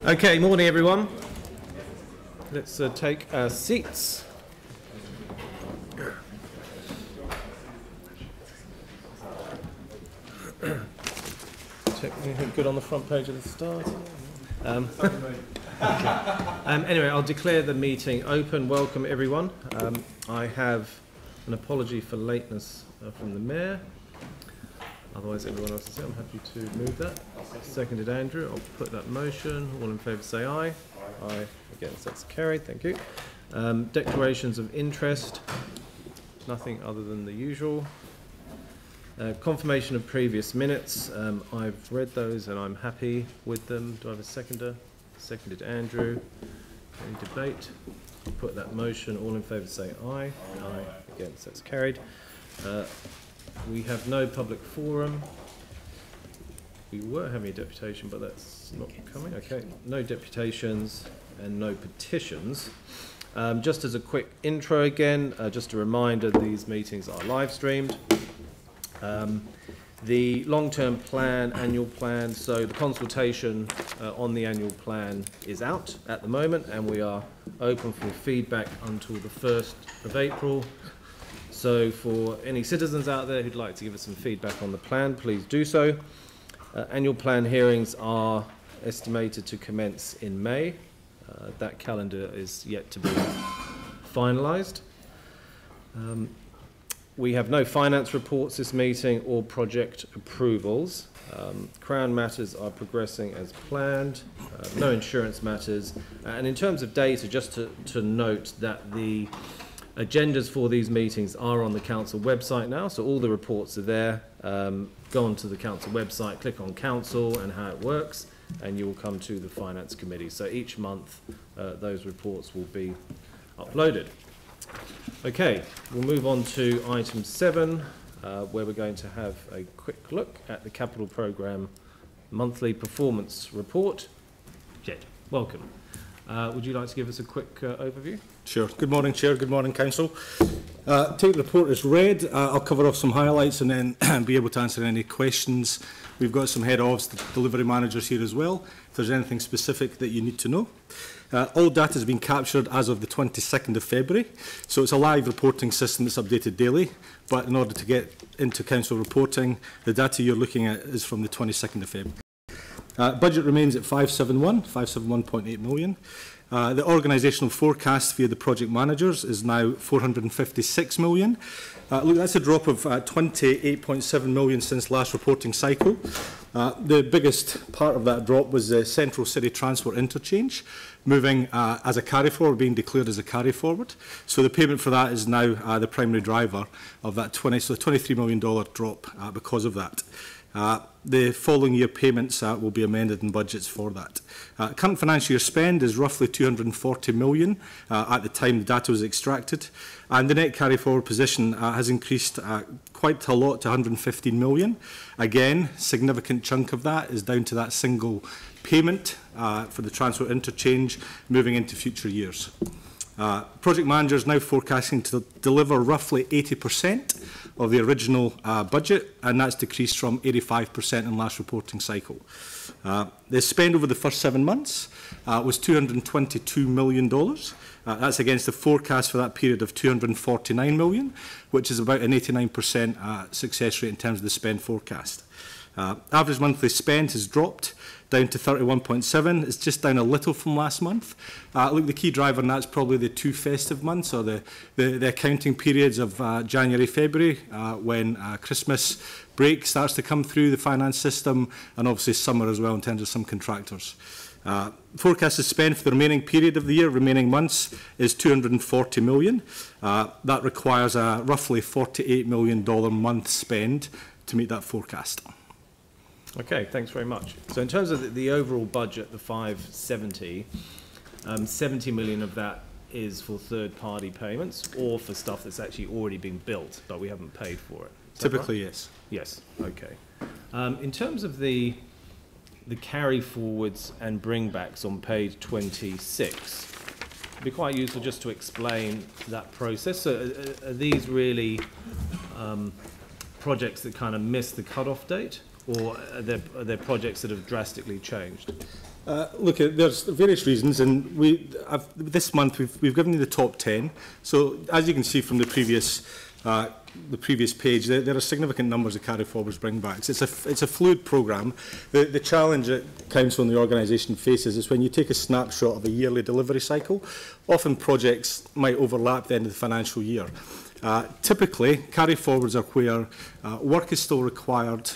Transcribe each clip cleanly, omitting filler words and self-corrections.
Okay, morning everyone. Let's take our seats. Check anything good on the front page at the start. Anyway, I'll declare the meeting open. Welcome everyone. I have an apology for lateness from the Mayor. Otherwise everyone else is here. I'm happy to move that. Seconded Andrew. I'll put that motion. All in favour say aye. Aye. Against, that's carried. Thank you. Declarations of interest. Nothing other than the usual. Confirmation of previous minutes. I've read those and I'm happy with them. Do I have a seconder? Seconded Andrew. Any debate? I'll put that motion. All in favour say aye. Aye. Against, that's carried. We have no public forum. We were having a deputation, but that's not coming. Okay, no deputations and no petitions. Just as a quick intro again, just a reminder, these meetings are live streamed. The long-term plan, annual plan, so the consultation on the annual plan is out at the moment, and we are open for feedback until the 1st of April. So for any citizens out there who'd like to give us some feedback on the plan, please do so. Annual plan hearings are estimated to commence in May. That calendar is yet to be finalised. We have no finance reports this meeting or project approvals. Crown matters are progressing as planned. No insurance matters. And in terms of data, just to note that the agendas for these meetings are on the council website now, so all the reports are there. Go onto the council website, click on council and how it works, and you will come to the finance committee. So each month those reports will be uploaded. Okay, we'll move on to item 7, where we're going to have a quick look at the capital programme monthly performance report. Jed, welcome. Would you like to give us a quick overview? Sure. Good morning, Chair. Good morning, Council. Take the report as read. I'll cover off some highlights and then be able to answer any questions. We've got some head ofs, the delivery managers here as well, if there's anything specific that you need to know. All data has been captured as of the 22nd of February, so it's a live reporting system that's updated daily, but in order to get into Council reporting, the data you're looking at is from the 22nd of February. Budget remains at 571.8 million. The organisational forecast via the project managers is now 456 million. Look, that's a drop of 28.7 million since last reporting cycle. The biggest part of that drop was the Central City Transport Interchange, moving as a carry forward, being declared as a carry forward. So the payment for that is now the primary driver of that $23 million drop because of that. The following year payments will be amended in budgets for that. Current financial year spend is roughly 240 million at the time the data was extracted, and the net carry forward position has increased quite a lot to 115 million. Again, significant chunk of that is down to that single payment for the transport interchange moving into future years. Project manager is now forecasting to deliver roughly 80% of the original budget, and that's decreased from 85% in last reporting cycle. The spend over the first 7 months was $222 million. That's against the forecast for that period of 249 million, which is about an 89% success rate in terms of the spend forecast. Average monthly spend has dropped down to 31.7. It's just down a little from last month. Look, the key driver in that's probably the 2 festive months, or the accounting periods of January, February, when Christmas break starts to come through the finance system, and obviously summer as well in terms of some contractors. Forecasted spend for the remaining period of the year, remaining months, is 240 million. That requires a roughly $48 million month spend to meet that forecast. Okay, thanks very much. So in terms of the overall budget, the 570, 70 million of that is for third-party payments or for stuff that's actually already been built, but we haven't paid for it. Typically, right? yes. Yes, okay. In terms of the carry forwards and bringbacks on page 26, it'd be quite useful just to explain that process. So are these really projects that kind of miss the cut-off date, or are there projects that have drastically changed? Look, there's various reasons, and this month we've given you the top 10. So as you can see from the previous page, there are significant numbers of carry forwards bring backs. It's a fluid programme. The challenge that council and the organisation faces is when you take a snapshot of a yearly delivery cycle, often projects might overlap the end of the financial year. Typically, carry forwards are where work is still required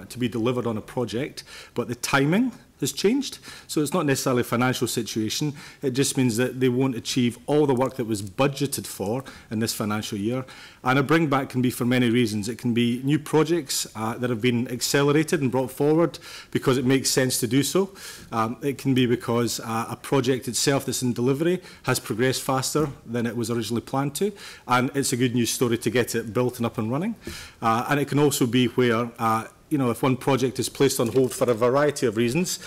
to be delivered on a project, but the timing has changed. So it's not necessarily a financial situation. It just means that they won't achieve all the work that was budgeted for in this financial year. And a bring back can be for many reasons. It can be new projects that have been accelerated and brought forward because it makes sense to do so. It can be because a project itself that's in delivery has progressed faster than it was originally planned to, and it's a good news story to get it built and up and running. And it can also be where if one project is placed on hold for a variety of reasons,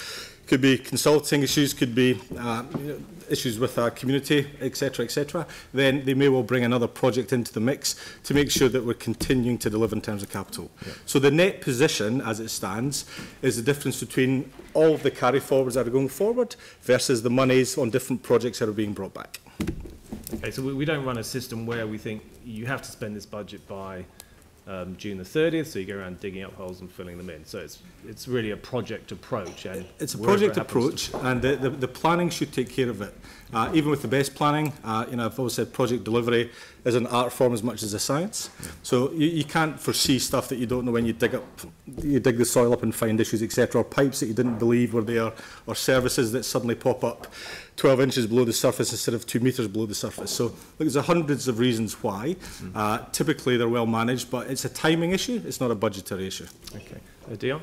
could be consulting issues, could be issues with our community, etc., then they may well bring another project into the mix to make sure that we're continuing to deliver in terms of capital. Yeah. So the net position, as it stands, is the difference between all of the carry forwards that are going forward versus the monies on different projects that are being brought back. Okay, so we don't run a system where we think you have to spend this budget by June the 30th, so you go around digging up holes and filling them in. So it's really a project approach. And it's a project approach, and the planning should take care of it. Even with the best planning, I've always said project delivery is an art form as much as a science. Yeah. So you can't foresee stuff that you don't know when you dig the soil up and find issues, etc., or pipes that you didn't believe were there, or services that suddenly pop up 12 inches below the surface instead of 2 metres below the surface. So there's hundreds of reasons why. Typically they're well managed, but it's a timing issue, it's not a budgetary issue. Okay. Dion?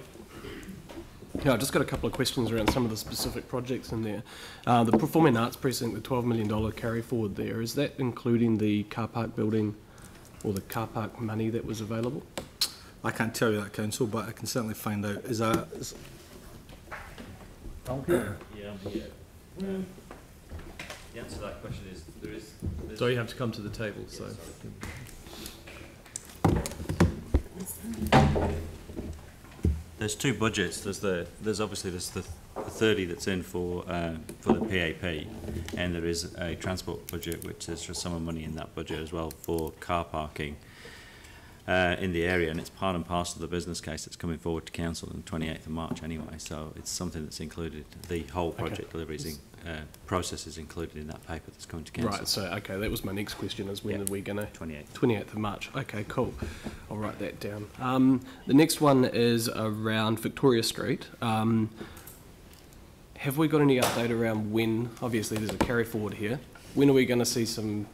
Yeah, I've just got a couple of questions around some of the specific projects in there. The Performing Arts Precinct, the $12 million carry forward there, is that including the car park building or the car park money that was available? I can't tell you that, Council, but I can certainly find out. Is that... Yeah, I'm here. The answer to that question is there's so you have to come to the table. So there's two budgets. There's obviously the 30 that's in for the PAP, and there is a transport budget which is for some money in that budget as well for car parking in the area, and it's part and parcel of the business case that's coming forward to council on the 28th of March anyway. So it's something that's included. The whole project delivery process is included in that paper that's going to council. Right. So okay, that was my next question: is when are we going to 28th of March? Okay, cool. I'll write that down. The next one is around Victoria Street. Have we got any update around when? Obviously, there's a carry forward here. When are we going to see some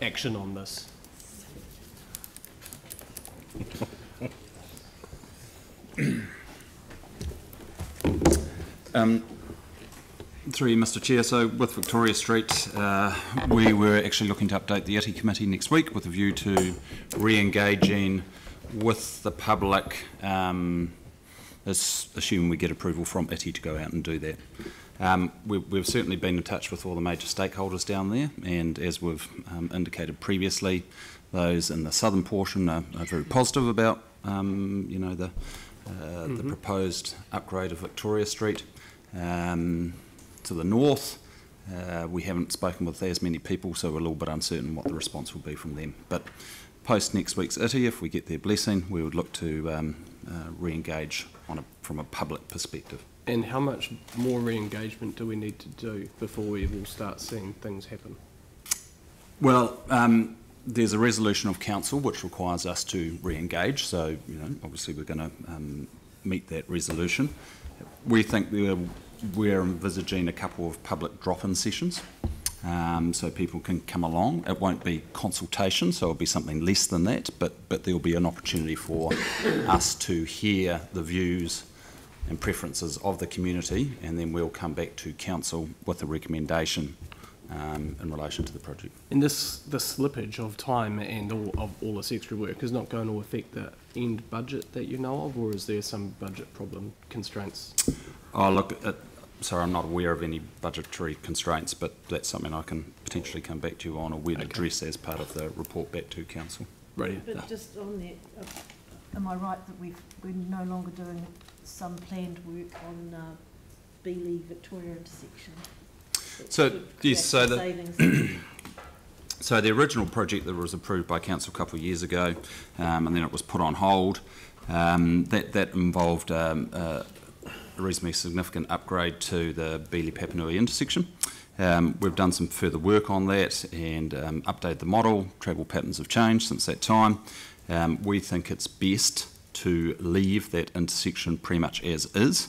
action on this? Through you, Mr. Chair, so with Victoria Street, we were actually looking to update the ITI committee next week with a view to re-engaging with the public, assuming we get approval from ITI to go out and do that. We've certainly been in touch with all the major stakeholders down there, and as we've indicated previously, those in the southern portion are very positive about the proposed upgrade of Victoria Street. To the north, we haven't spoken with as many people, so we're a little bit uncertain what the response will be from them. But post next week's ITI, if we get their blessing, we would look to re-engage from a public perspective. And how much more re-engagement do we need to do before we will start seeing things happen? Well, there's a resolution of council which requires us to re-engage, so obviously we're going to meet that resolution. We think we're envisaging a couple of public drop-in sessions, so people can come along. It won't be consultation, so it'll be something less than that, but there'll be an opportunity for us to hear the views and preferences of the community, and then we'll come back to council with a recommendation in relation to the project. And the slippage of time and all this extra work is not going to affect the end budget that you know of, or is there some budget problem constraints? Oh, look, sorry, I'm not aware of any budgetary constraints, but that's something I can potentially come back to you on, or we'd address as part of the report back to council. Right. But just on that, am I right that we're no longer doing some planned work on Beeley Victoria intersection? So yes, so savings. so the original project that was approved by council a couple of years ago, and then it was put on hold. That involved a reasonably significant upgrade to the Beeley-Papanui intersection. We've done some further work on that and updated the model. Travel patterns have changed since that time. We think it's best to leave that intersection pretty much as is,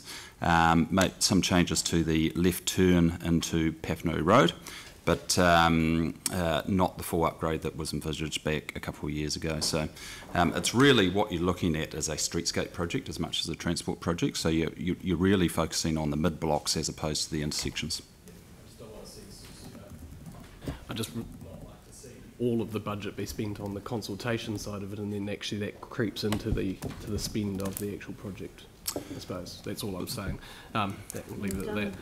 make some changes to the left turn into Papanui Road, but not the full upgrade that was envisaged back a couple of years ago. So it's really what you're looking at as a streetscape project as much as a transport project. So you're really focusing on the mid-blocks as opposed to the intersections. I just not like to see all of the budget be spent on the consultation side of it, and then actually that creeps into the spend of the actual project. I suppose that's all I'm saying. That will leave it at that.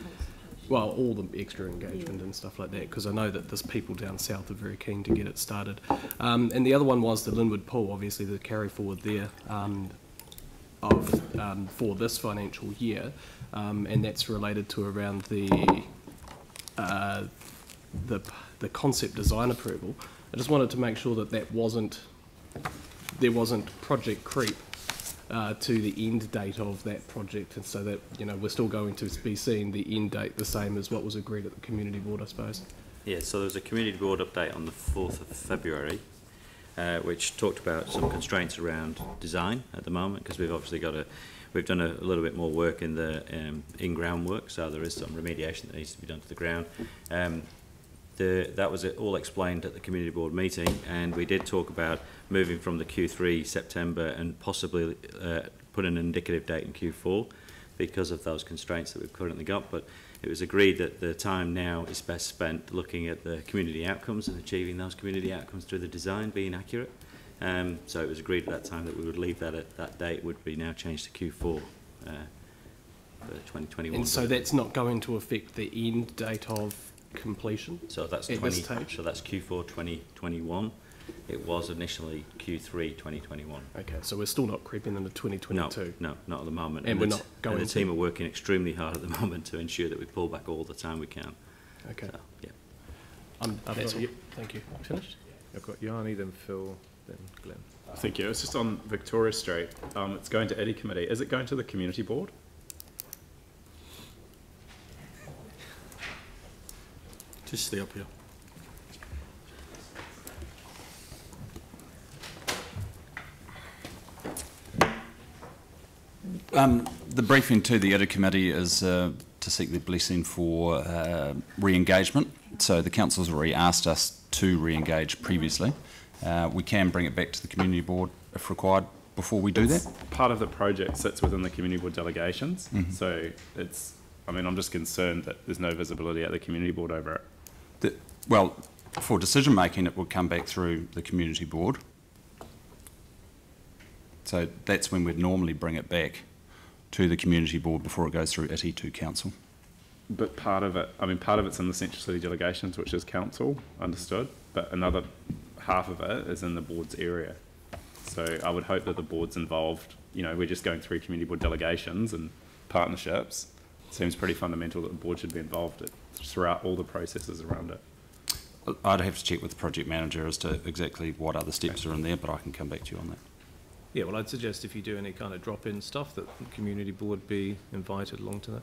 Well, all the extra engagement and stuff like that, because I know that there's people down south are very keen to get it started. And the other one was the Linwood Pool, obviously the carry forward there for this financial year, and that's related to around the concept design approval. I just wanted to make sure that there wasn't project creep to the end date of that project, and so that, you know, we're still going to be seeing the end date the same as what was agreed at the community board, I suppose. Yeah, so there was a community board update on the 4th of February, which talked about some constraints around design at the moment, because we've obviously we've done a little bit more work in the in-ground work, so there is some remediation that needs to be done to the ground. That was all explained at the community board meeting, and we did talk about moving from the Q3 September and possibly put an indicative date in Q4 because of those constraints that we've currently got. But it was agreed that the time now is best spent looking at the community outcomes and achieving those community outcomes through the design being accurate. So it was agreed at that time that we would leave that at that date would be now changed to Q4 for 2021. And so that's not going to affect the end date of completion? So that's at this stage? So that's Q4 2021. It was initially Q3 2021. Okay, so we're still not creeping into 2022? No, not at the moment. And we're not going to. The team are working extremely hard at the moment to ensure that we pull back all the time we can. Okay. So, yeah. That's all. Thank you. Finished? I've got Yanni, then Phil, then Glenn. Thank you. It's just on Victoria Street. It's going to Eddy Committee. Is it going to the community board? Just stay up here. The briefing to the Eddy Committee is to seek their blessing for re-engagement. So the council's already asked us to re-engage previously. We can bring it back to the community board if required before we do that. Part of the project sits within the community board delegations. So it's, I mean, I'm just concerned that there's no visibility at the community board over it. Well, for decision making, it will come back through the community board. So that's when we'd normally bring it back to the community board before it goes through ITI to council. But part of it, I mean, part of it's in the Central City delegations, which is council, understood, but another half of it is in the board's area. So I would hope that the board's involved. You know, we're just going through community board delegations and partnerships. It seems pretty fundamental that the board should be involved throughout all the processes around it. I'd have to check with the project manager as to exactly what other steps are in there, but I can come back to you on that. Yeah, well, I'd suggest if you do any kind of drop-in stuff that the community board be invited along to that.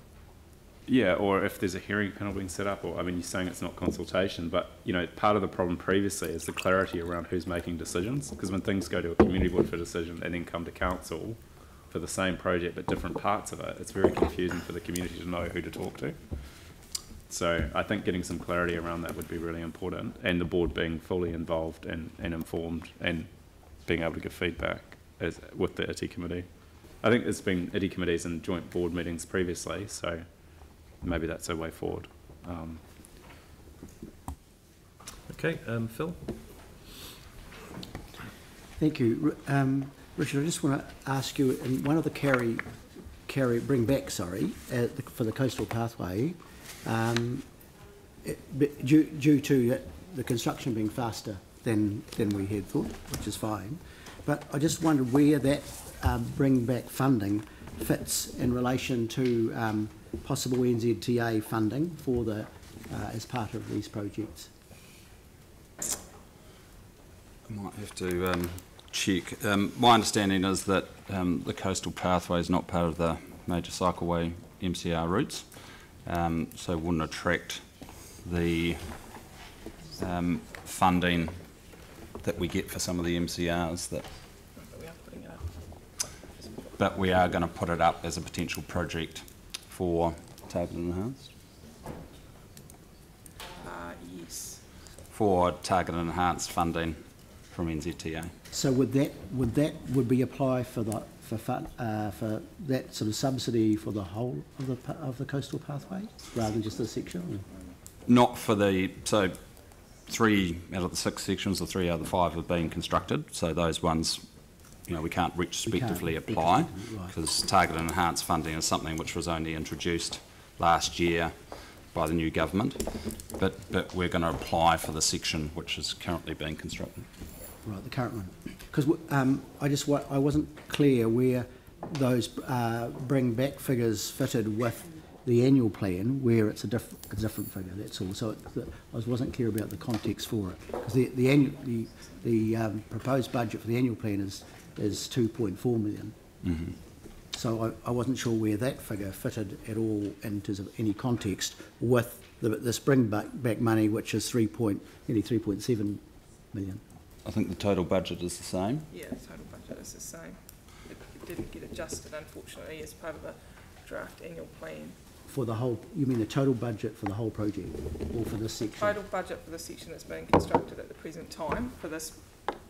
Yeah, or if there's a hearing panel being set up, or, I mean, you're saying it's not consultation, but, you know, part of the problem previously is the clarity around who's making decisions, because when things go to a community board for a decision and then come to council for the same project but different parts of it, it's very confusing for the community to know who to talk to. So I think getting some clarity around that would be really important, and the board being fully involved and informed and being able to give feedback with the ITI committee. I think there's been ITI committees and joint board meetings previously, so maybe that's a way forward. Okay, Phil? Thank you. Richard, I just want to ask you, in one of the bring back, for the coastal pathway, due to the construction being faster than we had thought, which is fine, But I just wondered where that bring back funding fits in relation to possible NZTA funding for the as part of these projects. I might have to check. My understanding is that the coastal pathway is not part of the major cycleway MCR routes, so wouldn't attract the funding that we get for some of the MCRs. But we are going to put it up as a potential project for targeted enhanced. Yes. For targeted enhanced funding from NZTA. So would be apply for the for that sort of subsidy for the whole of the coastal pathway rather than just the section? Not for the 3 out of the 6 sections, or 3 out of the 5 have been constructed. So those ones, you know, we can't retrospectively apply because targeted enhanced funding is something which was only introduced last year by the new government. But we're going to apply for the section which is currently being constructed. Right, the current one. Because I wasn't clear where those bring back figures fitted with the annual plan, where it's a different figure. That's all. So I wasn't clear about the context for it. Because the proposed budget for the annual plan is 2.4 million. Mm-hmm. So I wasn't sure where that figure fitted at all in terms of any context with this bring back money, which is nearly 3.7 million. I think the total budget is the same. Yeah, the total budget is the same. It didn't get adjusted, unfortunately, as part of the draft annual plan. For the whole, you mean the total budget for the whole project, or for this section? Total budget for the section that's being constructed at the present time for this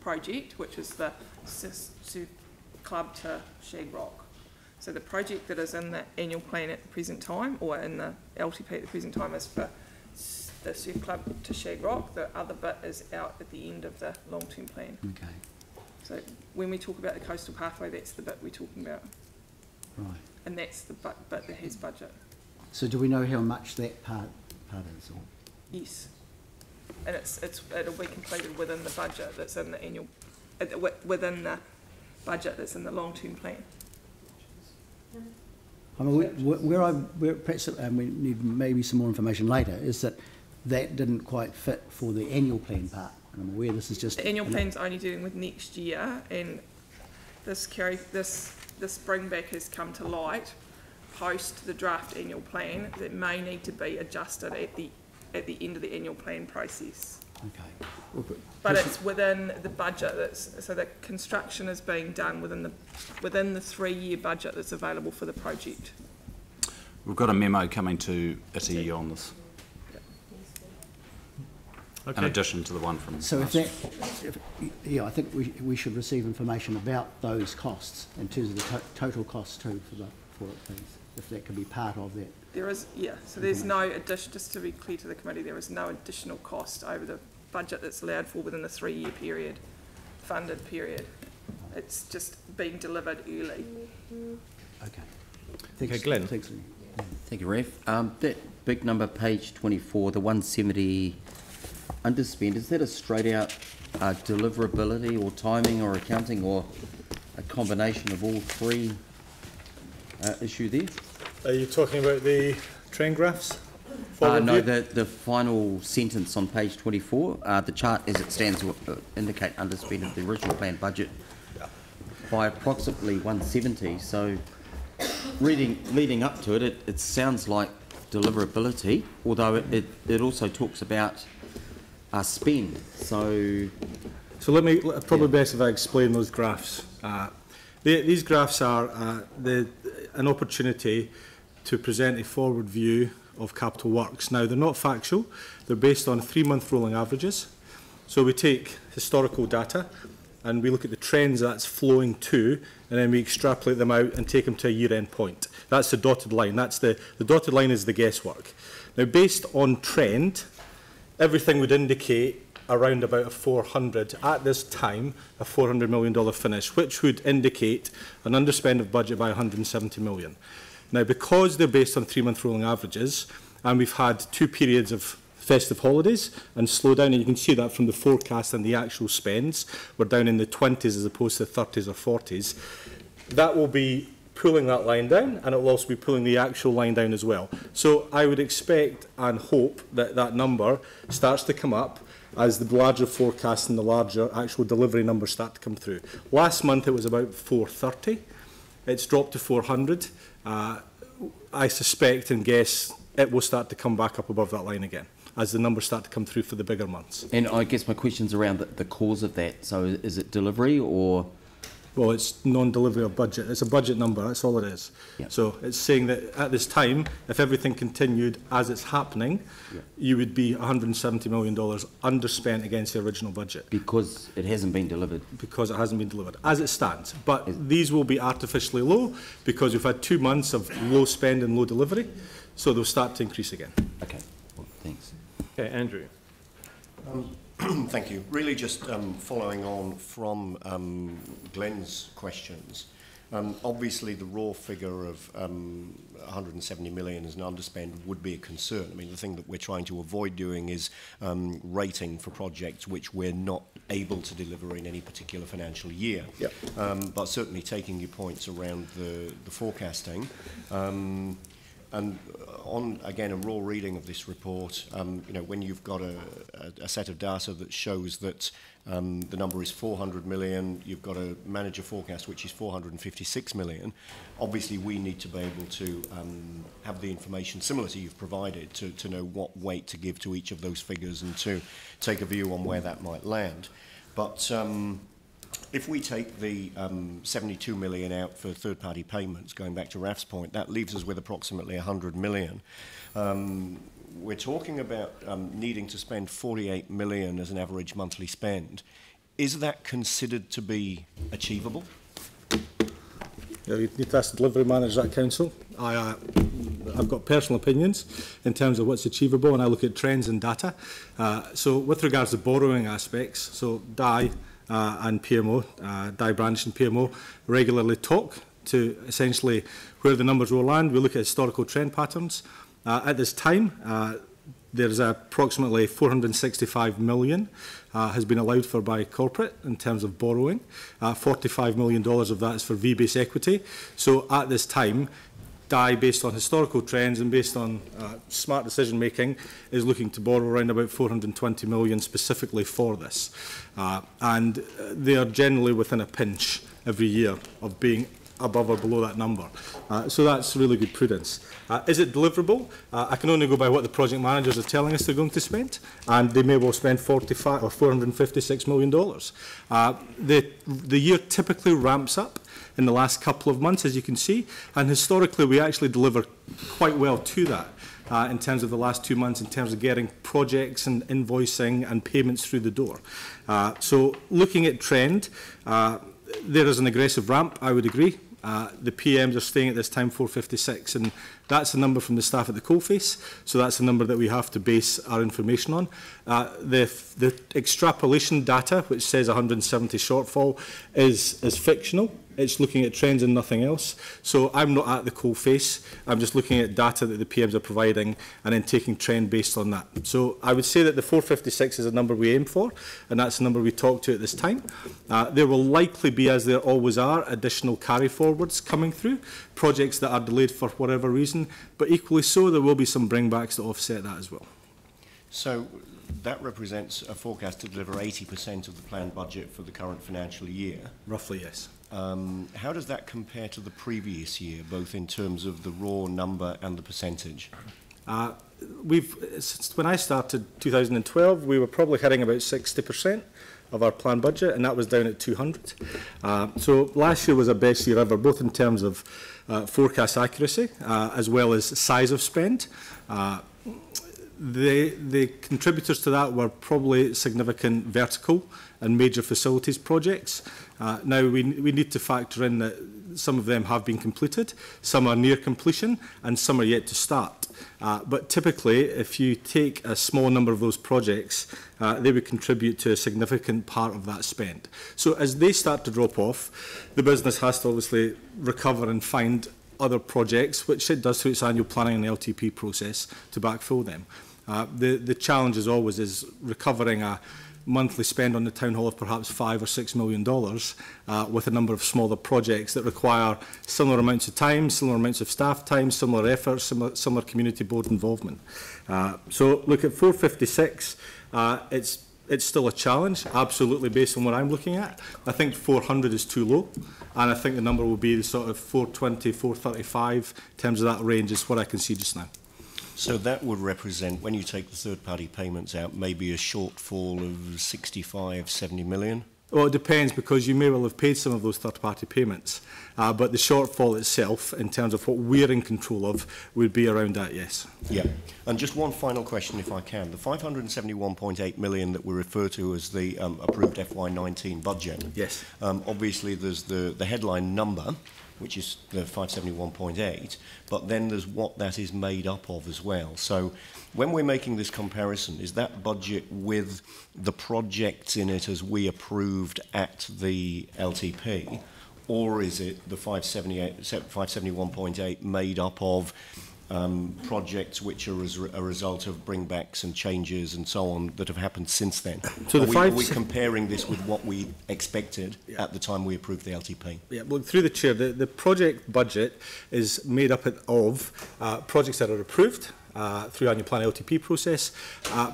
project, which is the Surf Club to Shag Rock. So the project that is in the annual plan at the present time, or in the LTP at the present time, is for the Surf Club to Shag Rock. The other bit is out at the end of the long-term plan. Okay. So when we talk about the coastal pathway, that's the bit we're talking about. Right. And that's the bit that has budget. So do we know how much that part is? Or? Yes. And it'll be completed within the budget that's in the annual, within the budget that's in the long-term plan. I mean, where perhaps we need maybe some more information later, is that didn't quite fit for the annual plan part. And I'm aware this is just... The annual plan's only dealing with next year, and this bring back has come to light post the draft annual plan that may need to be adjusted at the end of the annual plan process. Okay. But it's within the budget. So the construction is being done within the 3-year budget that's available for the project. We've got a memo coming to ITI on this. Okay. In addition to the one from... So I think we should receive information about those costs in terms of the total costs too for it, please, if that can be part of that. There is, yeah. So there's no addition, just to be clear to the committee, there is no additional cost over the budget that's allowed for within the 3-year period, funded period. It's just being delivered early. Okay. Thanks, okay, Glenn. Thanks, Lee. Thank you, Ref. That big number, page 24, the 170 underspend, is that a straight out deliverability or timing or accounting or a combination of all three issue there? Are you talking about the trend graphs? No, the final sentence on page 24. The chart as it stands will indicate underspend of the original planned budget by approximately 170. So leading up to it, it sounds like deliverability, although it also talks about spend. So let me probably best if I explain those graphs. These graphs are an opportunity to present a forward view of capital works. Now, they're not factual. They're based on 3-month rolling averages. So we take historical data and we look at the trends that's flowing to, and then we extrapolate them out and take them to a year-end point. That's the dotted line. That's the dotted line is the guesswork. Now, based on trend, everything would indicate around about a 400, at this time, a $400 million finish, which would indicate an underspend of budget by 170 million. Now, because they're based on 3-month rolling averages, and we've had 2 periods of festive holidays and slow down, and you can see that from the forecast and the actual spends. We're down in the 20s as opposed to 30s or 40s. That will be pulling that line down, and it will also be pulling the actual line down as well. So I would expect and hope that that number starts to come up as the larger forecasts and the larger actual delivery numbers start to come through. Last month it was about 430. It's dropped to 400. I suspect and guess it will start to come back up above that line again as the numbers start to come through for the bigger months. And I guess my question's around the cause of that. So is it delivery or? Well, it's non-delivery of budget. It's a budget number, that's all it is. Yep. So it's saying that at this time, if everything continued as it's happening, yep, you would be $170 million underspent against the original budget. Because it hasn't been delivered? Because it hasn't been delivered, as it stands. But these will be artificially low because we've had 2 months of low spend and low delivery, so they'll start to increase again. Okay, well, thanks. Okay, Andrew. Thank you. Really just following on from Glenn's questions. Obviously, the raw figure of 170 million as an underspend would be a concern. I mean, the thing that we're trying to avoid doing is rating for projects which we're not able to deliver in any particular financial year. Yep. But certainly taking your points around the forecasting. And on, again, a raw reading of this report, you know, when you've got a set of data that shows that the number is 400 million, you've got a manager forecast which is 456 million, obviously we need to be able to have the information similar to you've provided to know what weight to give to each of those figures and to take a view on where that might land. But if we take the 72 million out for third-party payments, going back to Raf's point, that leaves us with approximately 100 million. We're talking about needing to spend 48 million as an average monthly spend. Is that considered to be achievable? Yeah, you need to ask the delivery manager at council. I've got personal opinions in terms of what's achievable, and I look at trends and data. So with regards to borrowing aspects, so DI and PMO, DI branch and PMO regularly talk to essentially where the numbers will land. We look at historical trend patterns. At this time, there's approximately 465 million has been allowed for by corporate in terms of borrowing. $45 million of that is for V-based equity. So at this time, DI, based on historical trends and based on smart decision making, is looking to borrow around about 420 million specifically for this. And they are generally within a pinch every year of being above or below that number. So that's really good prudence. Is it deliverable? I can only go by what the project managers are telling us they're going to spend, and they may well spend $45 or $456 million. The year typically ramps up in the last couple of months, as you can see, and historically we actually deliver quite well to that. In terms of the last 2 months, in terms of getting projects and invoicing and payments through the door. So looking at trend, there is an aggressive ramp, I would agree. The PMs are staying at this time 456, and that's the number from the staff at the coalface, so that's the number that we have to base our information on. The extrapolation data, which says 170 shortfall, is fictional. It's looking at trends and nothing else. So I'm not at the coalface. I'm just looking at data that the PMs are providing and then taking trend based on that. So I would say that the 456 is a number we aim for, and that's the number we talk to at this time. There will likely be, as there always are, additional carry forwards coming through, projects that are delayed for whatever reason, but equally so there will be some bringbacks to offset that as well. So that represents a forecast to deliver 80% of the planned budget for the current financial year. Roughly, yes. How does that compare to the previous year, both in terms of the raw number and the percentage? When I started 2012, we were probably hitting about 60% of our planned budget, and that was down at 200. So last year was our best year ever, both in terms of forecast accuracy as well as size of spend. The contributors to that were probably significant vertical and major facilities projects. Now we need to factor in that some of them have been completed, some are near completion, and some are yet to start. But typically, if you take a small number of those projects, they would contribute to a significant part of that spend. So as they start to drop off, the business has to obviously recover and find other projects, which it does through its annual planning and LTP process, to backfill them. The challenge as always is recovering a monthly spend on the town hall of perhaps $5 or $6 million with a number of smaller projects that require similar amounts of time, similar amounts of staff time, similar efforts, similar community board involvement. So look at 456, it's still a challenge, absolutely, based on what I'm looking at. I think 400 is too low, and I think the number will be the sort of 420, 435 in terms of that range is what I can see just now. So that would represent, when you take the third-party payments out, maybe a shortfall of 65, 70 million? Well, it depends, because you may well have paid some of those third-party payments, but the shortfall itself, in terms of what we're in control of, would be around that, yes. Yeah. And just one final question, if I can. The 571.8 million that we refer to as the approved FY19 budget. Yes. Obviously, there's the headline number, which is the 571.8, but then there's what that is made up of as well. So when we're making this comparison, is that budget with the projects in it as we approved at the LTP, or is it the 571.8 made up of projects which are as a result of bringbacks and changes and so on that have happened since then? So are we comparing this with what we expected at the time we approved the LTP? Yeah, well, through the chair, the project budget is made up of projects that are approved through annual plan LTP process,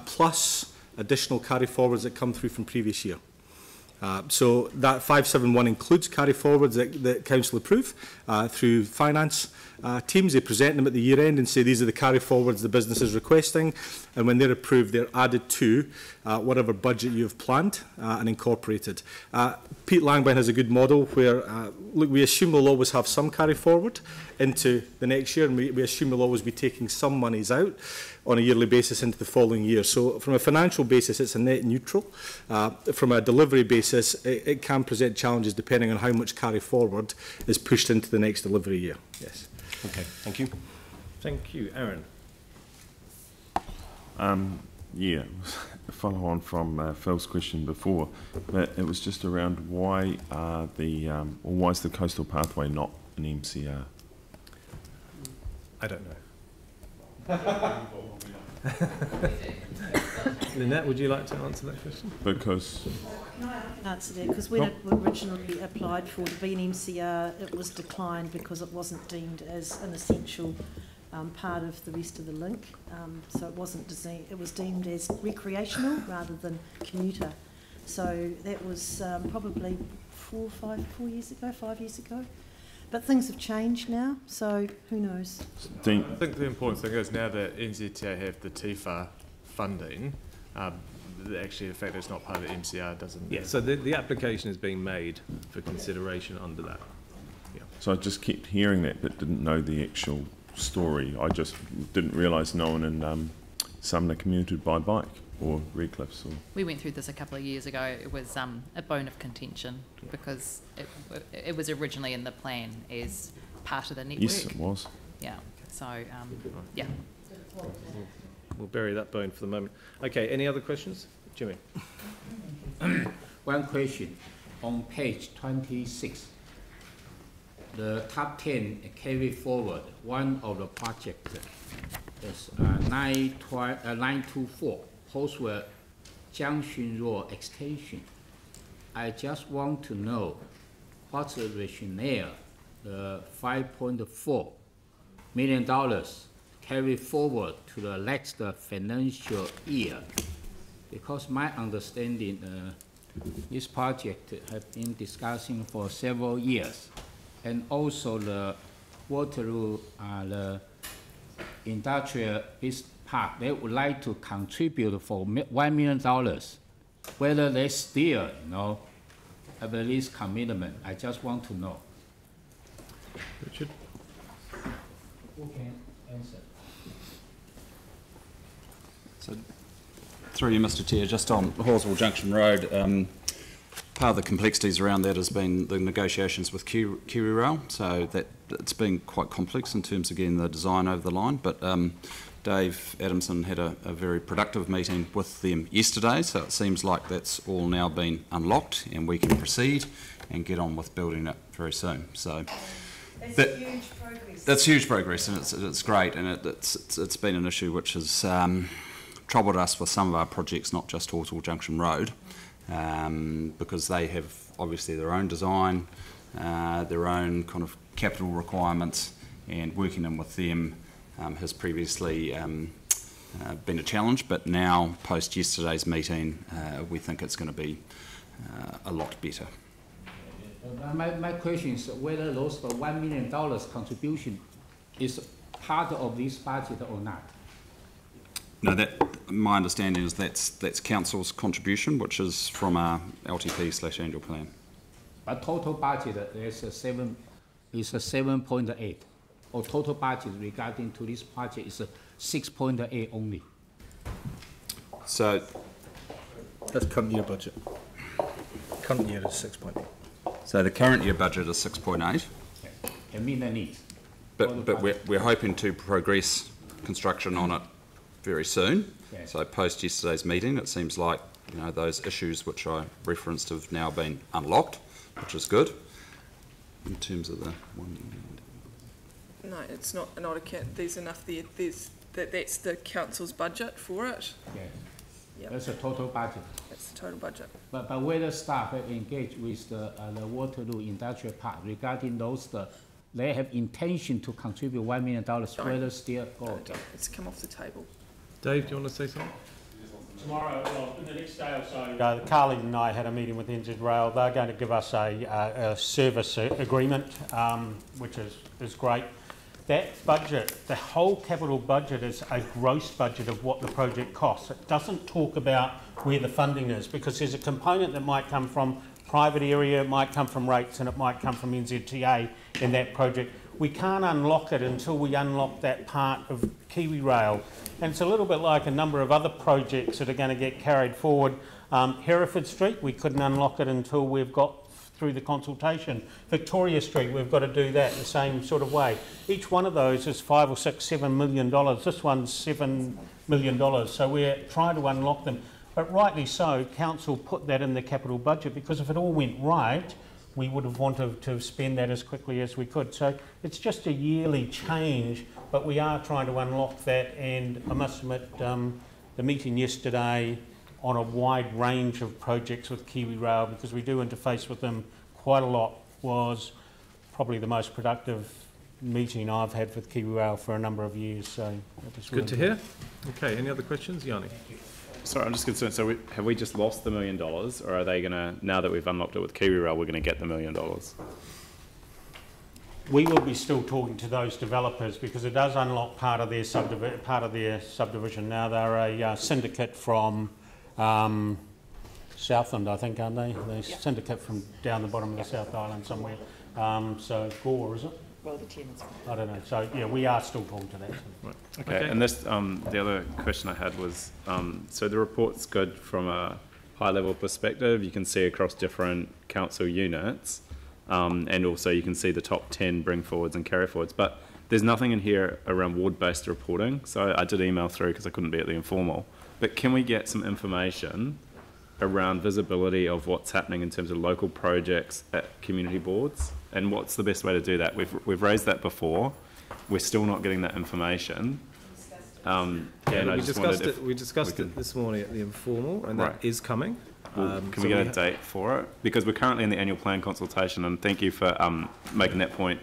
plus additional carry forwards that come through from previous year. So that 571 includes carry forwards that council approve through finance teams. They present them at the year end and say these are the carry forwards the business is requesting, and when they're approved they're added to whatever budget you've planned and incorporated. Pete Langbein has a good model where look, we assume we'll always have some carry forward into the next year, and we assume we'll always be taking some monies out on a yearly basis into the following year. So from a financial basis, it's a net neutral. From a delivery basis, it can present challenges depending on how much carry forward is pushed into the next delivery year. Yes. Okay, thank you. Thank you. Aaron. Yeah, follow on from Phil's question before, but it was just around why are why is the coastal pathway not an MCR? I don't know. Lynette, would you like to answer that question? Because Can I answer that? Because when it originally applied for to be an MCR, it was declined because it wasn't deemed as an essential part of the rest of the link. So it wasn't designed, it was deemed as recreational rather than commuter. So that was probably 5 years ago. But things have changed now, so who knows? I think the important thing is now that NZTA have the TIFA funding, actually the fact that it's not part of the MCR doesn't... Yeah, so the application is being made for consideration under that. Yeah. So I just kept hearing that but didn't know the actual story. I just didn't realise no one in Sumner commuted by bike or Redcliffs. Or we went through this a couple of years ago. It was a bone of contention because it was originally in the plan as part of the network. Yes, it was. Yeah. So yeah. We'll bury that bone for the moment. Okay. Any other questions, Jimmy? One question on page 26. The top 10 carry forward. One of the projects is 924. Postwell Junction Road Extension. I just want to know what's the rationale, the $5.4 million carry forward to the next financial year, because my understanding this project has been discussing for several years, and also the Waterloo, the industrial business park, they would like to contribute for $1 million. Whether they still, have a lease commitment, I just want to know. Richard? Who can answer? So, through you, Mr. Chair, just on Horswell Junction Road, part of the complexities around that has been the negotiations with Kiwi Rail, so that it's been quite complex in terms of getting the design over the line, but Dave Adamson had a very productive meeting with them yesterday, so it seems like that's all now been unlocked and we can proceed and get on with building it very soon. So That's huge progress. That's huge progress, and it's great, and it's been an issue which has troubled us with some of our projects, not just Hawthorne Junction Road, because they have obviously their own design, their own kind of capital requirements, and working in with them has previously been a challenge, but now, post yesterday's meeting, we think it's going to be a lot better. My question is whether those $1 million contribution is part of this budget or not? No, my understanding is that's council's contribution, which is from our LTP/annual plan. But total budget is a 7.8, or total budget regarding to this project is a 6.8 only. So that's current year budget. Current year is 6.8. So the current year budget is 6.8. I mean the needs. But we're hoping to progress construction on it very soon. Yes. So post yesterday's meeting, it seems like those issues which I referenced have now been unlocked, which is good. In terms of the one. No, it's not there's enough there. That's the council's budget for it. Yeah. Yep. That's the total budget. That's the total budget. But whether staff have engaged with the Waterloo Industrial Park regarding those, they have intention to contribute $1 million, whether still go. No, it's come off the table. Dave, do you want to say something? Tomorrow, well, in the next day or so, Carly and I had a meeting with NZ Rail. They're going to give us a service agreement, which is great. That budget, the whole capital budget, is a gross budget of what the project costs. It doesn't talk about where the funding is, because there's a component that might come from private area, it might come from rates, and it might come from NZTA in that project. We can't unlock it until we unlock that part of Kiwi Rail. And it's a little bit like a number of other projects that are going to get carried forward. Hereford Street, we couldn't unlock it until we've got through the consultation. Victoria Street, we've got to do that the same sort of way. Each one of those is $5 or $6, $7 million. This one's $7 million. So we're trying to unlock them. But rightly so, council put that in the capital budget, because if it all went right, we would have wanted to spend that as quickly as we could. So it's just a yearly change, but we are trying to unlock that. And I must admit, the meeting yesterday on a wide range of projects with Kiwi Rail, because we do interface with them quite a lot, was probably the most productive meeting I've had with Kiwi Rail for a number of years. So it was Good to hear. Okay, any other questions? Yanni? Sorry, I'm just concerned. So have we just lost the $1 million, or are they going to, now that we've unlocked it with Kiwi Rail, we're going to get the $1 million? We will be still talking to those developers, because it does unlock part of their subdivision. Now they're a syndicate from Southland, I think, aren't they? They're syndicate from down the bottom of the South Island somewhere. So Gore, is it? Well, the chairman's right. I don't know. So yeah, we are still talking to that. Right. Okay. And this, the other question I had was, so the report's good from a high-level perspective. You can see across different council units, and also you can see the top 10 bring forwards and carry forwards. But there's nothing in here around ward-based reporting. So I did email through because I couldn't be at the informal. But can we get some information around visibility of what's happening in terms of local projects at community boards, and what's the best way to do that? We've raised that before. We're still not getting that information. We discussed it this morning at the informal, and that is coming. Can we get a date for it? Because we're currently in the annual plan consultation, and thank you for making that point.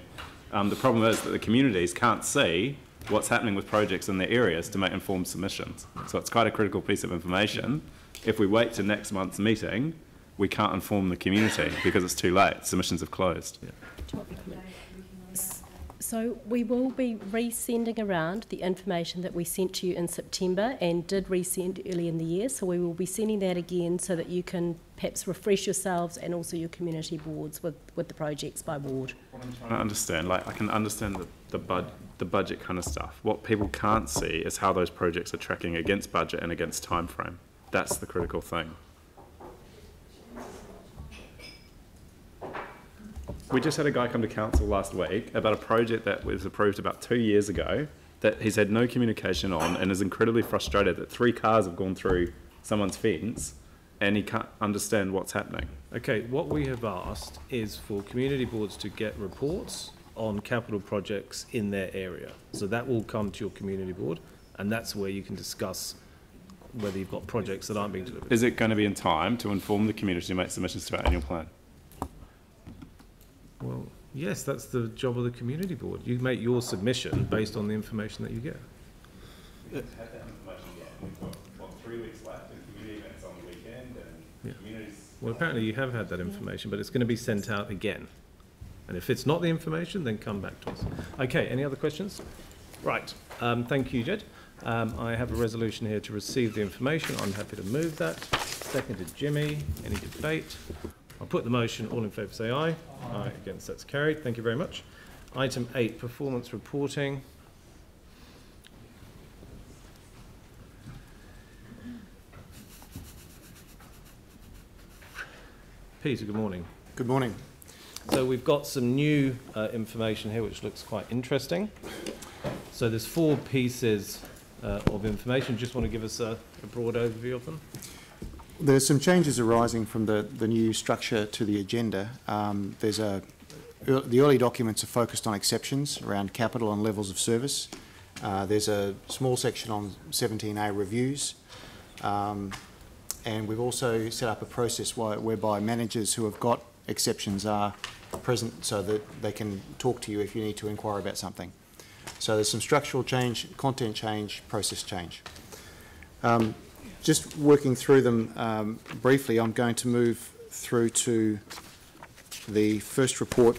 The problem is that the communities can't see what's happening with projects in their areas to make informed submissions. So it's quite a critical piece of information. If we wait to next month's meeting, we can't inform the community because it's too late. Submissions have closed. Yeah. So we will be resending around the information that we sent to you in September and did resend early in the year. So we will be sending that again so that you can perhaps refresh yourselves and also your community boards with the projects by ward. I understand. Like, I can understand the budget kind of stuff. What people can't see is how those projects are tracking against budget and against time frame. That's the critical thing. We just had a guy come to council last week about a project that was approved about 2 years ago that he's had no communication on, and is incredibly frustrated that 3 cars have gone through someone's fence and he can't understand what's happening. Okay, what we have asked is for community boards to get reports on capital projects in their area. So that will come to your community board, and that's where you can discuss whether you've got projects that aren't being delivered. Is it going to be in time to inform the community to make submissions to our annual plan? Well, yes, that's the job of the community board. You make your submission based on the information that you get. We have that information yet. We've got, what, 3 weeks left and community events on the weekend and communities... Well, apparently you have had that information, but it's going to be sent out again. And if it's not the information, then come back to us. Okay, any other questions? Right, thank you, Jed. I have a resolution here to receive the information. I'm happy to move that. Seconded Jimmy. Any debate? I'll put the motion. All in favour say aye. Aye. Against, that's carried. Thank you very much. Item 8, performance reporting. Peter, good morning. Good morning. So we've got some new information here which looks quite interesting. So there's 4 pieces of information. Just want to give us a broad overview of them? There's some changes arising from the new structure to the agenda. The early documents are focused on exceptions around capital and levels of service. There's a small section on 17A reviews. And we've also set up a process whereby managers who have got exceptions are present so that they can talk to you if you need to inquire about something. So there's some structural change, content change, process change. Just working through them briefly, I'm going to move through to the first report,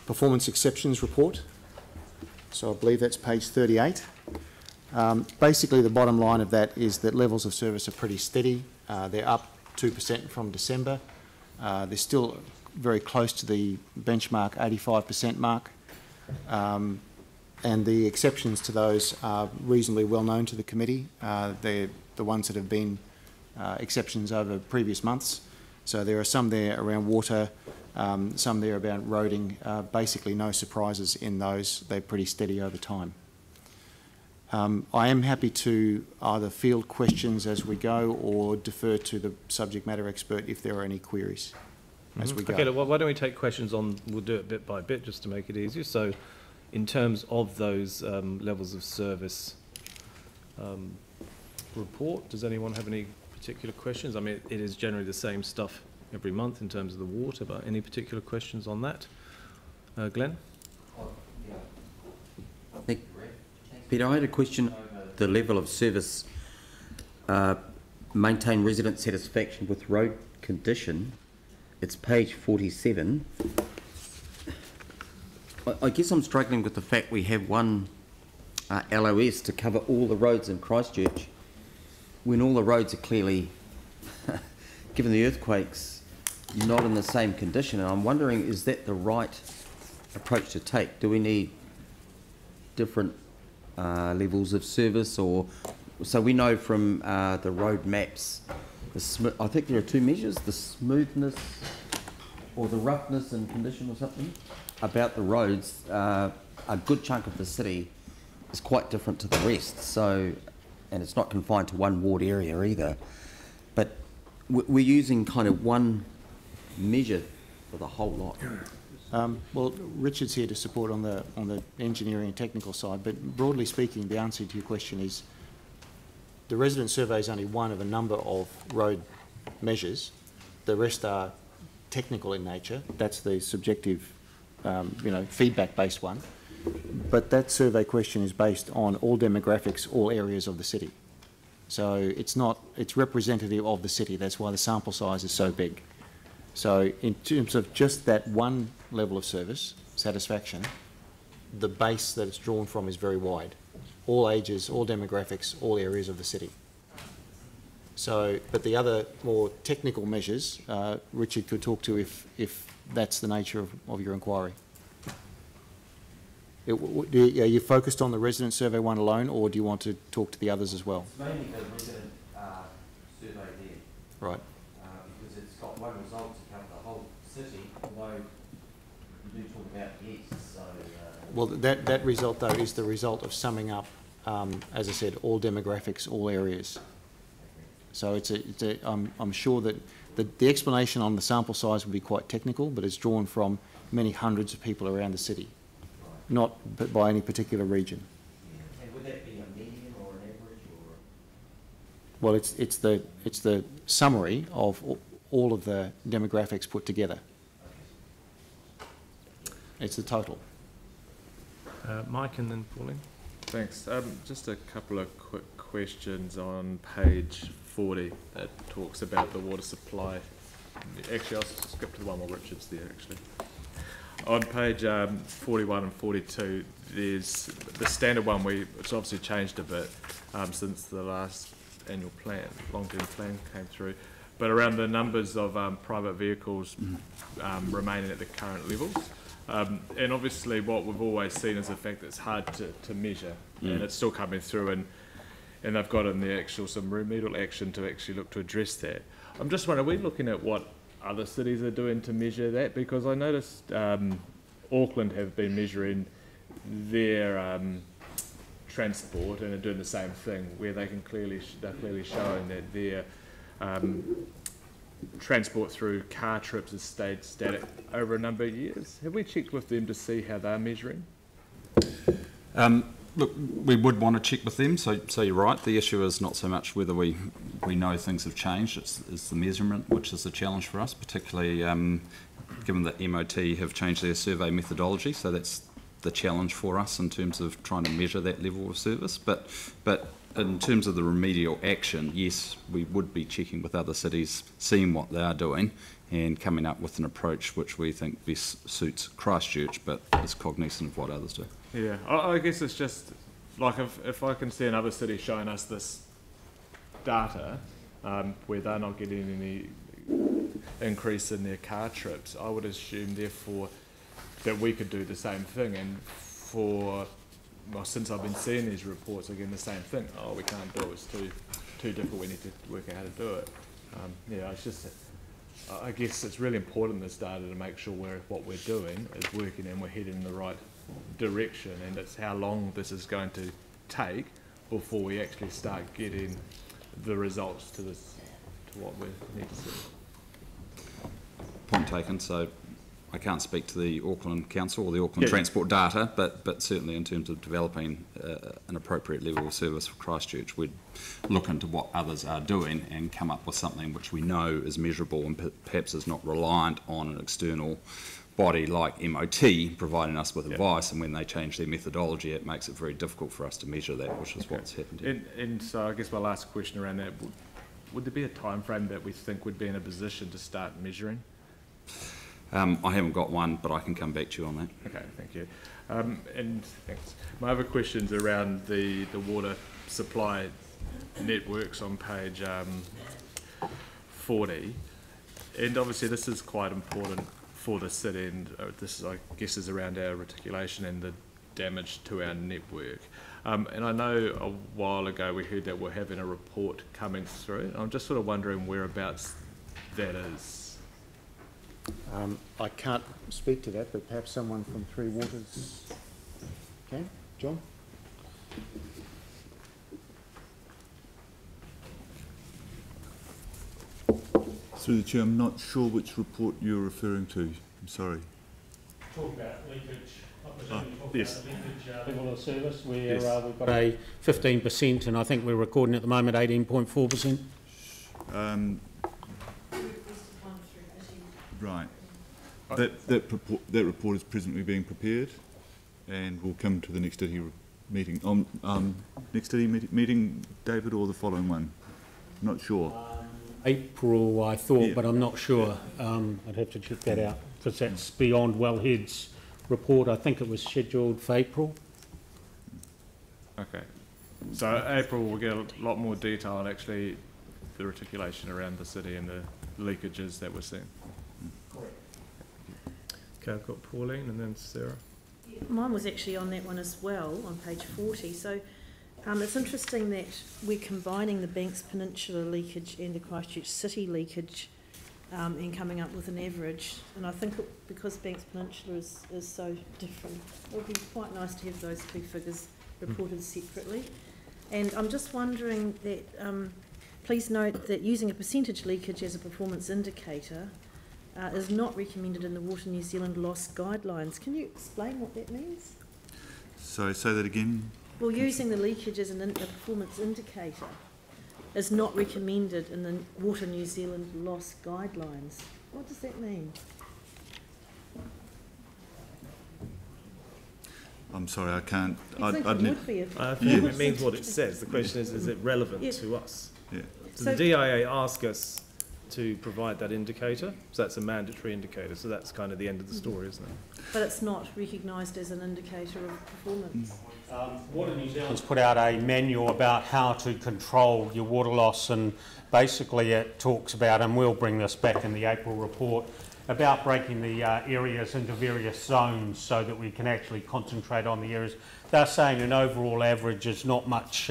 Performance Exceptions Report. So I believe that's page 38. Basically, the bottom line of that is that levels of service are pretty steady. They're up 2% from December. They're still very close to the benchmark 85% mark. And the exceptions to those are reasonably well known to the committee. They're the ones that have been exceptions over previous months. So there are some there around water, some there about roading. Basically no surprises in those. They're pretty steady over time. I am happy to either field questions as we go or defer to the subject matter expert if there are any queries as we go. Okay, well, why don't we take questions on, we'll do it bit by bit just to make it easier. So in terms of those levels of service report, does anyone have any particular questions? I mean, it is generally the same stuff every month in terms of the water, but any particular questions on that? Glenn? Peter, I had a question over the level of service, maintain resident satisfaction with road condition. It's page 47. I guess I'm struggling with the fact we have one LOS to cover all the roads in Christchurch when all the roads are clearly, given the earthquakes, not in the same condition. And I'm wondering, is that the right approach to take? Do we need different levels of service, or so we know from the road maps, I think there are 2 measures, the smoothness or the roughness and condition or something about the roads. A good chunk of the city is quite different to the rest, so, and it's not confined to one ward area either, but we're using kind of one measure for the whole lot. Well, Richard's here to support on the engineering and technical side, but broadly speaking, the answer to your question is the resident survey is only one of a number of road measures. The rest are technical in nature. That's the subjective, feedback-based one. But that survey question is based on all demographics, all areas of the city. So it's representative of the city. That's why the sample size is so big. So in terms of just that one level of service, satisfaction, the base that it's drawn from is very wide. All ages, all demographics, all areas of the city. So, but the other more technical measures, Richard could talk to if that's the nature of your inquiry. Are you focused on the resident survey one alone, or do you want to talk to the others as well? It's mainly the resident survey there. Right. Because it's got one result to cover the whole city, although you do talk about yes. So, well, that result, though, is the result of summing up, as I said, all demographics, all areas. So I'm sure that the explanation on the sample size would be quite technical, but it's drawn from many hundreds of people around the city, not by any particular region. And would that be a median or an average? Well, it's the summary of all of the demographics put together. It's the total. Mike and then Pauline. Thanks. Just a couple of quick questions on page 40 that talks about the water supply. Actually, I'll skip to the one where Richard's there, actually. On page 41 and 42, there's the standard one, it's obviously changed a bit since the last annual plan, long-term plan came through, but around the numbers of private vehicles remaining at the current levels. And obviously what we've always seen is the fact that it's hard to measure, and it's still coming through, and they've got in the actual some remedial action to actually look to address that. I'm just wondering, are we looking at what other cities are doing to measure that? Because I noticed Auckland have been measuring their transport and are doing the same thing, where they can they're clearly showing that their transport through car trips has stayed static over a number of years. Have we checked with them to see how they're measuring? Look, we would want to check with them, so you're right. The issue is not so much whether we know things have changed, it's the measurement, which is a challenge for us, particularly given that MOT have changed their survey methodology, so that's the challenge for us in terms of trying to measure that level of service. But in terms of the remedial action, yes, we would be checking with other cities, seeing what they are doing, and coming up with an approach which we think best suits Christchurch, but is cognizant of what others do. Yeah, I guess it's just like if I can see another city showing us this data where they're not getting any increase in their car trips, I would assume therefore that we could do the same thing. And since I've been seeing these reports, again the same thing. Oh, we can't do it. It's too difficult. We need to work out how to do it. Yeah, it's just. I guess it's really important, this data, to make sure what we're doing is working and we're heading in the right direction, and it's how long this is going to take before we actually start getting the results to what we need to see. Point taken. So I can't speak to the Auckland Council or the Auckland Transport data, but certainly in terms of developing an appropriate level of service for Christchurch, we'd look into what others are doing and come up with something which we know is measurable and perhaps is not reliant on an external body like MOT providing us with advice, and when they change their methodology it makes it very difficult for us to measure that, which is what's happened here. And so I guess my last question around that, would there be a time frame that we think would be in a position to start measuring? I haven't got one, but I can come back to you on that. Okay, thank you. And thanks. My other question's around the water supply networks on page 40. And obviously this is quite important for the city, and this, I guess, is around our reticulation and the damage to our network. And I know a while ago we heard that we're having a report coming through. I'm just sort of wondering whereabouts that is. I can't speak to that, but perhaps someone from Three Waters can. John? Through the Chair, I'm not sure which report you're referring to. I'm sorry. Talk about leakage. Yes. Leakage level of service, where we've got a 15%, and I think we're recording at the moment 18.4%. Right. That report is presently being prepared, and will come to the next city meeting. Next city meeting, David, or the following one? Not sure. April, I thought, but I'm not sure. I'd have to check that out, because that's beyond Wellhead's report. I think it was scheduled for April. Okay. So April we'll get a lot more detail on actually the reticulation around the city and the leakages that we're seeing. Okay, I've got Pauline and then Sarah. Mine was actually on that one as well, on page 40. So it's interesting that we're combining the Banks Peninsula leakage and the Christchurch City leakage and coming up with an average. And I think because Banks Peninsula is so different, it would be quite nice to have those two figures reported separately. And I'm just wondering that, please note that using a percentage leakage as a performance indicator is not recommended in the Water New Zealand loss guidelines. Can you explain what that means? So say that again. Well, using the leakage as a performance indicator is not recommended in the Water New Zealand loss guidelines. What does that mean? I'm sorry, I can't. I think it would be if I think it means what it says. The question is it relevant to us? Yeah. So the DIA ask us to provide that indicator, so that's a mandatory indicator, so that's kind of the end of the story, isn't it? But it's not recognised as an indicator of performance. Water New Zealand's put out a manual about how to control your water loss, and basically it talks about, and we'll bring this back in the April report, about breaking the areas into various zones so that we can actually concentrate on the areas. They're saying an overall average is not much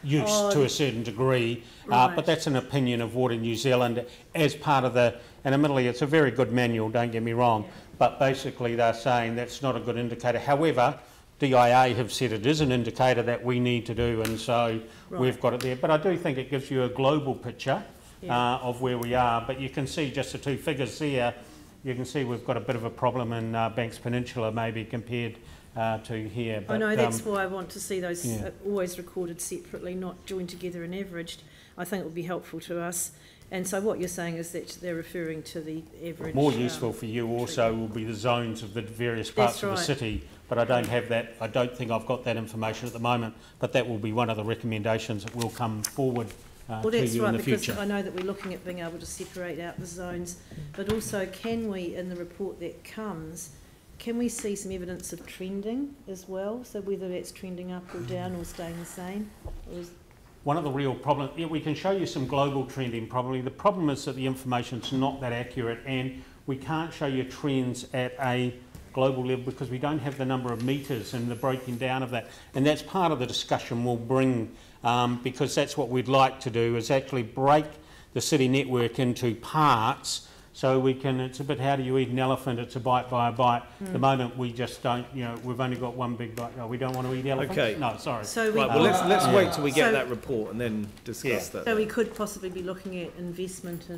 use to a certain degree, but that's an opinion of Water New Zealand as part of the, and admittedly it's a very good manual, don't get me wrong, but basically they're saying that's not a good indicator. However, DIA have said it is an indicator that we need to do, and so we've got it there. But I do think it gives you a global picture of where we are, but you can see just the two figures there. You can see we've got a bit of a problem in Banks Peninsula maybe compared to here. But, I know, that's why I want to see those always recorded separately, not joined together and averaged. I think it would be helpful to us. And so what you're saying is that they're referring to the average. More useful for you also will be the zones of the various parts of the city, but I don't have that. I don't think I've got that information at the moment, but that will be one of the recommendations that will come forward well, that's right, because future. I know that we're looking at being able to separate out the zones, but also can we, in the report that comes, can we see some evidence of trending as well? So whether that's trending up or down or staying the same? Or is one of the real problems, we can show you some global trending probably. The problem is that the information's not that accurate, and we can't show you trends at a global level because we don't have the number of metres and the breaking down of that. And that's part of the discussion we'll bring, because that's what we'd like to do, is actually break the city network into parts so we can, it's a bit, how do you eat an elephant? It's a bite by a bite. At the moment we just don't, you know, we've only got one big bite. Oh, we don't want to eat elephants? Okay. No, sorry. So right, well, let's wait till we get that report and then discuss that. So we could possibly be looking at investment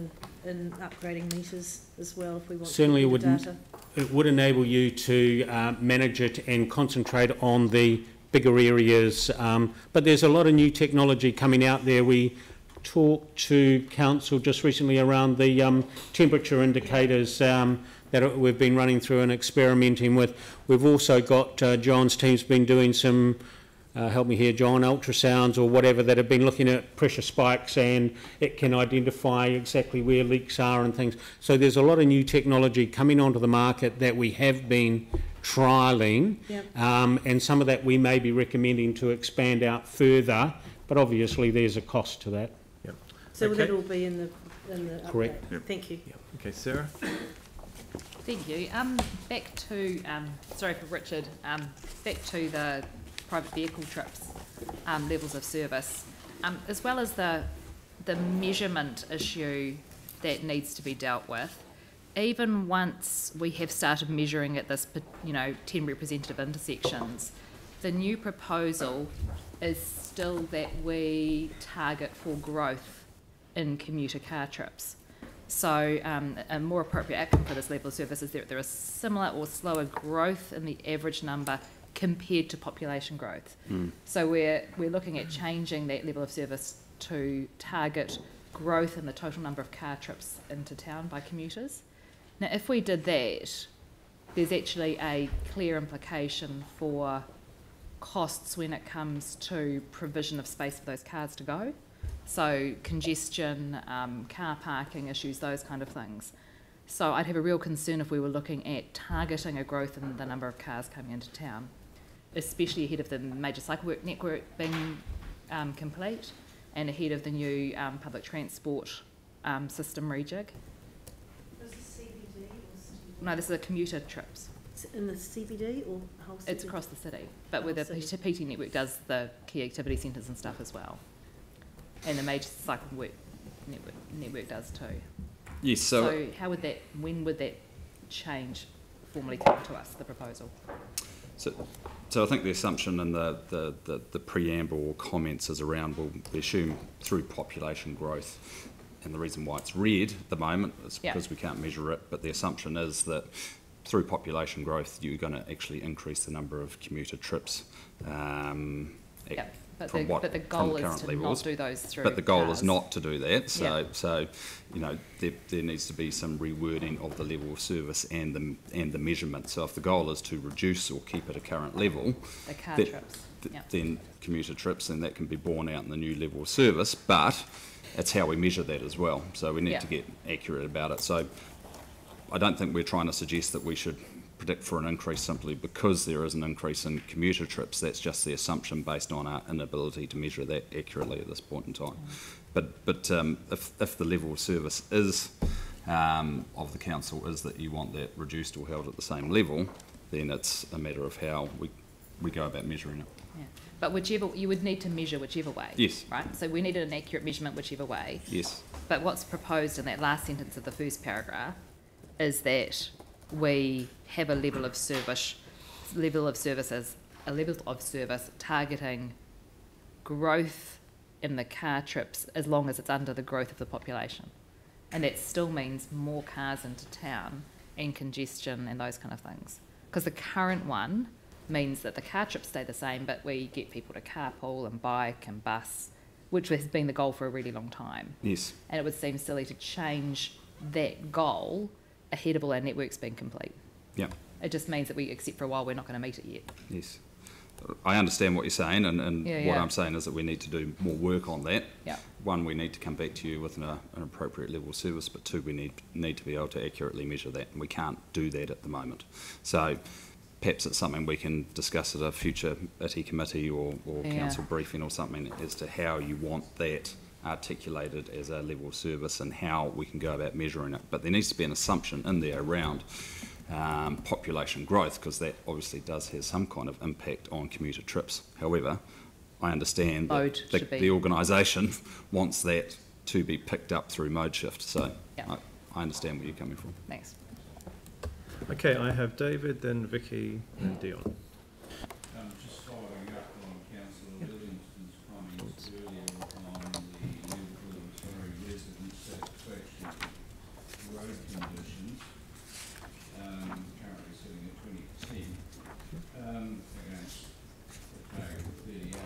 in upgrading meters as well if we want Certainly to get the data. It would enable you to manage it and concentrate on the bigger areas, but there's a lot of new technology coming out there. We talked to council just recently around the temperature indicators that we've been running through and experimenting with. We've also got John's team's been doing some help me here, John, ultrasounds or whatever that have been looking at pressure spikes, and it can identify exactly where leaks are and things. So there's a lot of new technology coming onto the market that we have been trialling, and some of that we may be recommending to expand out further, but obviously there's a cost to that. So will that all be in the correct? Thank you. Okay, Sarah. Thank you. Back to sorry for Richard. Back to the private vehicle trips, levels of service, as well as the measurement issue that needs to be dealt with. Even once we have started measuring at this, 10 representative intersections, the new proposal is still that we target for growth in commuter car trips. So a more appropriate outcome for this level of service is that there is similar or slower growth in the average number compared to population growth. So we're looking at changing that level of service to target growth in the total number of car trips into town by commuters. Now, if we did that, there's actually a clear implication for costs when it comes to provision of space for those cars to go. So congestion, car parking issues, those kind of things. So I'd have a real concern if we were looking at targeting a growth in the number of cars coming into town, especially ahead of the major cycle network being complete and ahead of the new public transport system rejig. Is this CBD or No, this is a commuter trips. in the CBD or whole CBD? It's across the city, but where the PT network does the key activity centres and stuff as well. And the major cycle network does too. Yes, so how would that, when would that change formally come to us, the proposal? So I think the assumption in the preamble or comments is around, well, we assume through population growth, and the reason why it's red at the moment is because we can't measure it, but the assumption is that through population growth you're going to actually increase the number of commuter trips. But But the goal is to not do those through But the goal cars. is not to do that. So, Yeah. so you know, there needs to be some rewording of the level of service and the measurement. So if the goal is to reduce or keep at a current level, The car trips. Yep. then commuter trips, then that can be borne out in the new level of service. But it's how we measure that as well. So we need to get accurate about it. So I don't think we're trying to suggest that we should predict for an increase simply because there is an increase in commuter trips. That's just the assumption based on our inability to measure that accurately at this point in time. But if the level of service is of the council is that you want that reduced or held at the same level, then it's a matter of how we go about measuring it. Yeah. But whichever, you would need to measure whichever way. Yes. Right? So we needed an accurate measurement whichever way. Yes. But what's proposed in that last sentence of the first paragraph is that we have a level of service targeting growth in the car trips as long as it's under the growth of the population. And that still means more cars into town and congestion and those kind of things. Because the current one means that the car trips stay the same, but we get people to carpool and bike and bus, which has been the goal for a really long time. Yes. And it would seem silly to change that goal ahead of all our networks being complete. Yeah. It just means that we, except for a while, we're not going to meet it yet. Yes. I understand what you're saying, and what Yeah. I'm saying is that we need to do more work on that. Yeah. One, we need to come back to you with an appropriate level of service, but two, we need to be able to accurately measure that, and we can't do that at the moment. So perhaps it's something we can discuss at a future ITI committee or council briefing or something as to how you want that articulated as a level of service and how we can go about measuring it. But there needs to be an assumption in there around population growth, because that obviously does have some kind of impact on commuter trips. However, I understand that the organisation wants that to be picked up through mode shift. So I understand where you're coming from. Thanks. Okay, I have David, then Vicky, and Dion. Just following up on Councillor Livingston's comments earlier on the resident satisfaction road conditions, currently sitting at 20% against the target of 38.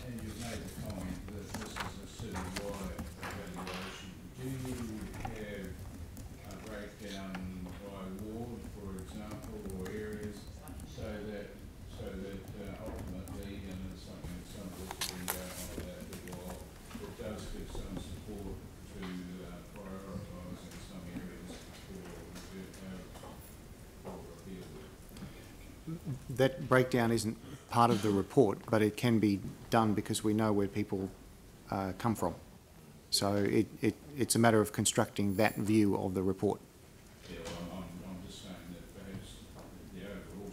And you've made the comment that this is a city-wide evaluation. Do you have a breakdown by ward, for example, or areas, so that ultimately, and it's something that some of us have been going on about as well, it does give some support to prioritising some areas for appeal? That breakdown isn't part of the report, but it can be done because we know where people come from. So it's a matter of constructing that view of the report. Yeah, well, I'm just saying that perhaps the overall 20%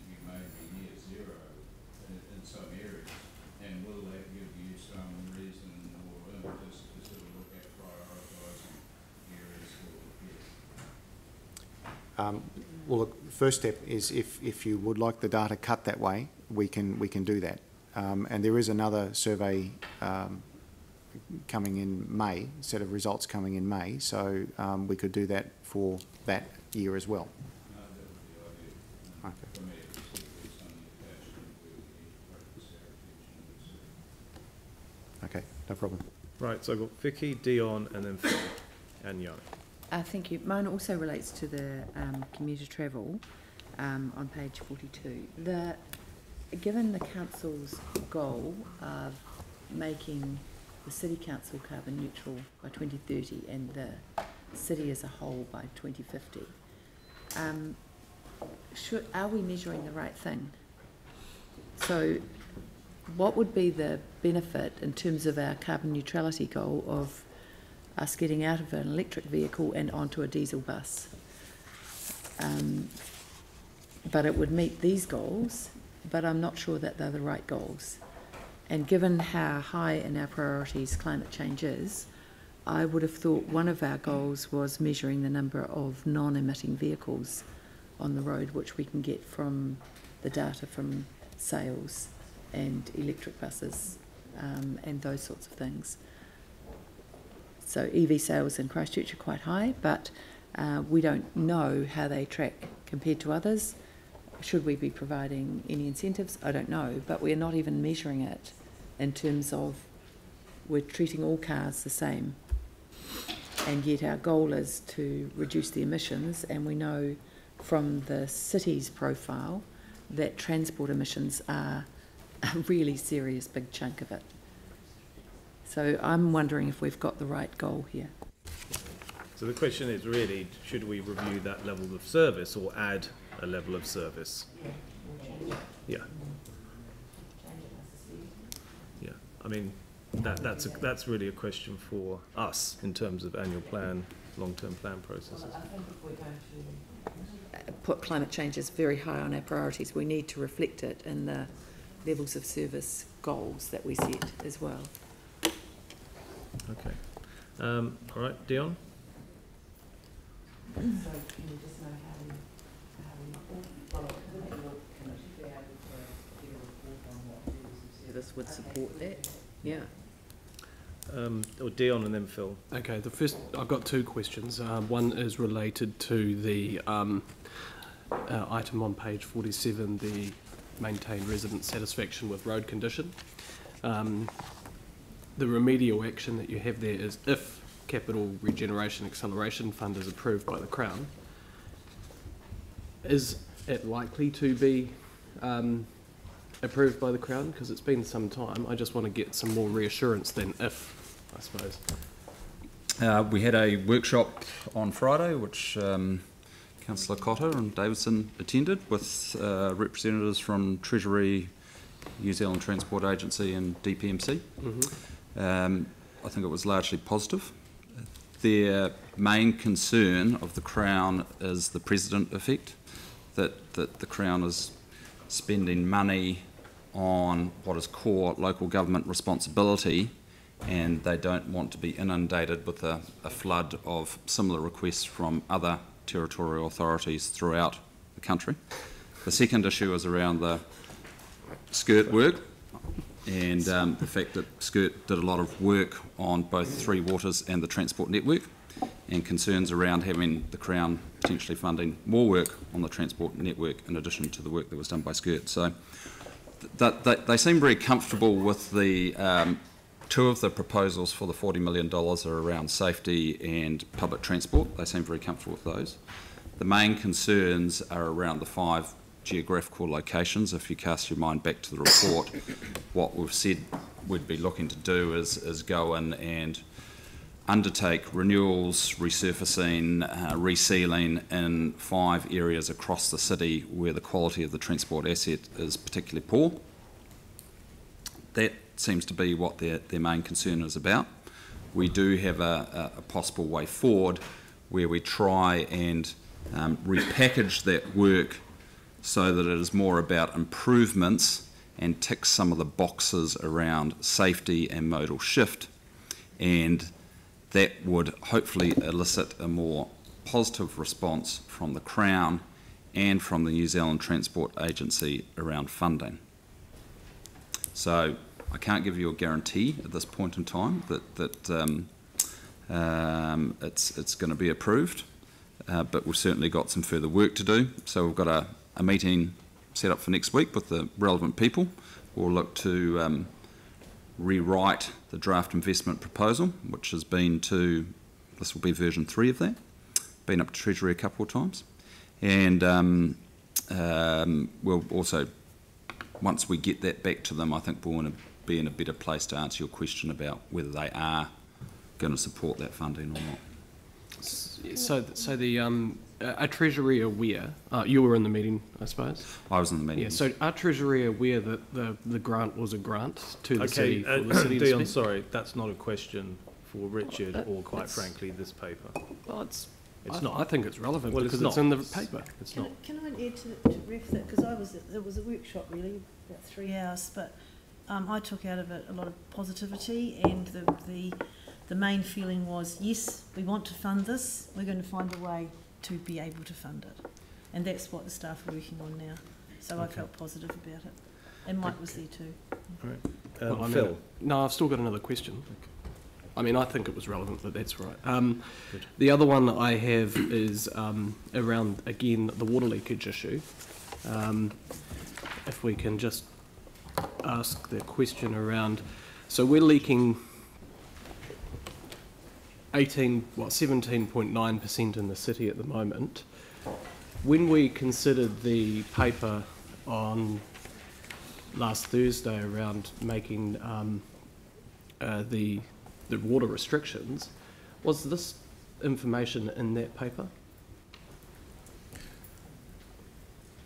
you may be near zero in some areas, and will that give you some reason or impetus to sort of look at prioritising areas for appeal? Well, look, the first step is if you would like the data cut that way, we can do that. And there is another survey coming in May, set of results coming in May, so we could do that for that year as well. Okay. Okay, no problem. Right, so I've got Vicky, Dion, and then Phil, and Jan. Thank you. Mine also relates to the commuter travel on page 42. Given the council's goal of making the city council carbon neutral by 2030 and the city as a whole by 2050, are we measuring the right thing? So what would be the benefit in terms of our carbon neutrality goal of us getting out of an electric vehicle and onto a diesel bus? But it would meet these goals, but I'm not sure that they're the right goals. And given how high in our priorities climate change is, I would have thought one of our goals was measuring the number of non-emitting vehicles on the road, which we can get from the data from sales and electric buses and those sorts of things. So EV sales in Christchurch are quite high, but we don't know how they track compared to others. should we be providing any incentives? I don't know, but we're not even measuring it in terms of we're treating all cars the same. And yet our goal is to reduce the emissions, and we know from the city's profile that transport emissions are a really serious big chunk of it. So I'm wondering if we've got the right goal here. So the question is really, should we review that level of service or add a level of service? Yeah. Yeah. I mean, that's really a question for us in terms of annual plan, long-term plan processes. I think if we're going to put climate change as very high on our priorities, we need to reflect it in the levels of service goals that we set as well. Okay. All right, Dion? This would support that, yeah. Or Dion and then Phil. Okay, the first, I've got two questions. One is related to the item on page 47, the maintain resident satisfaction with road condition. The remedial action that you have there is if Capital Regeneration Acceleration Fund is approved by the Crown. Is it likely to be approved by the Crown? Because it's been some time. I just want to get some more reassurance than if, I suppose. We had a workshop on Friday, which Councillor Cotter and Davidson attended, with representatives from Treasury, New Zealand Transport Agency and DPMC. I think it was largely positive. Their main concern of the Crown is the precedent effect, that the Crown is spending money on what is core local government responsibility, and they don't want to be inundated with a flood of similar requests from other territorial authorities throughout the country. The second issue is around the skirt work, and the fact that Skirt did a lot of work on both Three Waters and the transport network, and concerns around having the Crown potentially funding more work on the transport network in addition to the work that was done by Skirt. So they seem very comfortable with the two of the proposals for the $40 million are around safety and public transport. They seem very comfortable with those. The main concerns are around the 5 geographical locations. If you cast your mind back to the report, what we've said we'd be looking to do is go in and undertake renewals, resurfacing, resealing in 5 areas across the city where the quality of the transport asset is particularly poor. That seems to be what their main concern is about. We do have a possible way forward where we try and repackage that work so that it is more about improvements and ticks some of the boxes around safety and modal shift, and that would hopefully elicit a more positive response from the Crown and from the New Zealand Transport Agency around funding. So I can't give you a guarantee at this point in time that it's going to be approved, but we've certainly got some further work to do. So we've got a meeting set up for next week with the relevant people. We'll look to rewrite the draft investment proposal, which has been to, this will be version 3 of that, been up to Treasury a couple of times. And we'll also, once we get that back to them, I think we'll want to be in a better place to answer your question about whether they are going to support that funding or not. So the are Treasury aware? You were in the meeting, I suppose. I was in the meeting. Yeah. So are Treasury aware that the grant was a grant to the city for the city to Dion, spend? sorry, that's not a question for Richard or, quite frankly, this paper. Well, it's not. I think it's relevant well, because it's in the paper. It's not. Can I add to ref that? Because it was a workshop really, about 3 hours, but I took out of it a lot of positivity, and the main feeling was, yes, we want to fund this, we're going to find a way to be able to fund it. And that's what the staff are working on now. So I felt positive about it. And Mike was there too. Right. Phil? No, I've still got another question. Okay. I mean, I think it was relevant, but that's right. The other one I have is around, again, the water leakage issue. If we can just ask the question around, so we're leaking 17.9% in the city at the moment. When we considered the paper on last Thursday around making the water restrictions, was this information in that paper?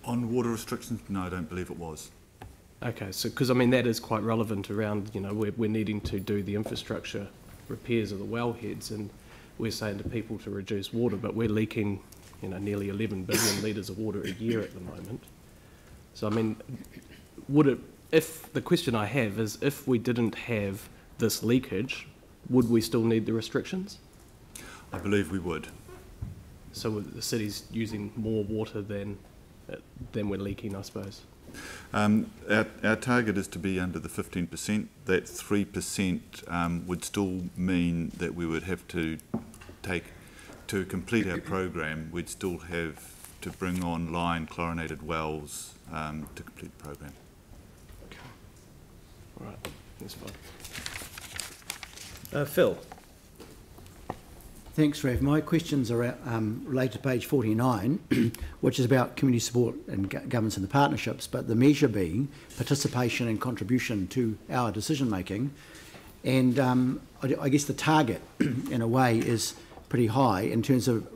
On water restrictions, no, I don't believe it was. Okay, so because I mean that is quite relevant around, you know, we're needing to do the infrastructure repairs of the wellheads, and we're saying to people to reduce water, but we're leaking, you know, nearly 11 billion litres of water a year at the moment. So I mean, would it, if the question I have is, if we didn't have this leakage, would we still need the restrictions? I believe we would. So the city's using more water than we're leaking, I suppose. Our target is to be under the 15%. That 3% would still mean that we would have to to complete our program, we'd still have to bring online chlorinated wells to complete the program. Okay. All right. That's fine. Phil. Thanks, Rev. My questions are related to page 49, which is about community support and governance and the partnerships, but the measure being participation and contribution to our decision making. And I guess the target, in a way, is pretty high in terms of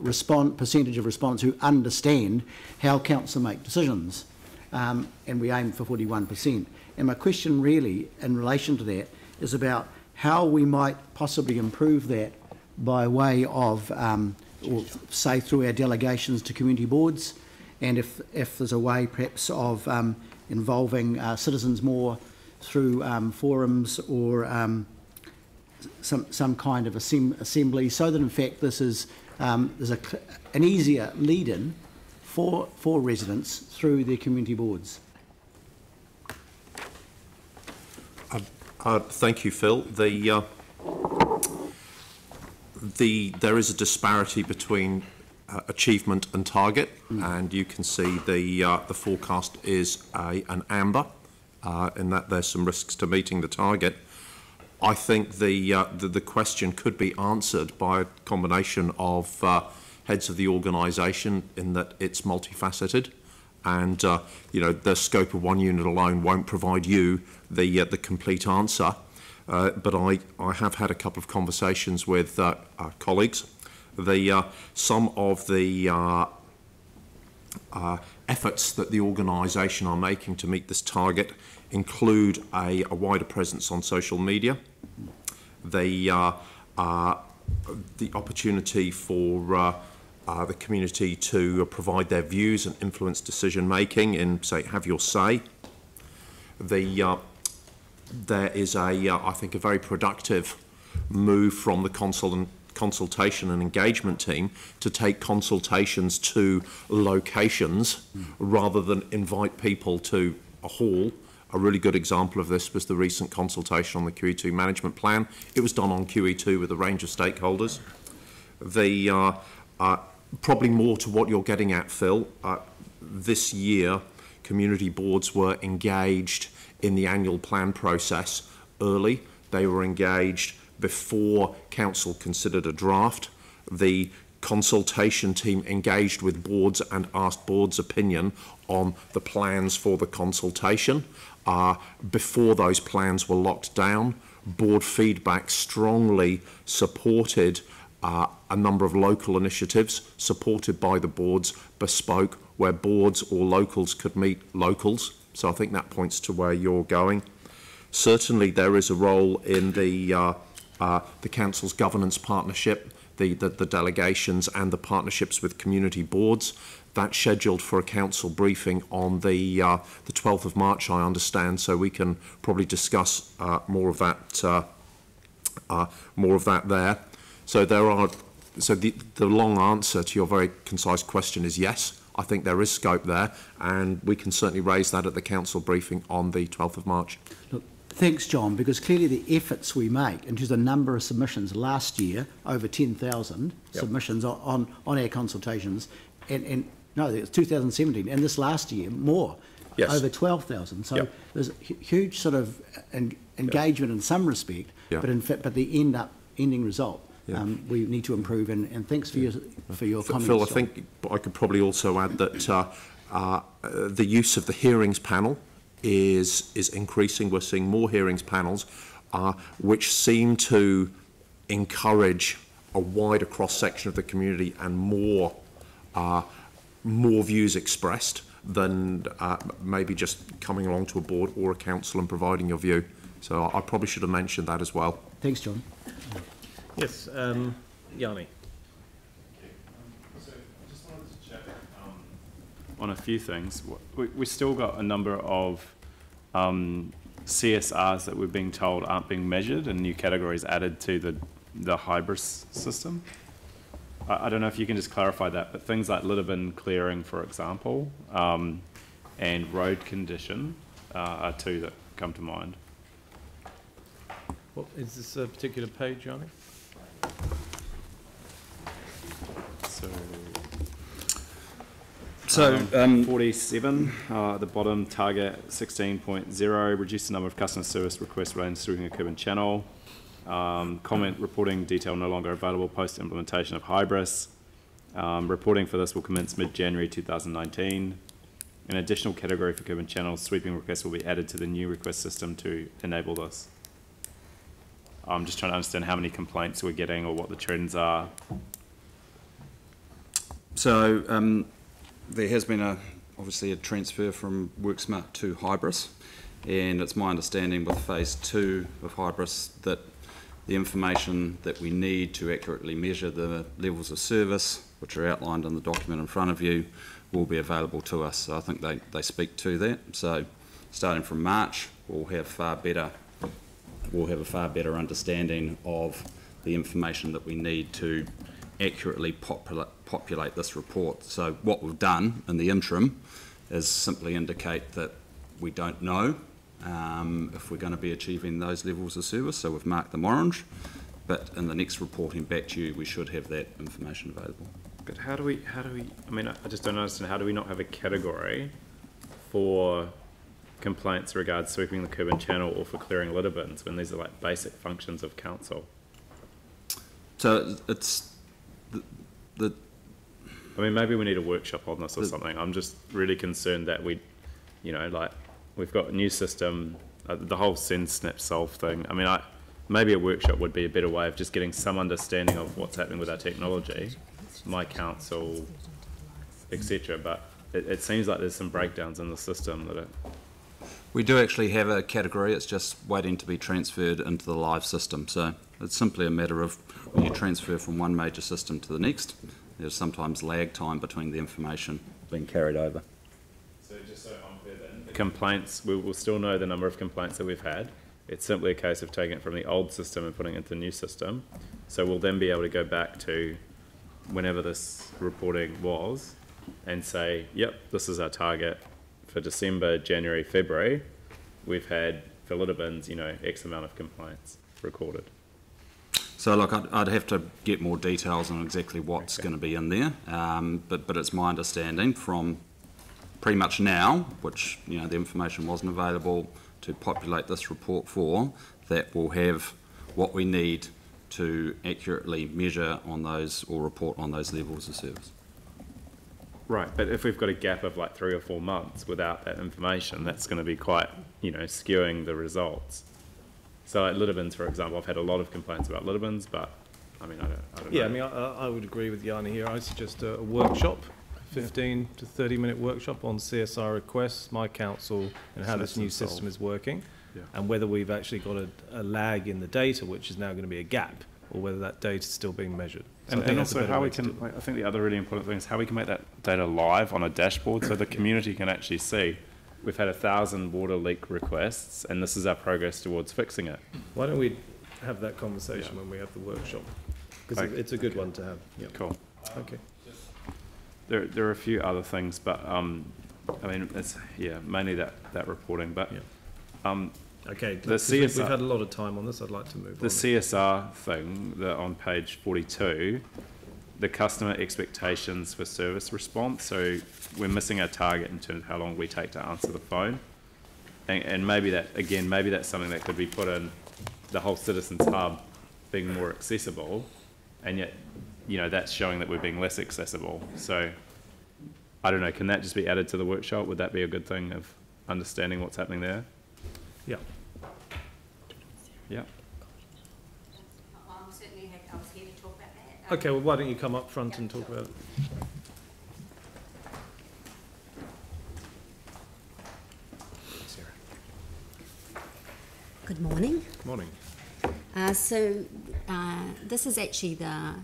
percentage of respondents who understand how council make decisions, and we aim for 41%. And my question really, in relation to that, is about how we might possibly improve that by way of, or say through our delegations to community boards, and if there's a way perhaps of involving citizens more through forums or some kind of assembly, so that in fact this is there's an easier lead-in for residents through their community boards. Thank you, Phil. There is a disparity between achievement and target, and you can see the forecast is an amber, in that there's some risks to meeting the target. I think the question could be answered by a combination of heads of the organisation, in that it's multifaceted, and you know, the scope of one unit alone won't provide you the complete answer. But I have had a couple of conversations with colleagues. Some of the efforts that the organisation are making to meet this target include a wider presence on social media, the opportunity for the community to provide their views and influence decision making in, say, Have Your Say. There is I think, a very productive move from the consultation and engagement team to take consultations to locations rather than invite people to a hall. A really good example of this was the recent consultation on the QE2 management plan. It was done on QE2 with a range of stakeholders. Probably more to what you're getting at, Phil, this year community boards were engaged in the annual plan process early. They were engaged before council considered a draft. The consultation team engaged with boards and asked boards' opinion on the plans for the consultation. Before those plans were locked down, board feedback strongly supported a number of local initiatives supported by the boards, bespoke, where boards or locals could meet locals. So I think that points to where you're going. Certainly there is a role in the council's governance partnership, the delegations and the partnerships with community boards. That's scheduled for a council briefing on the 12th of March, I understand, so we can probably discuss more of that there. So the long answer to your very concise question is yes. I think there is scope there, and we can certainly raise that at the council briefing on the 12th of March. Look, thanks, John, because clearly the efforts we make in terms of the number of submissions last year, over 10,000 submissions on our consultations, and No, it's 2017, and this last year, more. Yes. Over 12,000. So Yep. there's a huge sort of engagement in some respect, Yep. but in fact, but the ending result, Yep. we need to improve. And thanks for your comments. Phil, I John. think I could probably also add that the use of the hearings panel is increasing. We're seeing more hearings panels, which seem to encourage a wider cross-section of the community and more views expressed than maybe just coming along to a board or a council and providing your view. So I probably should have mentioned that as well. Thanks, John. Yes, Yanni. So I just wanted to check on a few things. We still got a number of CSRs that we're being told aren't being measured and new categories added to the hybris system. I don't know if you can just clarify that, but things like litter bin clearing, for example, and road condition are two that come to mind. What is this a particular page, Yanni? So 47, the bottom target 16.0, reduce the number of customer service requests relating to sweeping a curb and channel. Comment reporting detail no longer available post implementation of hybris. Reporting for this will commence mid-January 2019. An additional category for curb and channel sweeping requests will be added to the new request system to enable this. I'm just trying to understand how many complaints we're getting or what the trends are. So there has been obviously a transfer from WorkSmart to hybris, and it's my understanding with phase 2 of hybris that the information that we need to accurately measure the levels of service, which are outlined in the document in front of you, will be available to us. So I think they speak to that. So starting from March, we'll have a far better understanding of the information that we need to accurately populate this report. So what we've done in the interim is simply indicate that we don't know if we're going to be achieving those levels of service, so we've marked them orange, but in the next reporting back to you we should have that information available. But how do we, I mean, I just don't understand, how do we not have a category for complaints regards sweeping the curb and channel or for clearing litter bins when these are like basic functions of council? So it's I mean, maybe we need a workshop on this or something. I'm just really concerned that we, you know, like we've got a new system, the whole send, snap, solve thing. I mean, maybe a workshop would be a better way of just getting some understanding of what's happening with our technology, my council, etc. But it seems like there's some breakdowns in the system that we do actually have a category, it's just waiting to be transferred into the live system. So it's simply a matter of when you transfer from one major system to the next, there's sometimes lag time between the information being carried over. So just so I'm clear then, the complaints, we will still know the number of complaints that we've had. It's simply a case of taking it from the old system and putting it into the new system. So we'll then be able to go back to whenever this reporting was and say, yep, this is our target. For December, January, February, we've had, for litter bins, you know, X amount of complaints recorded. So look, I'd have to get more details on exactly what's going to be in there, but it's my understanding from pretty much now, which, you know, the information wasn't available to populate this report for, that we'll have what we need to accurately measure on those or report on those levels of service. Right, but if we've got a gap of like 3 or 4 months without that information, that's going to be quite, you know, skewing the results. So like litter bins, for example, I've had a lot of complaints about litter bins, but I mean, I don't know. Yeah, I mean, I would agree with Yanni here. I suggest a workshop, 15 to 30-minute workshop on CSR requests, my council, and how this new system is working, and whether we've actually got a lag in the data, which is now going to be a gap, or whether that data is still being measured. So and also how we can, like, I think the other really important thing is how we can make that data live on a dashboard so the community can actually see we've had 1,000 water leak requests and this is our progress towards fixing it. Why don't we have that conversation when we have the workshop? Because it's a good one to have. Yep. Cool. Okay. There are a few other things, but I mean, it's mainly that reporting, but okay, the CSR, we've had a lot of time on this. I'd like to move on. The CSR thing on page 42, the customer expectations for service response. So we're missing our target in terms of how long we take to answer the phone. And maybe that, again, maybe that's something that could be put in the whole Citizens Hub being more accessible, and yet, you know, that's showing that we're being less accessible. So I don't know, can that just be added to the workshop? Would that be a good thing of understanding what's happening there? Yeah. Yeah. I'm certainly happy. I was here to talk about that. Okay, well, why don't you come up front and talk about it? Good morning. Morning. This is actually the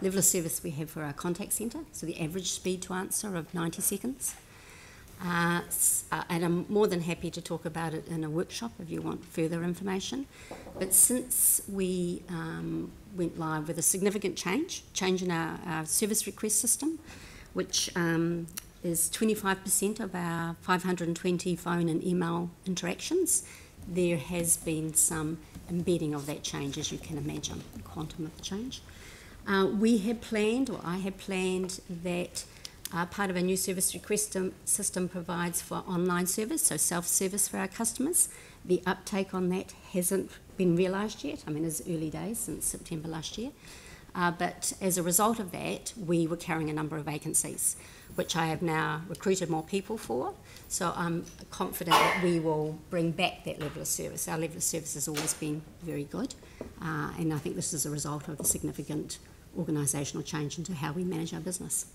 level of service we have for our contact centre, so the average speed to answer of 90 seconds. And I'm more than happy to talk about it in a workshop if you want further information. But since we went live with a significant change in our service request system, which is 25% of our 520 phone and email interactions, there has been some embedding of that change, as you can imagine, the quantum of the change. We had planned, or I had planned, that part of our new service request system provides for online service, so self-service for our customers. The uptake on that hasn't been realised yet. I mean, it's early days since September last year. But as a result of that, we were carrying a number of vacancies, which I have now recruited more people for. So I'm confident that we will bring back that level of service. Our level of service has always been very good, and I think this is a result of a significant organisational change into how we manage our business.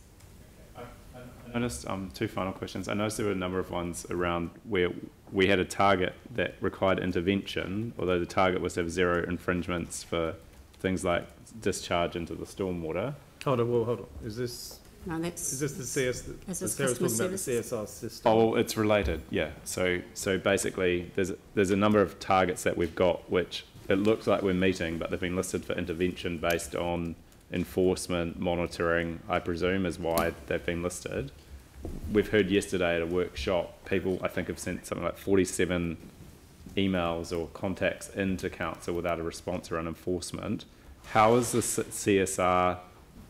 I noticed two final questions. I noticed there were a number of ones around where we had a target that required intervention, although the target was to have 0 infringements for things like discharge into the stormwater. Hold on. Is this? No, that's. Is this the CS? Is this Sarah's customer talking about the services? CSR system. Oh, well, it's related. Yeah. So basically, there's a number of targets that we've got which it looks like we're meeting, but they've been listed for intervention based on enforcement, monitoring, I presume, is why they've been listed. We've heard yesterday at a workshop, people, I think, have sent something like 47 emails or contacts into council without a response around enforcement. How is the CSR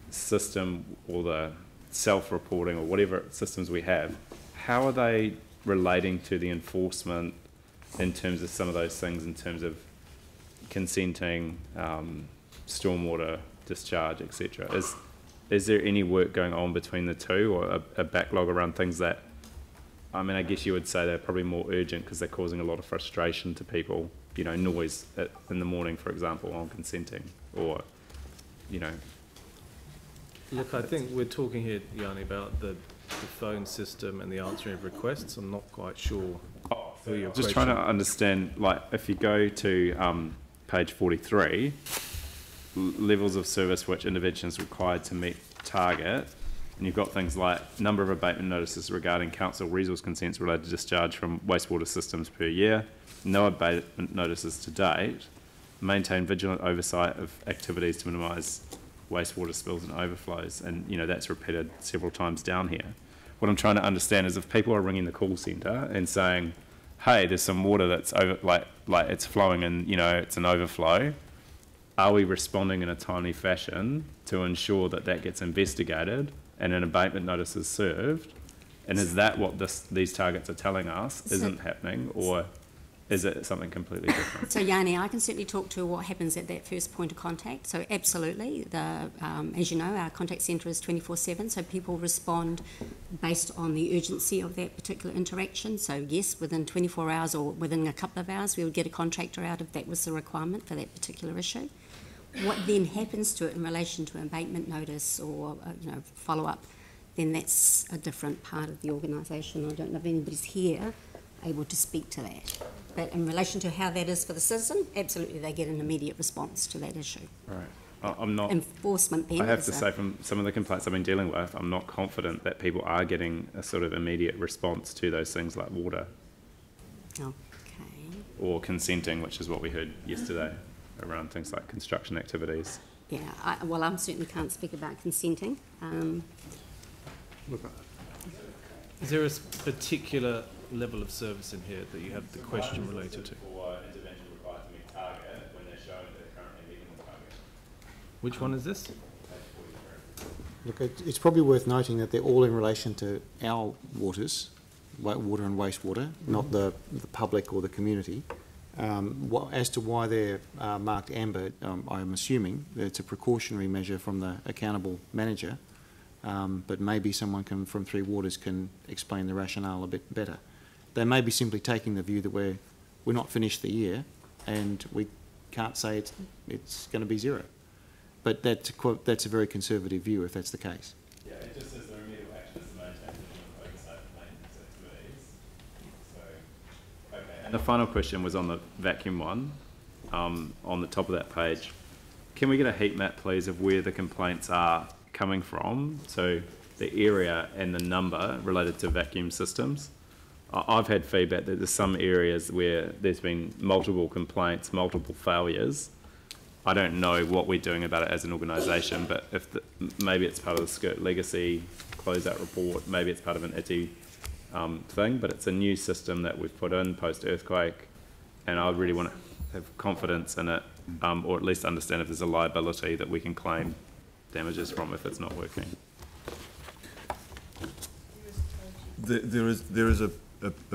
system, or the self-reporting, or whatever systems we have, how are they relating to the enforcement in terms of some of those things, in terms of consenting, stormwater discharge, etc.? Is there any work going on between the two, or a backlog around things that, I mean, I guess you would say they're probably more urgent because they're causing a lot of frustration to people, you know, noise in the morning, for example, on consenting, or, you know. Look, I think we're talking here, Yanni, about the phone system and the answering of requests. I'm not quite sure who you're just trying to understand, like, if you go to page 43, levels of service which interventions required to meet target, and you've got things like number of abatement notices regarding council resource consents related to discharge from wastewater systems per year, no abatement notices to date, maintain vigilant oversight of activities to minimise wastewater spills and overflows, and you know that's repeated several times down here. What I'm trying to understand is if people are ringing the call centre and saying, hey, there's some water that's over, like it's flowing and you know it's an overflow, are we responding in a timely fashion to ensure that that gets investigated and an abatement notice is served? And is that what these targets are telling us isn't happening, or is it something completely different? So Yanni, I can certainly talk to what happens at that first point of contact. So absolutely, as you know, our contact centre is 24/7, so people respond based on the urgency of that particular interaction. So yes, within 24 hours or within a couple of hours, we would get a contractor out if that was the requirement for that particular issue. What then happens to it in relation to an abatement notice or follow-up, then that's a different part of the organisation. I don't know if anybody's here able to speak to that. But in relation to how that is for the citizen, absolutely they get an immediate response to that issue. Right. I'm not... Enforcement then... I have to say, from some of the complaints I've been dealing with, I'm not confident that people are getting a sort of immediate response to those things like water. Okay. Or consenting, which is what we heard yesterday around things like construction activities. Yeah, I certainly can't speak about consenting. Is there a particular level of service in here that you have the question related to? For intervention required to meet target when they're showing that they're currently meeting the target. Which one is this? Look, it's probably worth noting that they're all in relation to our waters, water and wastewater, not the public or the community. As to why they're marked amber, I'm assuming that it's a precautionary measure from the accountable manager, but maybe someone from Three Waters can explain the rationale a bit better. They may be simply taking the view that we're not finished the year and we can't say it's going to be zero. But that's a very conservative view if that's the case. Yeah, it just says the remedial action is to maintain vigilant oversight of maintenance activities. So, okay. And the final question was on the vacuum one, on the top of that page. Can we get a heat map, please, of where the complaints are coming from? So the area and the number related to vacuum systems. I've had feedback that there's some areas where there's been multiple complaints, multiple failures. I don't know what we're doing about it as an organisation, but if maybe it's part of the Skirt Legacy closeout report, maybe it's part of an ITI thing, but it's a new system that we've put in post-earthquake, and I really want to have confidence in it, or at least understand if there's a liability that we can claim damages from if it's not working. There is a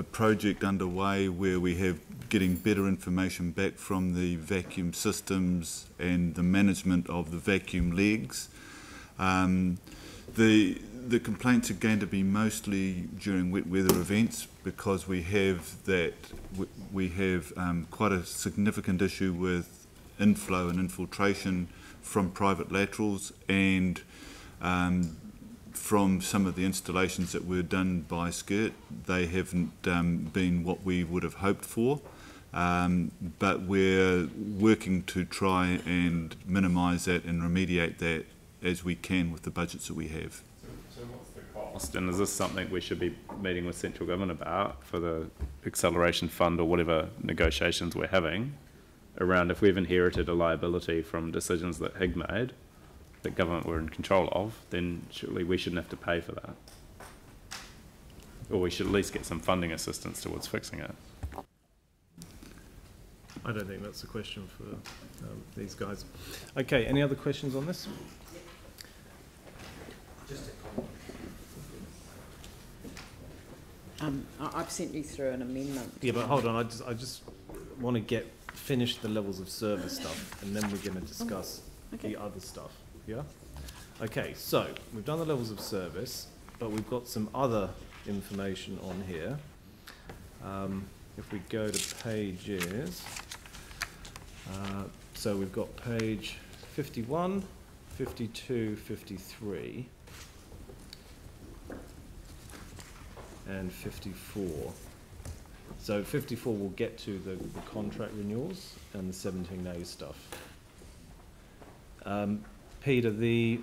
project underway where we have getting better information back from the vacuum systems and the management of the vacuum legs. The complaints are going to be mostly during wet weather events because we have quite a significant issue with inflow and infiltration from private laterals, and from some of the installations that were done by Skirt, they haven't been what we would have hoped for, but we're working to try and minimise that and remediate that as we can with the budgets that we have. So what's the cost, and is this something we should be meeting with central government about for the acceleration fund or whatever negotiations we're having around if we've inherited a liability from decisions that HIG made that government were in control of, then surely we shouldn't have to pay for that. Or we should at least get some funding assistance towards fixing it. I don't think that's a question for these guys. Okay, any other questions on this? Just a comment. I've sent you through an amendment. Yeah, but hold on, I just want to finish the levels of service stuff, and then we're going to discuss the other stuff. Yeah? Okay, so we've done the levels of service, but we've got some other information on here. If we go to pages, so we've got page 51, 52, 53, and 54. So 54 will get to the contract renewals and the 17A stuff. Peter, the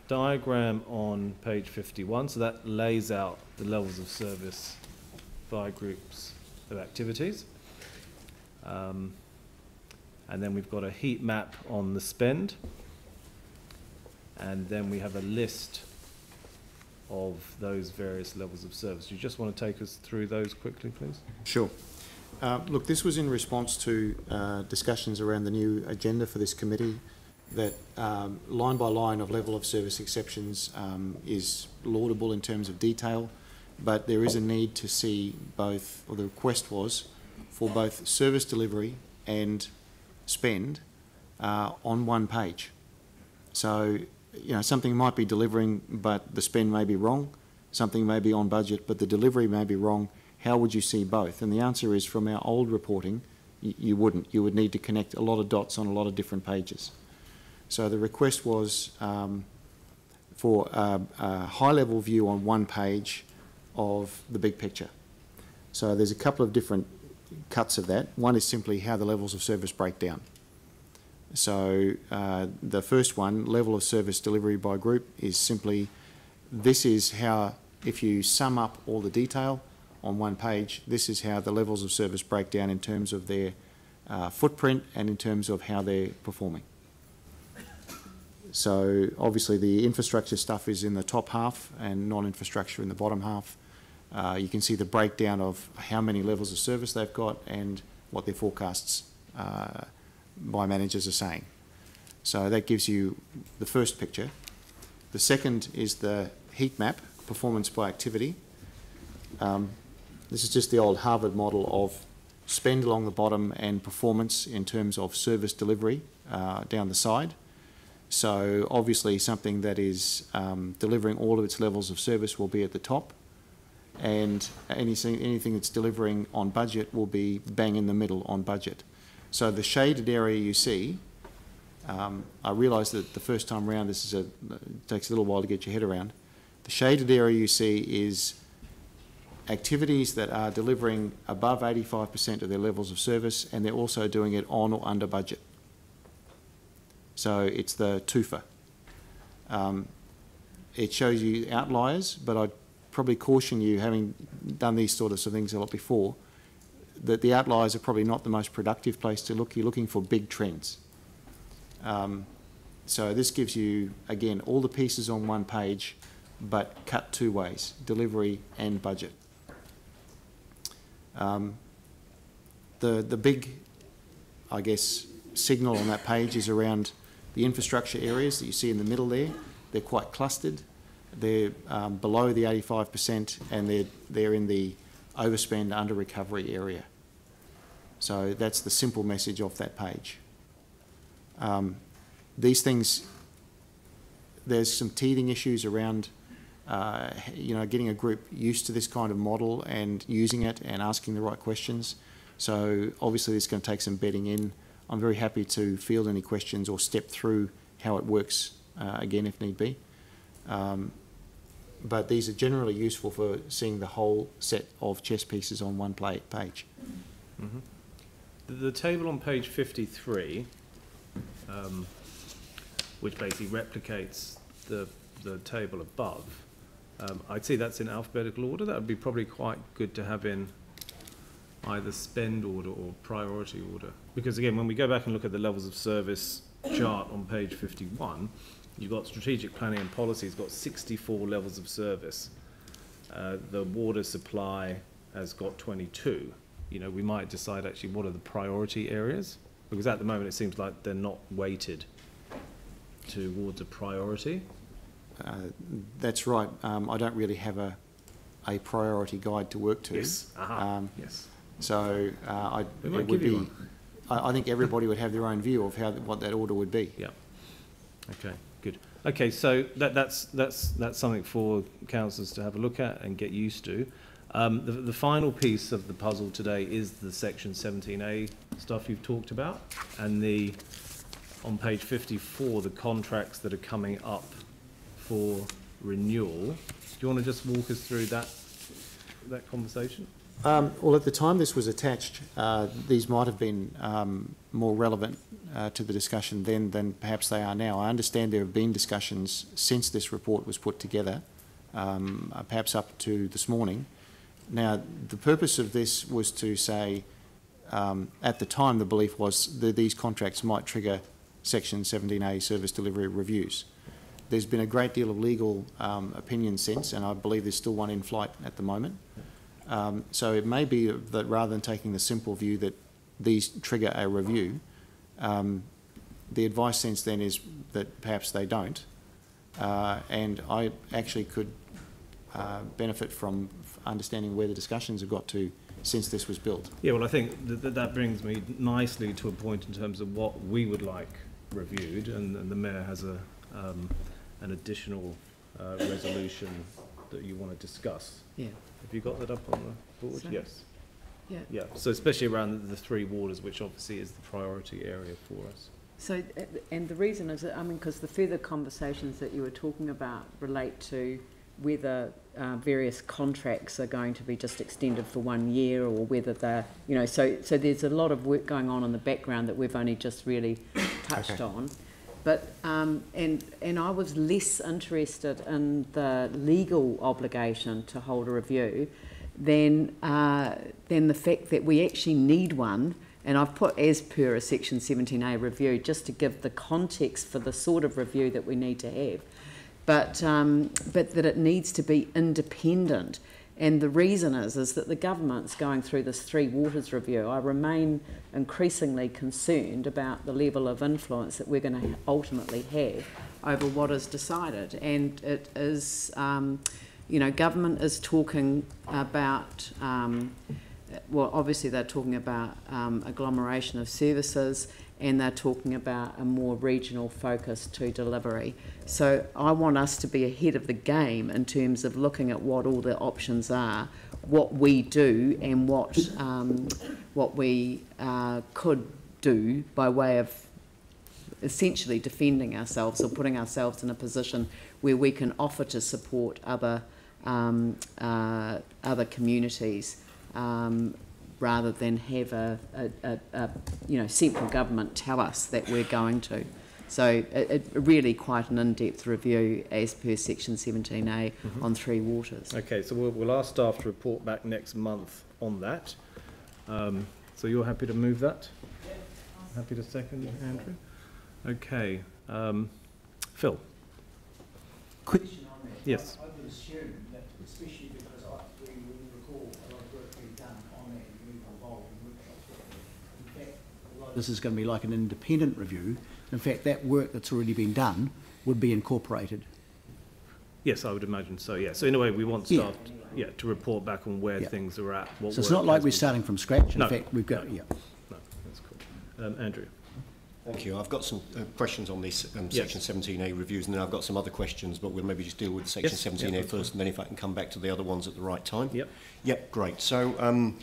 diagram on page 51, so that lays out the levels of service by groups of activities. And then we've got a heat map on the spend. And then we have a list of those various levels of service. Do you just want to take us through those quickly, please? Sure. Look, this was in response to discussions around the new agenda for this committee, that line by line of level of service exceptions is laudable in terms of detail, but there is a need to see both, or the request was, for both service delivery and spend on one page. So, you know, something might be delivering, but the spend may be wrong. Something may be on budget, but the delivery may be wrong. How would you see both? And the answer is, from our old reporting, you wouldn't. You would need to connect a lot of dots on a lot of different pages. So the request was for a high-level view on one page of the big picture. So there's a couple of different cuts of that. One is simply how the levels of service break down. So the first one, level of service delivery by group, is simply, this is how, if you sum up all the detail on one page, this is how the levels of service break down in terms of their footprint and in terms of how they're performing. So obviously the infrastructure stuff is in the top half and non-infrastructure in the bottom half. You can see the breakdown of how many levels of service they've got and what their forecasts by managers are saying. So that gives you the first picture. The second is the heat map, performance by activity. This is just the old Harvard model of spend along the bottom and performance in terms of service delivery down the side. So obviously something that is delivering all of its levels of service will be at the top, and anything that's delivering on budget will be bang in the middle on budget. So the shaded area you see, I realise that the first time round it takes a little while to get your head around. The shaded area you see is activities that are delivering above 85% of their levels of service, and they're also doing it on or under budget. So it's the twofer. It shows you outliers, but I'd probably caution you, having done these sort of things a lot before, that the outliers are probably not the most productive place to look. You're looking for big trends. So this gives you, again, all the pieces on one page, but cut two ways, delivery and budget. The big, I guess, signal on that page is around the infrastructure areas that you see in the middle there. They're quite clustered. They're below the 85%, and they're in the overspend, under recovery area. So that's the simple message off that page. These things, there's some teething issues around getting a group used to this kind of model and using it and asking the right questions. So obviously it's going to take some bedding in. I'm very happy to field any questions or step through how it works again if need be. But these are generally useful for seeing the whole set of chess pieces on one page. Mm-hmm. The table on page 53, which basically replicates the table above, I'd say that's in alphabetical order. That would be probably quite good to have in either spend order or priority order. Because again, when we go back and look at the levels of service chart on page 51, you've got strategic planning and policy, it's got 64 levels of service. The water supply has got 22. We might decide actually what are the priority areas, because at the moment it seems like they're not weighted towards a priority. That's right. I don't really have a priority guide to work to. Yes. Yes. So I think everybody would have their own view of what that order would be. Yeah. Okay. Good. Okay. So that's something for councillors to have a look at and get used to. The final piece of the puzzle today is the section 17A stuff you've talked about, and on page 54, the contracts that are coming up for renewal. Do you want to just walk us through that conversation? Well, at the time this was attached, these might have been more relevant to the discussion then than perhaps they are now. I understand there have been discussions since this report was put together, perhaps up to this morning. Now, the purpose of this was to say, at the time the belief was that these contracts might trigger Section 17A service delivery reviews. There's been a great deal of legal opinion since, and I believe there's still one in flight at the moment. So it may be that rather than taking the simple view that these trigger a review, the advice since then is that perhaps they don't. And I actually could benefit from understanding where the discussions have got to since this was built. Yeah, well, I think that brings me nicely to a point in terms of what we would like reviewed, and the Mayor has an additional resolution that you want to discuss. Yeah. Have you got that up on the board? So, yes. Yeah. Yeah. So especially around the three waters, which obviously is the priority area for us. So, and the reason is, because the further conversations that you were talking about relate to whether various contracts are going to be just extended for 1 year, or whether they're, so there's a lot of work going on in the background that we've only just really touched on. But and I was less interested in the legal obligation to hold a review than the fact that we actually need one. And I've put as per a Section 17A review just to give the context for the sort of review that we need to have. But that it needs to be independent And the reason is that the government's going through this Three Waters review. I remain increasingly concerned about the level of influence that we're going to ultimately have over what is decided. And it is, you know, government is talking about, well, obviously they're talking about agglomeration of services, and they're talking about a more regional focus to delivery. So I want us to be ahead of the game in terms of looking at what all the options are, what we do, and what we could do by way of essentially defending ourselves or putting ourselves in a position where we can offer to support other communities. Rather than have a you know, central government tell us that we're going to. So it really quite an in-depth review as per Section 17A on Three Waters. Okay, so we'll ask staff to report back next month on that. So you're happy to move that? Yeah. Happy to second, Andrew? Okay. Phil? Question on that. Yes. I would assume that, especially because we recall a lot of work being done on that and being involved in workshops. In fact, a lot of this is going to be like an independent review. In fact, that work that's already been done would be incorporated. Yes, I would imagine so, yeah. So in a way, we want staff to report back on where things are at. What So it's not like we're starting from scratch. In fact, we've got, No, that's cool. Andrew? Thank you. I've got some questions on these Section 17A reviews, and then I've got some other questions, but we'll maybe just deal with Section 17A first, and then if I can come back to the other ones at the right time. Yep, great. So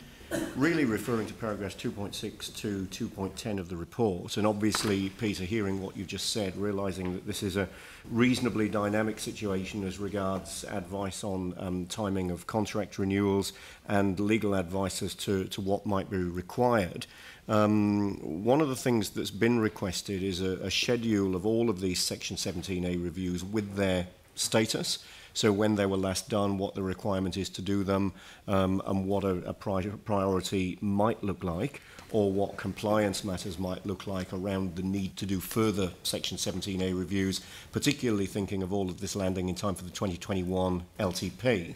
really referring to paragraphs 2.6 to 2.10 of the report, and obviously, Peter, hearing what you've just said, realising that this is a reasonably dynamic situation as regards advice on timing of contract renewals and legal advice as to what might be required. One of the things that's been requested is a schedule of all of these Section 17A reviews with their status. So when they were last done, what the requirement is to do them, and what a priority might look like, or what compliance matters might look like around the need to do further Section 17A reviews, particularly thinking of all of this landing in time for the 2021 LTP.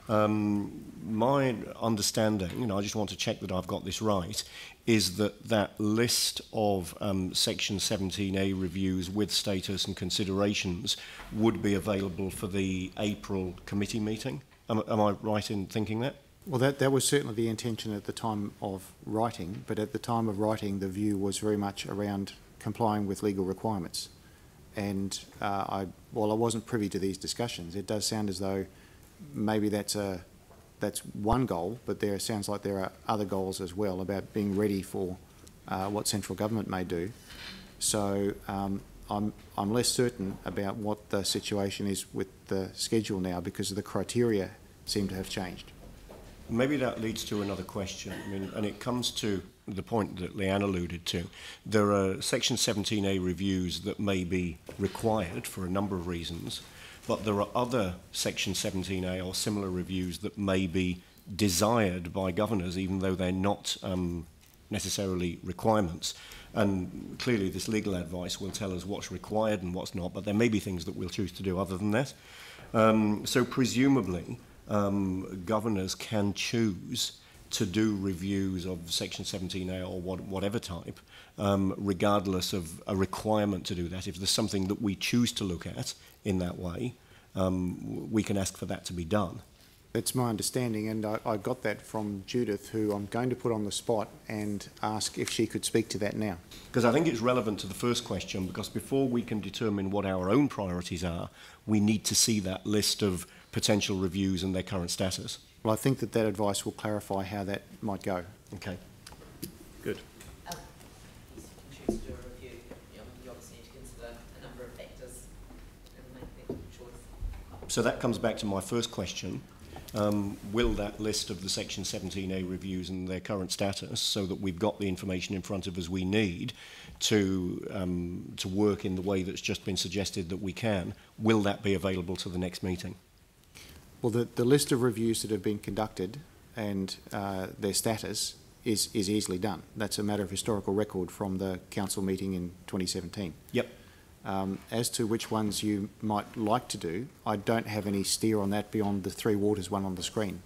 My understanding, I just want to check that I've got this right, is that list of Section 17A reviews with status and considerations would be available for the April committee meeting. Am I right in thinking that? Well, that was certainly the intention at the time of writing, but at the time of writing, the view was very much around complying with legal requirements. And while I wasn't privy to these discussions, it does sound as though maybe that's one goal, but there sounds like there are other goals as well about being ready for what central government may do. So I'm less certain about what the situation is with the schedule now because the criteria seem to have changed. Maybe that leads to another question. I mean, and it comes to the point that Leanne alluded to. There are Section 17A reviews that may be required for a number of reasons, but there are other Section 17A or similar reviews that may be desired by governors, even though they're not necessarily requirements. And clearly this legal advice will tell us what's required and what's not, but there may be things that we'll choose to do other than that. So presumably, governors can choose to do reviews of Section 17A or whatever type, regardless of a requirement to do that. If there's something that we choose to look at in that way, we can ask for that to be done. That's my understanding, and I got that from Judith, who I'm going to put on the spot and ask if she could speak to that now. Because I think it's relevant to the first question, because before we can determine what our own priorities are, we need to see that list of potential reviews and their current status. Well, I think that advice will clarify how that might go. Okay. Good. Choose to do a review. You obviously need to consider a number of factors and make that choice. So that comes back to my first question. Will that list of the Section 17A reviews and their current status, so that we've got the information in front of us we need to work in the way that's just been suggested that we can, will that be available to the next meeting? Well, the list of reviews that have been conducted and their status is easily done. That's a matter of historical record from the council meeting in 2017. Yep. As to which ones you might like to do, I don't have any steer on that beyond the Three Waters one on the screen.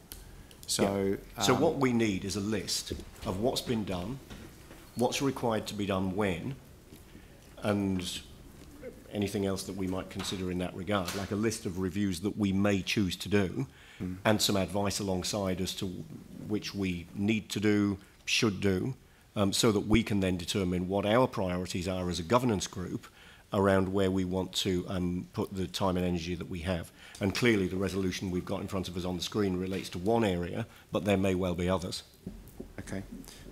So, So what we need is a list of what's been done, what's required to be done when, and anything else that we might consider in that regard, like a list of reviews that we may choose to do, and some advice alongside as to which we need to do, should do, so that we can then determine what our priorities are as a governance group around where we want to put the time and energy that we have. And clearly the resolution we've got in front of us on the screen relates to one area, but there may well be others. Okay,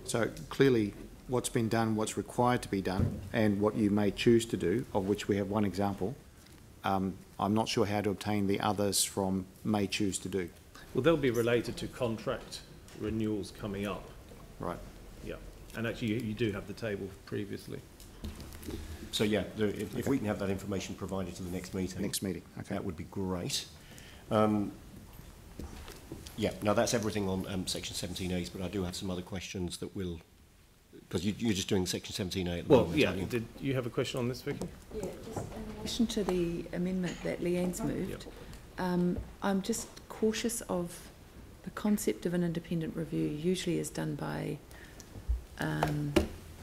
so clearly what's been done, what's required to be done, and what you may choose to do, of which we have one example. I'm not sure how to obtain the others from may choose to do. Well, they'll be related to contract renewals coming up. Right. Yeah, and actually you do have the table previously. So yeah, if we can have that information provided to the next meeting. Okay. That would be great. Yeah, now that's everything on section 17A's, but I do have some other questions that will, because you're just doing section 17A at the moment. Well, yeah, did you have a question on this, Vicky? Yeah, just in relation to the amendment that Leanne's moved, I'm just cautious of the concept of an independent review usually is done by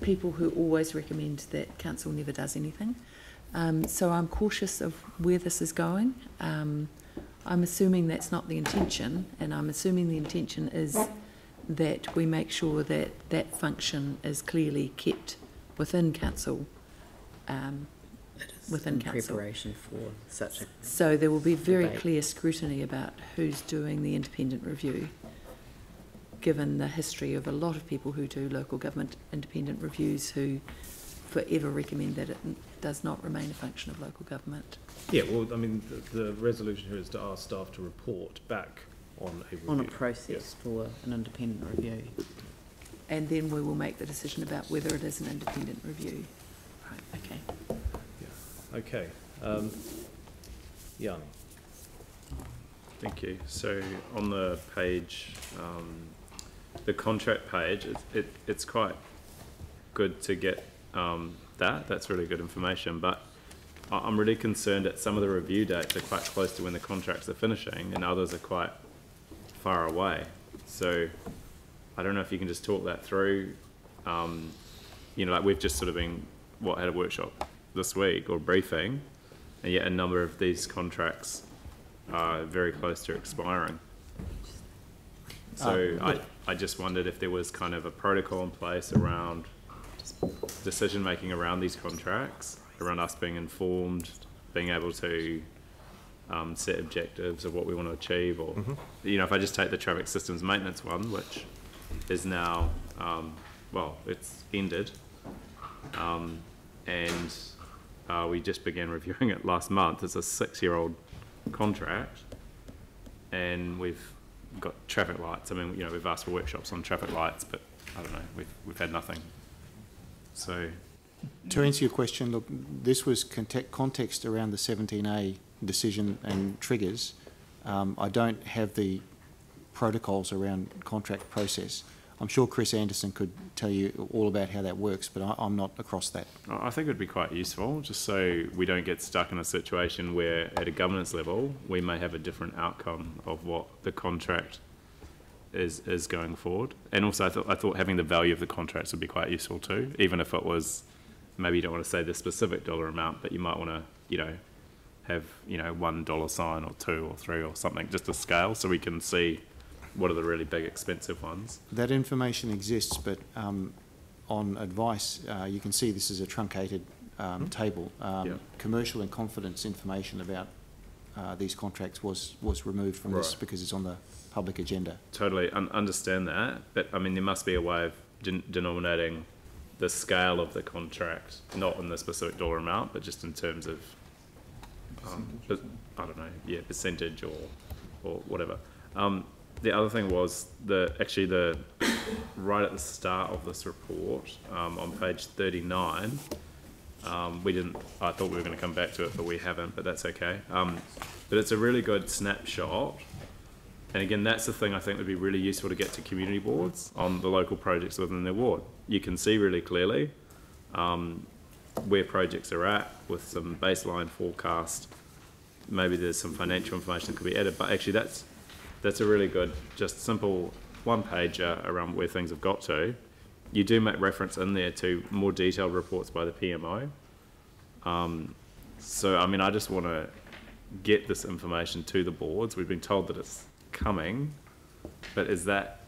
people who always recommend that council never does anything. So I'm cautious of where this is going. I'm assuming that's not the intention, and I'm assuming the intention is that we make sure that that function is clearly kept within council. Within council. Preparation for such a So there will be very debate. clear scrutiny about who's doing the independent review, given the history of a lot of people who do local government independent reviews who forever recommend that it does not remain a function of local government. Yeah, well, I mean, the resolution here is to ask staff to report back on a review. on a process for an independent review. And then we will make the decision about whether it is an independent review. Right, okay. Yeah. Okay. Jan. Thank you. So on the page, the contract page, it's quite good to get that's really good information, but I'm really concerned that some of the review dates are quite close to when the contracts are finishing and others are quite far away. So I don't know if you can just talk that through. You know, like we've just sort of had a workshop this week or briefing, and yet a number of these contracts are very close to expiring. So I just wondered if there was kind of a protocol in place around decision making around these contracts, around us being informed, being able to set objectives of what we want to achieve, or you know, if I just take the traffic systems maintenance one, which is now well, it's ended, and we just began reviewing it last month. It's a 6-year-old contract, and we've got traffic lights. I mean, you know, we've asked for workshops on traffic lights, but I don't know, we've had nothing. So, to answer your question, look, this was context around the 17A decision and triggers. I don't have the protocols around contract process. I'm sure Chris Anderson could tell you all about how that works, but I'm not across that. I think it would be quite useful, just so we don't get stuck in a situation where at a governance level we may have a different outcome of what the contract is going forward. And also I thought having the value of the contracts would be quite useful too, even if it was, maybe you don't want to say the specific dollar amount, but you might want to, you know, have, you know, $1 sign or 2 or 3 or something, just a scale, so we can see what are the really big expensive ones. That information exists, but on advice, you can see this is a truncated table. Commercial and confidence information about these contracts was removed from this because it's on the public agenda. Totally understand that, but I mean there must be a way of denominating the scale of the contract, not in the specific dollar amount, but just in terms of I don't know, yeah, percentage or whatever. The other thing was the right at the start of this report, on page 39, I thought we were going to come back to it, but we haven't, but that's okay. But it's a really good snapshot. And again, that's the thing I think would be really useful to get to community boards on the local projects within their ward. You can see really clearly where projects are at with some baseline forecast. Maybe there's some financial information that could be added, but actually that's that's a really good, just simple one-pager around where things have got to. You do make reference in there to more detailed reports by the PMO. So, I mean, I just want to get this information to the boards. We've been told that it's coming, but is that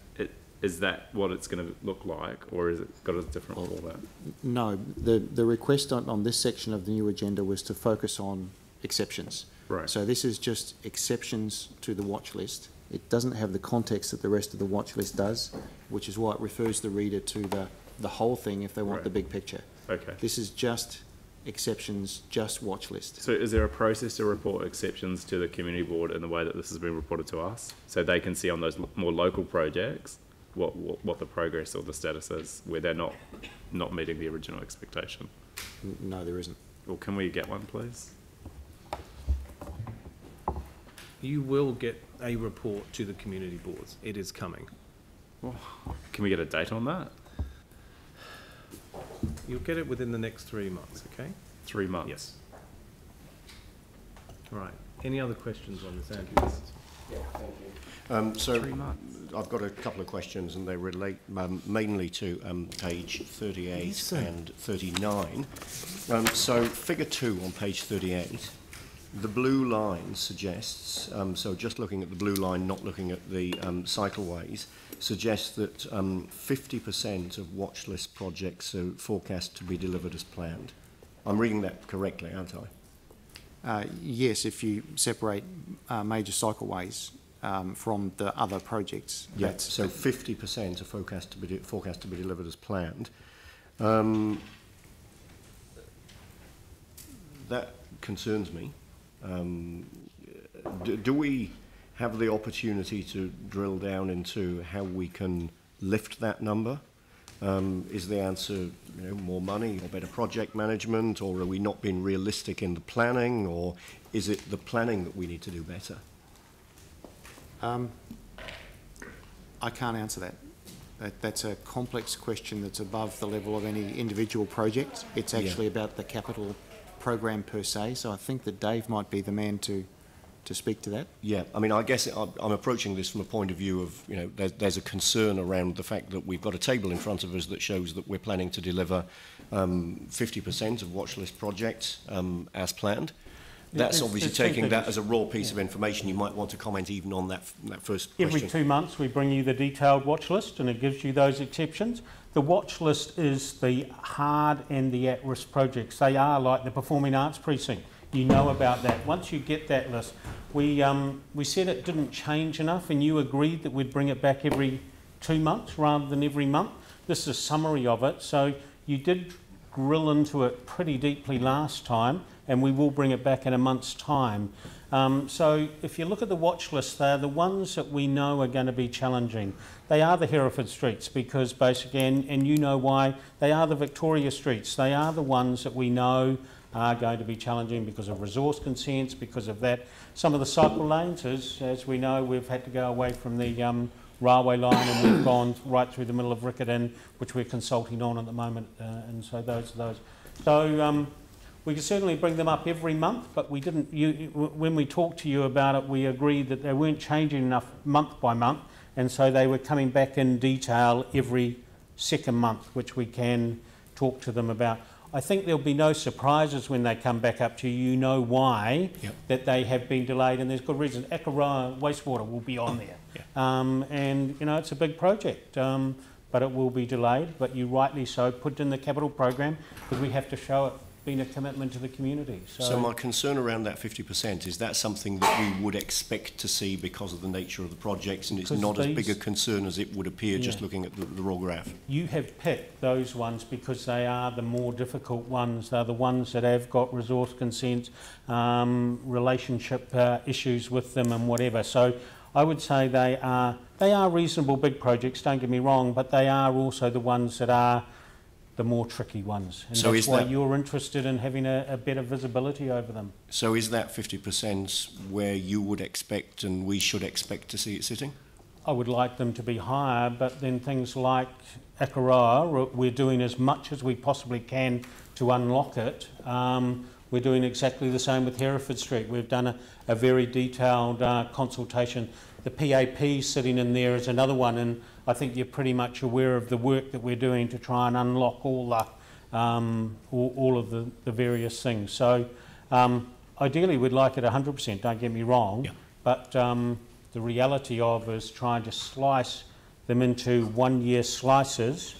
what it's going to look like, or is it got a different format? No, the request on this section of the new agenda was to focus on exceptions. Right. So this is just exceptions to the watch list. It doesn't have the context that the rest of the watch list does, which is why it refers the reader to the whole thing if they want the big picture. Okay. This is just exceptions, just watch list. So is there a process to report exceptions to the community board in the way that this has been reported to us, so they can see on those more local projects what the progress or the status is where they're not meeting the original expectation? No, there isn't. Well, can we get one, please? You will get a report to the community boards. It is coming. Can we get a date on that? You'll get it within the next 3 months, okay? 3 months? Yes. All right. Any other questions on this, Andrew? Yeah, thank you. So I've got a couple of questions, and they relate mainly to page 38 and 39. So figure 2 on page 38, the blue line suggests, so just looking at the blue line, not looking at the cycleways, suggests that 50% of watch list projects are forecast to be delivered as planned. I'm reading that correctly, aren't I? Yes, if you separate major cycleways from the other projects. Yes, so 50% are forecast to be delivered as planned. That concerns me. Do we have the opportunity to drill down into how we can lift that number? Is the answer more money or better project management, or are we not being realistic in the planning, or is it the planning that we need to do better? I can't answer that. That's a complex question that's above the level of any individual project. It's actually about the capital program per se, so I think that Dave might be the man to speak to that. Yeah, I mean, I guess I'm approaching this from a point of view of, there's a concern around the fact that we've got a table in front of us that shows that we're planning to deliver 50% of watch list projects as planned. That's obviously taking that as a raw piece of information. You might want to comment even on that first question. Every 2 months we bring you the detailed watch list, and it gives you those exceptions. The watch list is the hard and the at-risk projects. They are like the Performing Arts Precinct. You know about that. Once you get that list, we said it didn't change enough, and you agreed that we'd bring it back every 2 months rather than every month. This is a summary of it, so you did grill into it pretty deeply last time, and we will bring it back in a month's time. So if you look at the watch list, they're the ones that we know are going to be challenging. They are the Hereford streets, because basically, and you know why, they are the Victoria streets. They are the ones that we know are going to be challenging because of resource consents, because of that. Some of the cycle lanes, as we know, we've had to go away from the railway line, and we've gone right through the middle of Riccarton, which we're consulting on at the moment, and so those are those. So we can certainly bring them up every month, but we didn't. When we talked to you about it, we agreed that they weren't changing enough month by month, and so they were coming back in detail every second month, which we can talk to them about. I think there'll be no surprises when they come back up to you. You know why that they have been delayed, and there's good reason. Akaroa wastewater will be on there, and it's a big project, but it will be delayed. But you rightly so put it in the capital program, because we have to show it being a commitment to the community. So my concern around that 50%, is that something that we would expect to see because of the nature of the projects, and it's not as big a concern as it would appear just looking at the raw graph? You have picked those ones because they are the more difficult ones. They're the ones that have got resource consent, relationship issues with them and whatever. So I would say they are reasonable big projects, don't get me wrong, but they are also the ones that are the more tricky ones, and so that's why you're interested in having a better visibility over them. So is that 50% where you would expect and we should expect to see it sitting? I would like them to be higher, but then things like Akaroa, we're doing as much as we possibly can to unlock it. We're doing exactly the same with Hereford Street. We've done a very detailed consultation. The PAP sitting in there is another one, and I think you're pretty much aware of the work that we're doing to try and unlock all of the various things. So ideally we'd like it 100%, don't get me wrong, yeah. But the reality of is trying to slice them into 1 year slices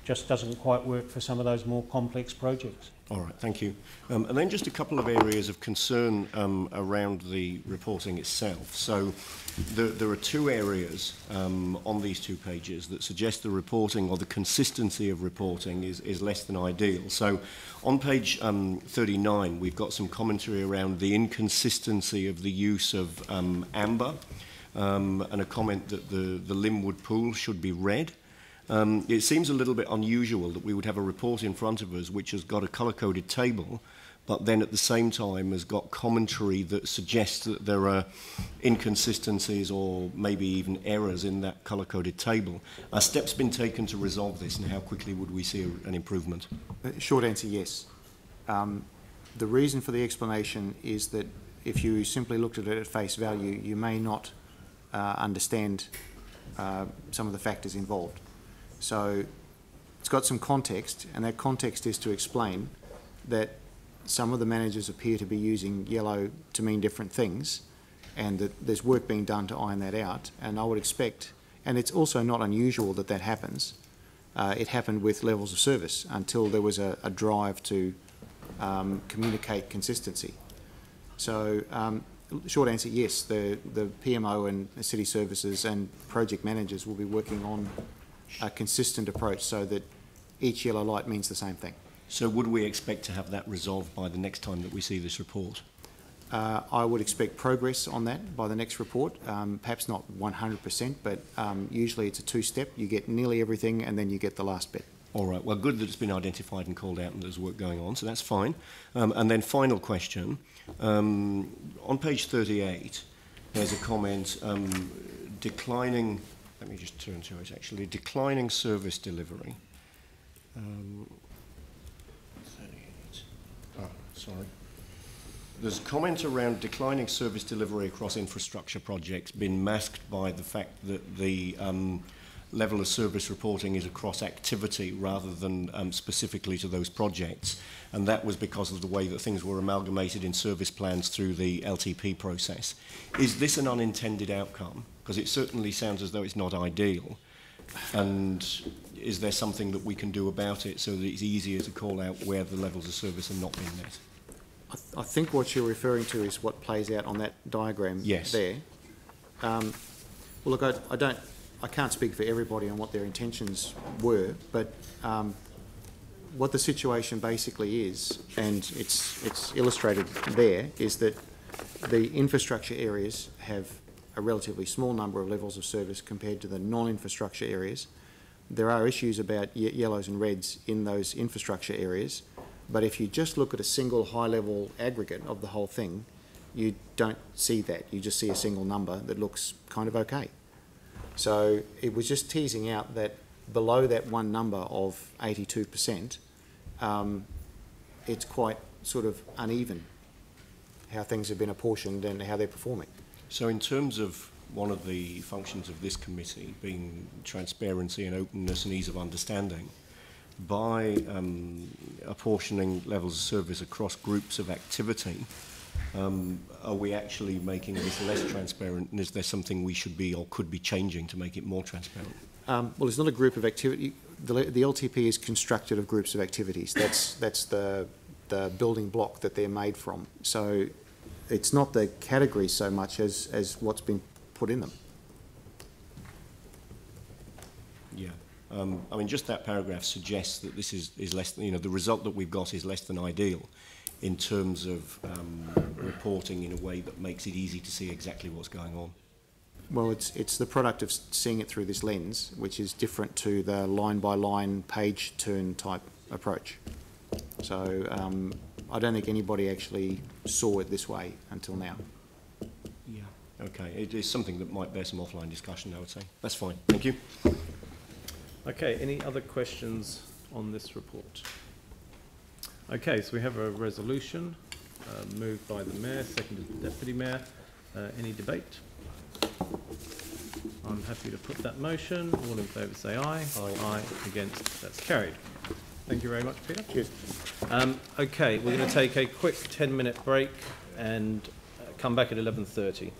just doesn't quite work for some of those more complex projects. All right, thank you. And then just a couple of areas of concern around the reporting itself. So there are two areas on these 2 pages that suggest the reporting or the consistency of reporting is less than ideal. So on page 39, we've got some commentary around the inconsistency of the use of amber and a comment that the Linwood pool should be red. It seems a little bit unusual that we would have a report in front of us which has got a colour-coded table, but then at the same time has got commentary that suggests that there are inconsistencies or maybe even errors in that colour-coded table. Are steps been taken to resolve this, and how quickly would we see an improvement? Short answer, yes. The reason for the explanation is that if you simply looked at it at face value, you may not understand some of the factors involved. So it's got some context, and that context is to explain that some of the managers appear to be using yellow to mean different things, and that there's work being done to iron that out. And I would expect, and it's also not unusual that that happens. It happened with levels of service until there was a drive to communicate consistency. So short answer, yes, the PMO and the city services and project managers will be working on a consistent approach so that each yellow light means the same thing. So would we expect to have that resolved by the next time that we see this report? I would expect progress on that by the next report, perhaps not 100%, but usually it's a 2-step. You get nearly everything and then you get the last bit. All right, well, good that it's been identified and called out and there's work going on, so that's fine. And then final question, on page 38, there's a comment declining, let me just turn to it actually, declining service delivery. 38, sorry. There's a comment around declining service delivery across infrastructure projects being masked by the fact that the level of service reporting is across activity rather than specifically to those projects. And that was because of the way that things were amalgamated in service plans through the LTP process. Is this an unintended outcome? Because it certainly sounds as though it's not ideal. And is there something that we can do about it so that it's easier to call out where the levels of service are not being met? I think what you're referring to is what plays out on that diagram there. Well, look, I can't speak for everybody on what their intentions were, but what the situation basically is, and it's illustrated there, is that the infrastructure areas have a relatively small number of levels of service compared to the non-infrastructure areas. There are issues about yellows and reds in those infrastructure areas, but if you just look at a single high-level aggregate of the whole thing, you don't see that. You just see a single number that looks kind of okay. So it was just teasing out that below that one number of 82%, it's quite sort of uneven how things have been apportioned and how they're performing. So in terms of one of the functions of this committee being transparency and openness and ease of understanding, by apportioning levels of service across groups of activity, are we actually making this less transparent, and is there something we should be or could be changing to make it more transparent? Well, it's not a group of activity. The LTP is constructed of groups of activities. That's the building block that they're made from. So it's not the categories so much as what's been put in them. Yeah. I mean, just that paragraph suggests that this is less than, the result that we've got is less than ideal in terms of reporting in a way that makes it easy to see exactly what's going on. Well, it's the product of seeing it through this lens, which is different to the line-by-line, page-turn type approach. So I don't think anybody actually saw it this way until now. Yeah. Okay. It is something that might bear some offline discussion, I would say. That's fine. Thank you. Okay, any other questions on this report? Okay, so we have a resolution moved by the Mayor, seconded by the Deputy Mayor. Any debate? I'm happy to put that motion. All in favour say aye. Aye. Against, that's carried. Thank you very much, Peter. Cheers. Okay, we're going to take a quick 10-minute break and come back at 11:30.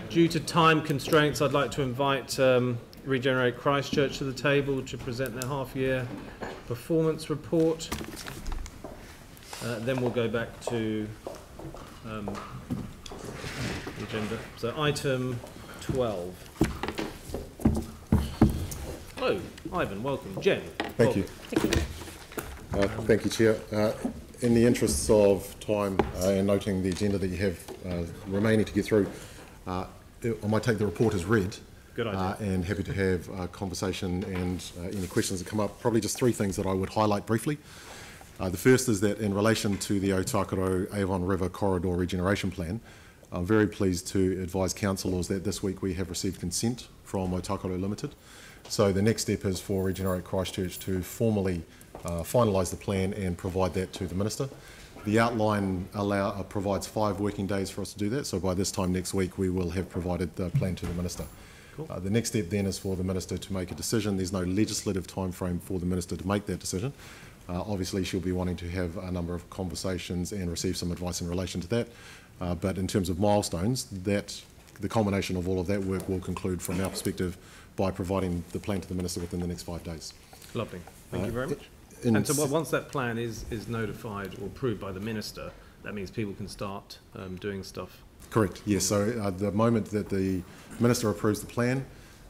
Due to time constraints, I'd like to invite Regenerate Christchurch to the table to present their half-year performance report. Then we'll go back to the agenda. So item 12. Hello, Ivan, welcome. Jen. Thank you. Thank you, Chair. In the interests of time and noting the agenda that you have remaining to get through, I might take the report as read. Good idea. And happy to have a conversation and any questions that come up. Probably just three things that I would highlight briefly. The first is that in relation to the Otakaro Avon River Corridor Regeneration Plan, I'm very pleased to advise councillors that this week we have received consent from Otakaro Limited. So the next step is for Regenerate Christchurch to formally finalise the plan and provide that to the Minister. The outline provides 5 working days for us to do that, so by this time next week we will have provided the plan to the Minister. Cool. The next step then is for the Minister to make a decision. There's no legislative time frame for the Minister to make that decision. Obviously she'll be wanting to have a number of conversations and receive some advice in relation to that, but in terms of milestones, the culmination of all of that work will conclude from our perspective by providing the plan to the Minister within the next 5 days. Lovely. Thank you very much. And so once that plan is notified or approved by the Minister, that means people can start doing stuff? Correct, yes. So the moment that the Minister approves the plan,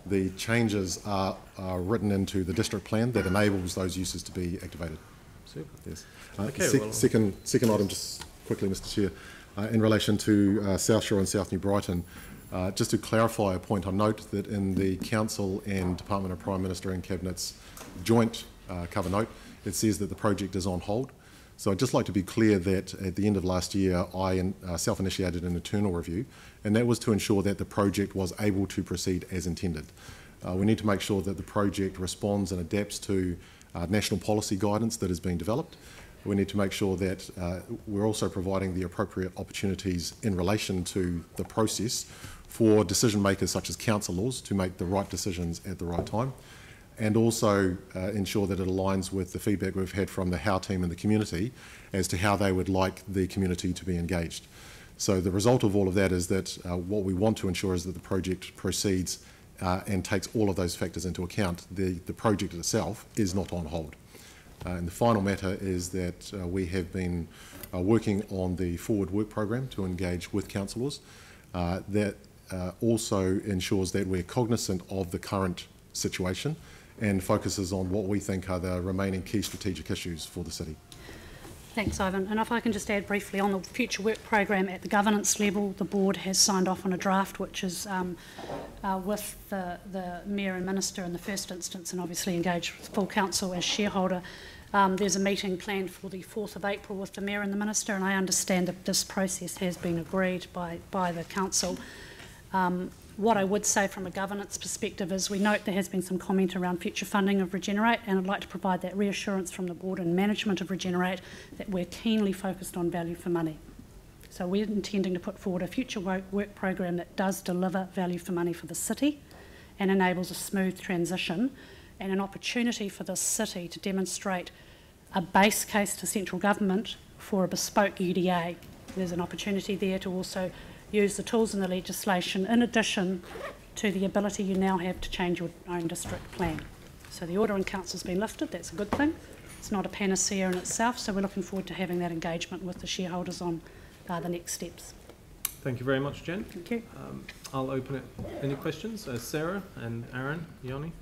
the changes are written into the district plan that enables those uses to be activated. Super. Yes. Okay, second item, just quickly, Mr. Chair, in relation to South Shore and South New Brighton, just to clarify a point, I note that in the Council and Department of Prime Minister and Cabinet's joint cover note, it says that the project is on hold. So I'd just like to be clear that at the end of last year, I self-initiated an internal review, and that was to ensure that the project was able to proceed as intended. We need to make sure that the project responds and adapts to national policy guidance that is being developed. We need to make sure that we're also providing the appropriate opportunities in relation to the process for decision makers such as councillors to make the right decisions at the right time, and also ensure that it aligns with the feedback we've had from the HOW team and the community as to how they would like the community to be engaged. So the result of all of that is that what we want to ensure is that the project proceeds and takes all of those factors into account. The project itself is not on hold. And the final matter is that we have been working on the forward work program to engage with councillors. That also ensures that we're cognisant of the current situation and focuses on what we think are the remaining key strategic issues for the city. Thanks, Ivan. And if I can just add briefly on the future work program at the governance level, the board has signed off on a draft which is with the Mayor and Minister in the first instance, and obviously engaged with full council as shareholder. There's a meeting planned for the 4th of April with the Mayor and the Minister, and I understand that this process has been agreed by the council. What I would say from a governance perspective is we note there has been some comment around future funding of Regenerate, and I'd like to provide that reassurance from the board and management of Regenerate that we're keenly focused on value for money. So we're intending to put forward a future work program that does deliver value for money for the city and enables a smooth transition and an opportunity for the city to demonstrate a base case to central government for a bespoke UDA. There's an opportunity there to also use the tools in the legislation in addition to the ability you now have to change your own district plan. So the order in council's been lifted, that's a good thing. It's not a panacea in itself, so we're looking forward to having that engagement with the shareholders on the next steps. Thank you very much, Jen. Thank you. I'll open it. Any questions? Sarah and Aaron, Yoni?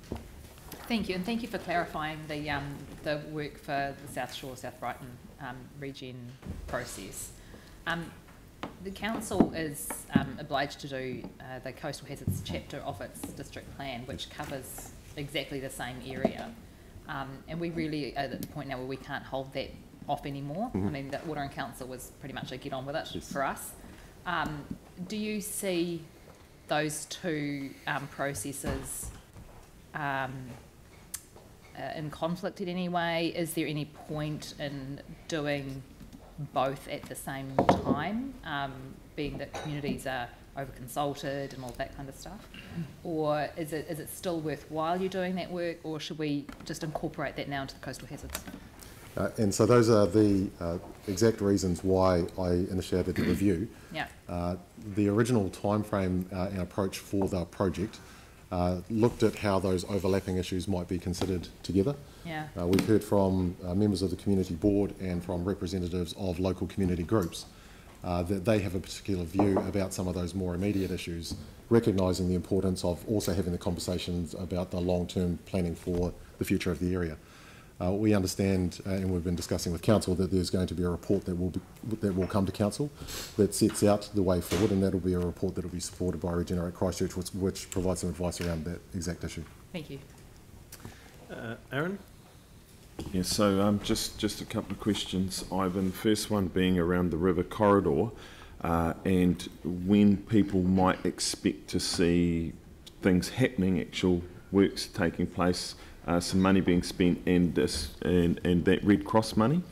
Thank you, and thank you for clarifying the work for the South Shore, South Brighton regen process. The council is obliged to do the coastal hazards chapter of its district plan, which covers exactly the same area, and we really are at the point now where we can't hold that off anymore. I mean, the Order in Council was pretty much a get on with it for us. Do you see those two processes in conflict in any way? Is there any point in doing both at the same time, being that communities are over-consulted and all that kind of stuff? Or is it still worthwhile you doing that work, or should we just incorporate that now into the coastal hazards? And so those are the exact reasons why I initiated the review. Yeah. The original timeframe and approach for the project looked at how those overlapping issues might be considered together. Yeah. We've heard from members of the community board and from representatives of local community groups that they have a particular view about some of those more immediate issues, recognising the importance of also having the conversations about the long-term planning for the future of the area. We understand, and we've been discussing with council, that there's going to be a report that will come to council that sets out the way forward, and that'll be a report that will be supported by Regenerate Christchurch, which provides some advice around that exact issue. Thank you. Aaron? Yeah, so just a couple of questions, Ivan. First one being around the river corridor, and when people might expect to see things happening, actual works taking place, some money being spent, and that Red Cross money,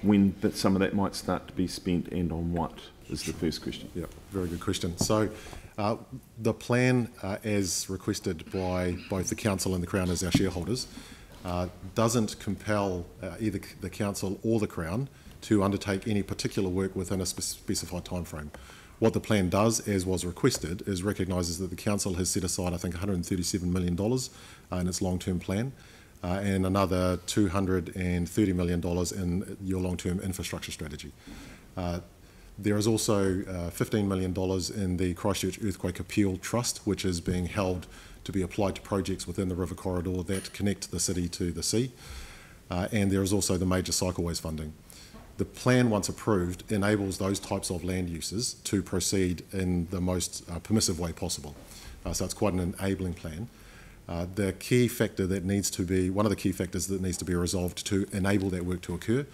when some of that might start to be spent, and on what, is the first question. Yeah, very good question. So the plan, as requested by both the council and the Crown as our shareholders, doesn't compel either the council or the Crown to undertake any particular work within a specified time frame. What the plan does, as was requested, is recognises that the council has set aside, I think, $137 million in its long-term plan, and another $230 million in your long-term infrastructure strategy. There is also $15 million in the Christchurch Earthquake Appeal Trust, which is being held to be applied to projects within the river corridor that connect the city to the sea. And there is also the major cycleways funding. The plan, once approved, enables those types of land uses to proceed in the most permissive way possible. So it's quite an enabling plan. The key factor that needs to be, one of the key factors that needs to be resolved to enable that work to occur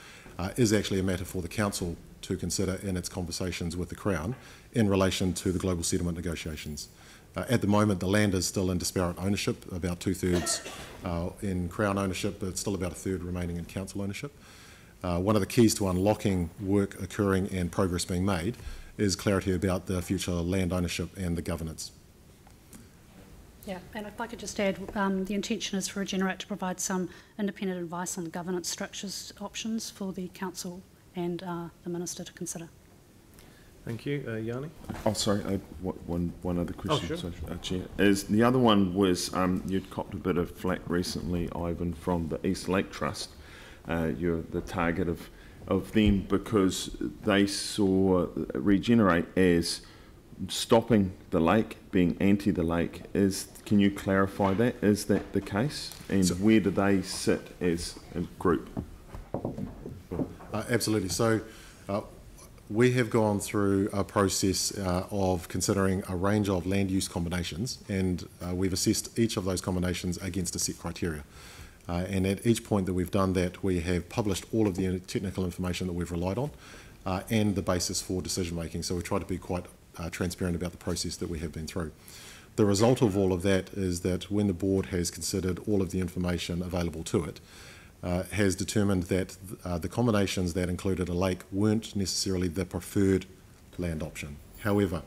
is actually a matter for the council to consider in its conversations with the Crown in relation to the global settlement negotiations. At the moment, the land is still in disparate ownership, about 2/3 in Crown ownership, but still about 1/3 remaining in council ownership. One of the keys to unlocking work occurring and progress being made is clarity about the future land ownership and the governance. Yeah, and if I could just add, the intention is for Regenerate to provide some independent advice on the governance structures options for the council and the minister to consider. Thank you. Yanni? Oh, sorry, one other question. Oh, sure. Sorry, Chair. The other one was, you'd copped a bit of flack recently, Ivan, from the East Lake Trust. You're the target of them because they saw Regenerate as stopping the lake, being anti the lake. Can you clarify that? Is that the case? And where do they sit as a group? Absolutely. So we have gone through a process of considering a range of land use combinations, and we've assessed each of those combinations against a set criteria. And at each point that we've done that, we have published all of the technical information that we've relied on and the basis for decision making. So we try to be quite transparent about the process that we have been through. The result of all of that is that when the board has considered all of the information available to it, has determined that the combinations that included a lake weren't necessarily the preferred land option. However,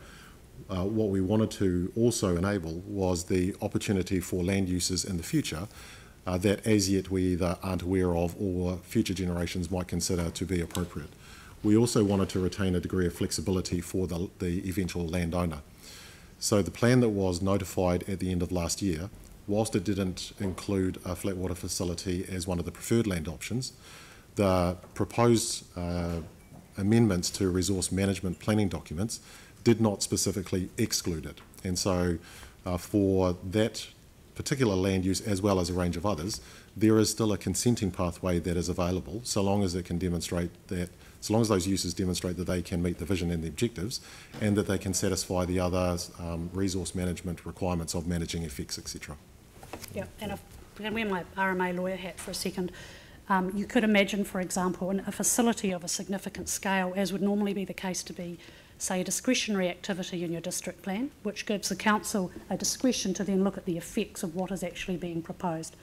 what we wanted to also enable was the opportunity for land uses in the future that as yet we either aren't aware of or future generations might consider to be appropriate. We also wanted to retain a degree of flexibility for the eventual landowner. So the plan that was notified at the end of last year, whilst it didn't include a flat water facility as one of the preferred land options, the proposed amendments to resource management planning documents did not specifically exclude it. And so for that particular land use as well as a range of others, there is still a consenting pathway that is available so long as it can demonstrate that, so long as those uses demonstrate that they can meet the vision and the objectives and that they can satisfy the other resource management requirements of managing effects, etc. Yeah, and if I can wear my RMA lawyer hat for a second, you could imagine, for example, a facility of a significant scale, as would normally be the case to be, say, a discretionary activity in your district plan, which gives the council a discretion to then look at the effects of what is actually being proposed.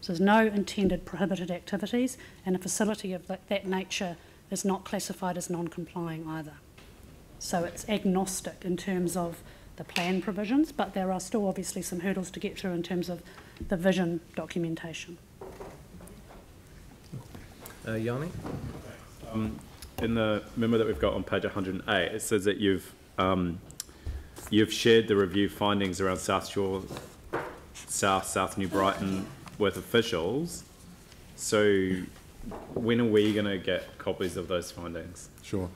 So there's no intended prohibited activities, and a facility of that nature is not classified as non-complying either. So it's agnostic in terms of the plan provisions, but there are still obviously some hurdles to get through in terms of the vision documentation. Yanni? in the memo that we've got on page 108, it says that you've shared the review findings around South Shore, South New Brighton with officials. So when are we going to get copies of those findings? Sure.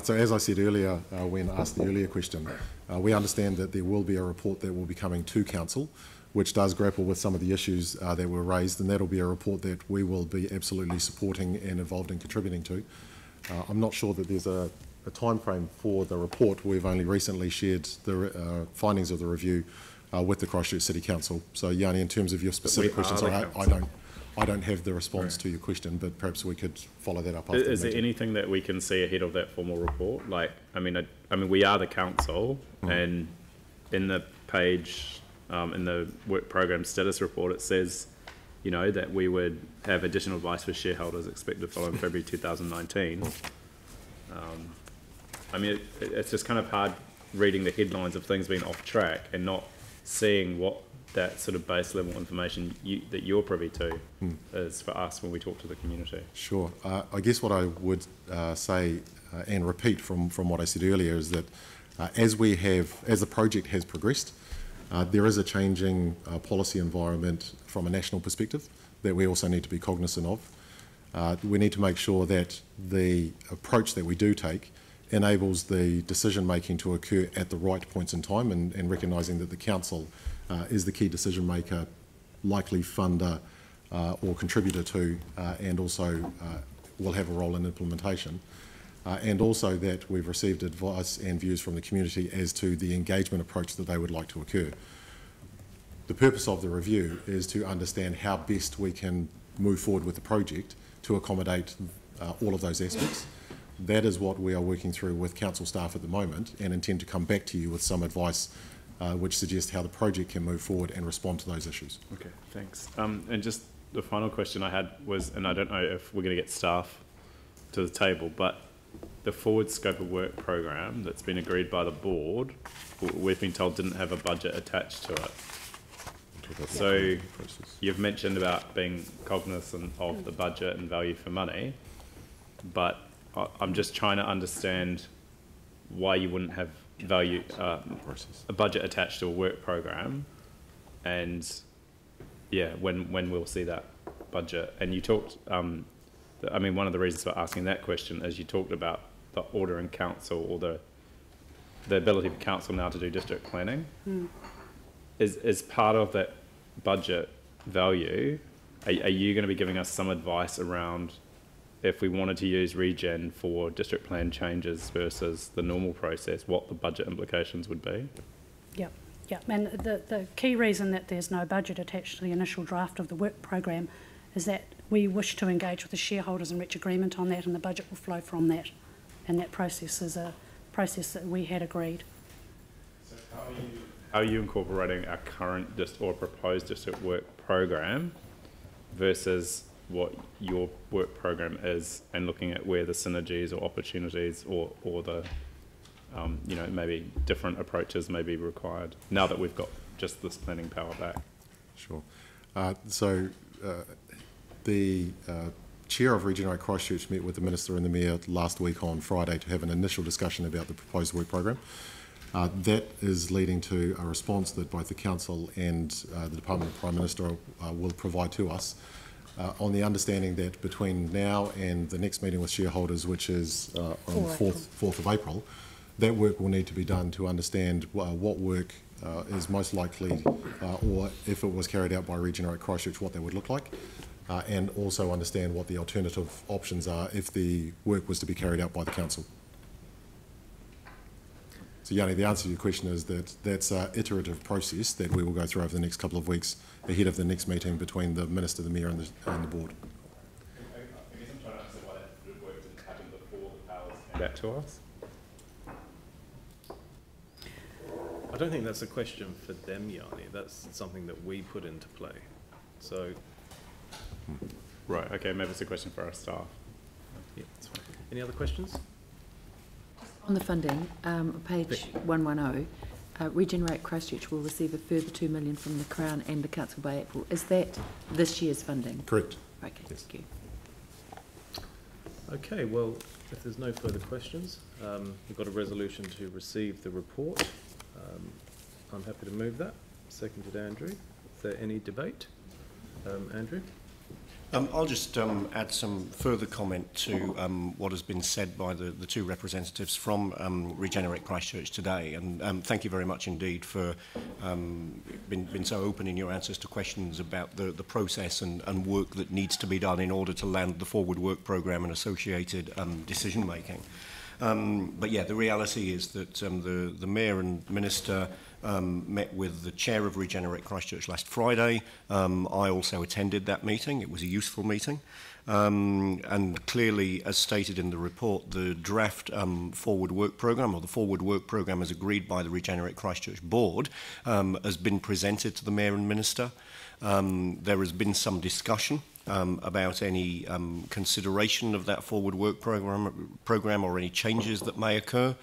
So as I said earlier, when asked the earlier question, we understand that there will be a report that will be coming to Council, which does grapple with some of the issues that were raised, and that'll be a report that we will be absolutely supporting and involved in contributing to. I'm not sure that there's a time frame for the report. We've only recently shared the findings of the review with the Christchurch City Council. So Yanni, in terms of your specific questions, I don't have the response to your question, but perhaps we could follow that up after the Is there meeting. anything that we can see ahead of that formal report? Like, I mean, we are the council, and in the page, in the work program status report, it says, you know, that we would have additional advice for shareholders expected following February 2019. I mean, it's just kind of hard reading the headlines of things being off track and not seeing what that sort of base level information that you're privy to is for us when we talk to the community. Sure. I guess what I would say and repeat from what I said earlier is that as the project has progressed, there is a changing policy environment from a national perspective that we also need to be cognizant of. We need to make sure that the approach that we do take enables the decision making to occur at the right points in time, and recognising that the council is the key decision maker, likely funder or contributor to, and also will have a role in implementation. And also that we've received advice and views from the community as to the engagement approach that they would like to occur. The purpose of the review is to understand how best we can move forward with the project to accommodate all of those aspects. That is what we are working through with council staff at the moment, and intend to come back to you with some advice which suggests how the project can move forward and respond to those issues. Okay, thanks. And just the final question I had was, and I don't know if we're going to get staff to the table, but the forward scope of work program that's been agreed by the board, we've been told didn't have a budget attached to it. So you've mentioned about being cognizant of the budget and value for money, but I'm just trying to understand why you wouldn't have value a budget attached to a work program, and yeah, when we'll see that budget. And you talked, I mean, one of the reasons for asking that question is you talked about the order in council, or the ability for council now to do district planning. Is part of that budget value, are you going to be giving us some advice around if we wanted to use regen for district plan changes versus the normal process, what the budget implications would be? Yep. And the key reason that there's no budget attached to the initial draft of the work program is that we wish to engage with the shareholders and reach agreement on that, and the budget will flow from that. And that process is a process that we had agreed. So how are you incorporating our current or proposed district work program versus what your work program is, and looking at where the synergies or opportunities or the you know, maybe different approaches may be required now that we've got just this planning power back? Sure. The Chair of Regenerate Christchurch met with the Minister and the Mayor last week on Friday to have an initial discussion about the proposed work program. That is leading to a response that both the Council and the Department of Prime Minister will provide to us, on the understanding that between now and the next meeting with shareholders, which is on 4th of April, that work will need to be done to understand what work is most likely, or if it was carried out by Regenerate Christchurch, what that would look like, and also understand what the alternative options are if the work was to be carried out by the Council. So Yanni, the answer to your question is that that's an iterative process that we will go through over the next couple of weeks ahead of the next meeting between the Minister, the Mayor and the Board. I guess I'm trying to understand why that work didn't happen before the powers came back to us. I don't think that's a question for them, Yanni. That's something that we put into play. So, right, okay, maybe it's a question for our staff. Yeah, that's fine. Any other questions? On the funding, page 110, Regenerate Christchurch will receive a further $2 million from the Crown and the Council by April. Is that this year's funding? Correct. Okay, yes. Thank you. Okay, well, If there's no further questions, we've got a resolution to receive the report. I'm happy to move that. Seconded Andrew. Is there any debate? Andrew? I'll just add some further comment to what has been said by the two representatives from Regenerate Christchurch today, and thank you very much indeed for been so open in your answers to questions about the process and work that needs to be done in order to land the forward work programme and associated decision making. But yeah, the reality is that the Mayor and Minister met with the Chair of Regenerate Christchurch last Friday. I also attended that meeting. It was a useful meeting. And clearly, as stated in the report, the draft forward work programme, or the forward work programme as agreed by the Regenerate Christchurch Board, has been presented to the Mayor and Minister. There has been some discussion about any consideration of that forward work programme or any changes that may occur.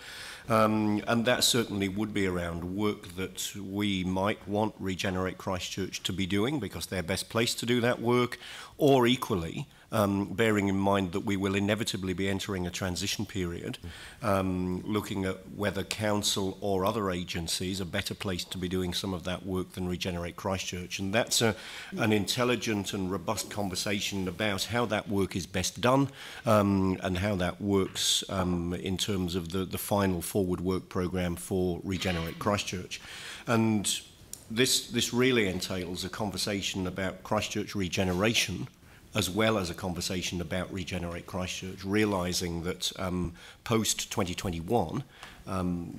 And that certainly would be around work that we might want Regenerate Christchurch to be doing because they're best placed to do that work, or equally, bearing in mind that we will inevitably be entering a transition period, looking at whether council or other agencies are better placed to be doing some of that work than Regenerate Christchurch. And that's an intelligent and robust conversation about how that work is best done and how that works in terms of the final forward work programme for Regenerate Christchurch. And this really entails a conversation about Christchurch regeneration, as well as a conversation about Regenerate Christchurch, realising that post-2021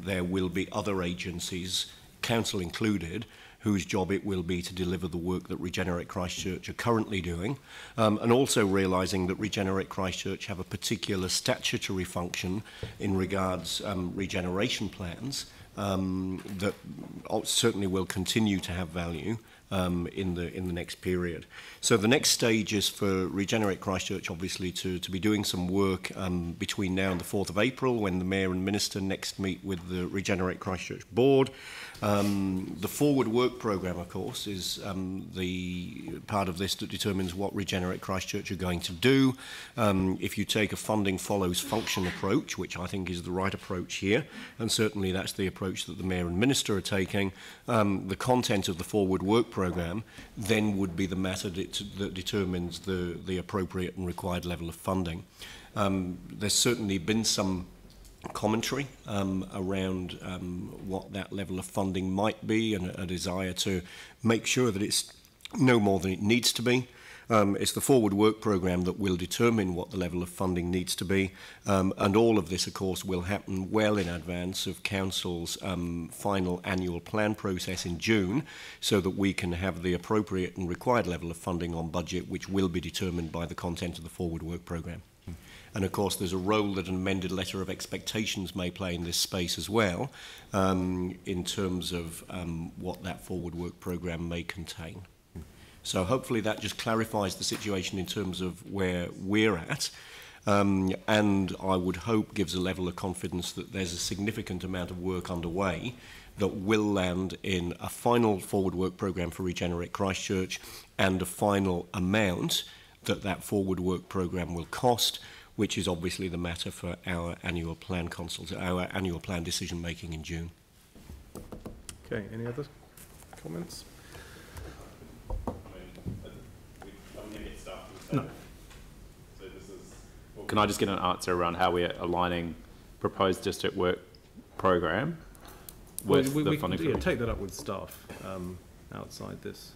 there will be other agencies, council included, whose job it will be to deliver the work that Regenerate Christchurch are currently doing, and also realising that Regenerate Christchurch have a particular statutory function in regards regeneration plans that certainly will continue to have value in the next period. So the next stage is for Regenerate Christchurch obviously to be doing some work between now and the 4th of April, when the Mayor and Minister next meet with the Regenerate Christchurch Board. The forward work programme, of course, is the part of this that determines what Regenerate Christchurch are going to do. If you take a funding follows function approach, which I think is the right approach here, and certainly that's the approach that the Mayor and Minister are taking, the content of the forward work programme then would be the matter that determines the appropriate and required level of funding. There's certainly been some commentary around what that level of funding might be, and a desire to make sure that it's no more than it needs to be. It's the forward work programme that will determine what the level of funding needs to be, and all of this, of course, will happen well in advance of Council's final annual plan process in June, so that we can have the appropriate and required level of funding on budget, which will be determined by the content of the forward work programme. And of course, there's a role that an amended letter of expectations may play in this space as well, in terms of what that forward work programme may contain. So hopefully that just clarifies the situation in terms of where we're at, and I would hope gives a level of confidence that there's a significant amount of work underway that will land in a final forward work programme for Regenerate Christchurch and a final amount that forward work programme will cost, which is obviously the matter for our annual plan our annual plan decision making in June. Okay, any other comments? No. So this is, can I just get an answer around how we're aligning proposed district work programme with the funding? Yeah, take that up with staff outside this.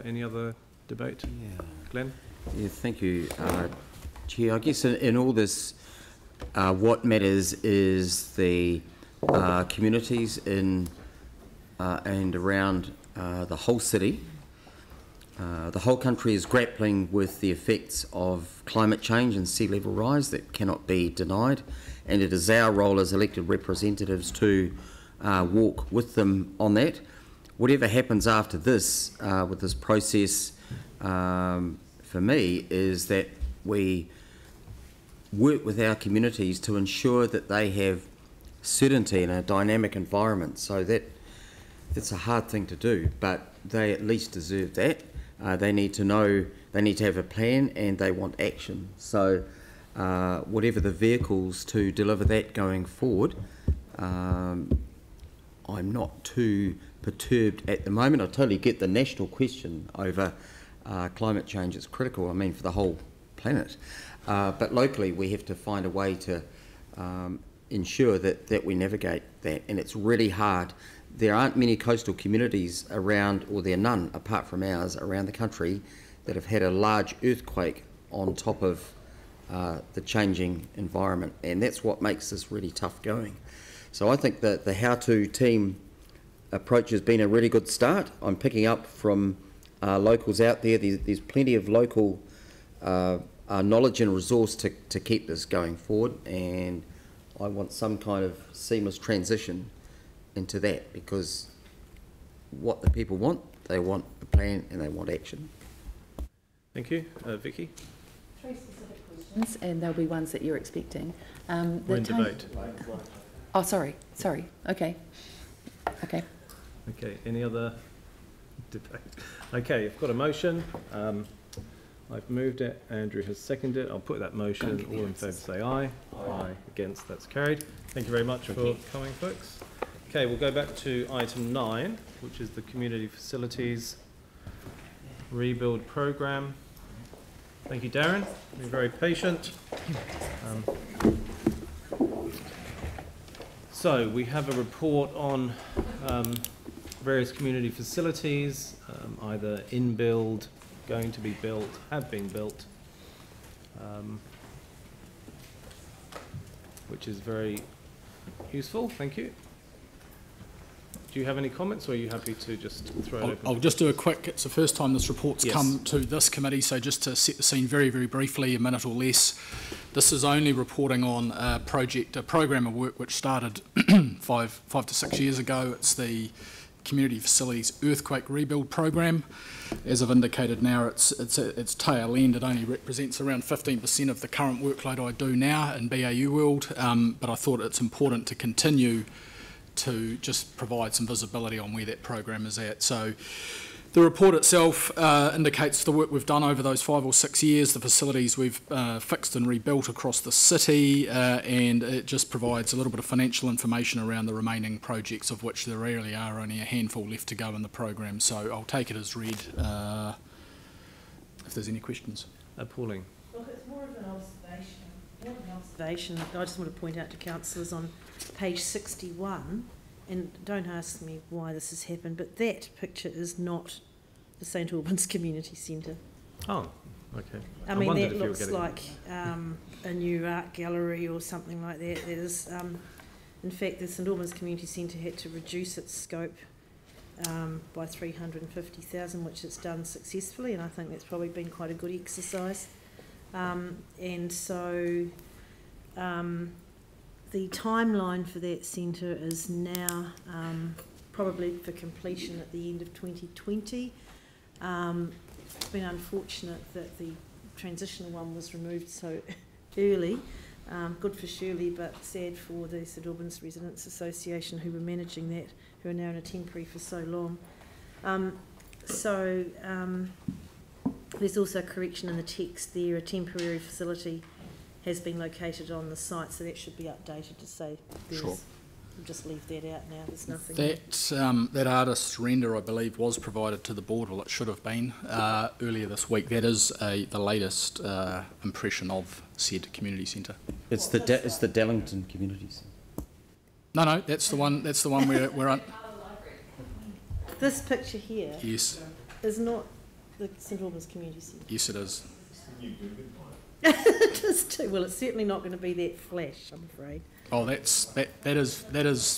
Any other debate? Yeah. Glenn? Yeah, thank you, Chair. I guess in all this, what matters is the communities in and around the whole city. The whole country is grappling with the effects of climate change and sea level rise that cannot be denied, and it is our role as elected representatives to walk with them on that. Whatever happens after this, with this process, for me, is that we work with our communities to ensure that they have certainty in a dynamic environment. So that's a hard thing to do, but they at least deserve that. They need to know, they need to have a plan, and they want action. So whatever the vehicles to deliver that going forward, I'm not too perturbed at the moment. I totally get the national question over climate change. It's critical, I mean, for the whole planet. But locally, we have to find a way to ensure that we navigate that, and it's really hard. There aren't many coastal communities around, or there are none apart from ours around the country, that have had a large earthquake on top of the changing environment, and that's what makes this really tough going. So I think that the how-to team approach has been a really good start. I'm picking up from locals out there. There's plenty of local knowledge and resource to keep this going forward, and I want some kind of seamless transition into that, because what the people want, they want a plan and they want action. Thank you. Vicky? 3 specific questions, and there'll be ones that you're expecting. We're in debate. Oh, sorry. Okay. Okay, any other debate? Okay, I've got a motion. I've moved it, Andrew has seconded it. I'll put that motion. All in favour say aye. Aye. Against, that's carried. Thank you very much for coming, folks. Okay, we'll go back to item 9, which is the Community Facilities Rebuild Programme. Thank you, Darren. You're very patient. So we have a report on various community facilities, either in build, going to be built, have been built, which is very useful. Thank you. Do you have any comments, or are you happy to just throw it open? I'll just do a quick, it's the first time this report's come to this committee, so just to set the scene very, very briefly, a minute or less. This is only reporting on a program of work which started 5 to 6 years ago. It's the Community Facilities Earthquake Rebuild Program. As I've indicated now, it's tail end. It only represents around 15% of the current workload I do now in BAU world, but I thought it's important to continue to just provide some visibility on where that program is at. So the report itself indicates the work we've done over those 5 or 6 years, the facilities we've fixed and rebuilt across the city, and it just provides a little bit of financial information around the remaining projects, of which there really are only a handful left to go in the program. So I'll take it as read if there's any questions. Pauline. Look, it's more of an observation. I just want to point out to councillors on page 61, and don't ask me why this has happened, but that picture is not the St Albans Community Centre. Oh, okay. I mean, that looks like a new art gallery or something like that. There's, in fact, the St Albans Community Centre had to reduce its scope by 350,000, which it's done successfully, and I think that's probably been quite a good exercise. And so the timeline for that centre is now probably for completion at the end of 2020. It's been unfortunate that the transitional one was removed so early. Good for Shirley, but sad for the St Albans Residents Association, who were managing that, who are now in a temporary for so long. There's also a correction in the text there. A temporary facility has been located on the site, so that should be updated to say there's... Sure. We'll just leave that out now. There's nothing. That artist's render, I believe, was provided to the board, well, it should have been, earlier this week. That is the latest impression of said community centre. It's the Dallington Community Centre. No, that's the one. That's the one we're on. This picture here. Yes. Is not the St Albans Community Centre. Yes, it is. It is too. Well, it's certainly not going to be that flash, I'm afraid. Oh, that is.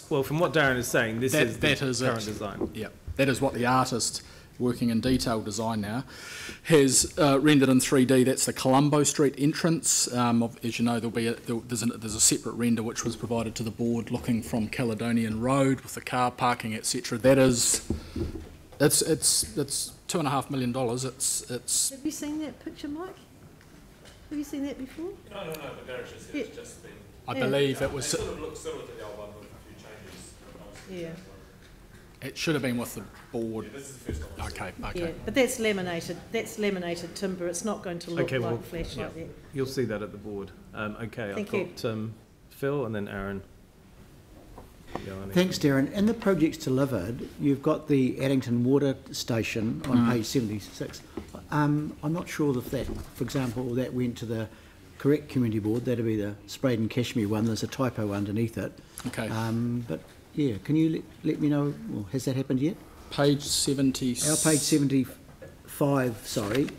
Well, from what Darren is saying, this is the current design. Yeah, that is what the artist, working in detailed design now, has rendered in 3D. That's the Colombo Street entrance. As you know, there's a separate render which was provided to the board, looking from Caledonian Road with the car parking, etc. That is, it's $2.5 million. It's. Have you seen that picture, Mike? Have you seen that before? No, but Darren just said it's just been. I believe it was. It sort of looks similar to the old one with a few changes. Yeah. It should have been with the board. Yeah, this is the first one. Okay. Yeah, but that's laminated. That's laminated timber. It's not going to look Okay, like well, flashlight there. You'll see that at the board. Okay, Thank I've got Phil and then Aaron. Thanks, Darren. In the projects delivered, you've got the Addington Water Station on page 76. I'm not sure if that, for example, that went to the correct community board. That'd be the Sprayed and Cashmere one. There's a typo underneath it. Okay. But yeah, can you let me know? Well, has that happened yet? Page 70. Our page 75. Sorry.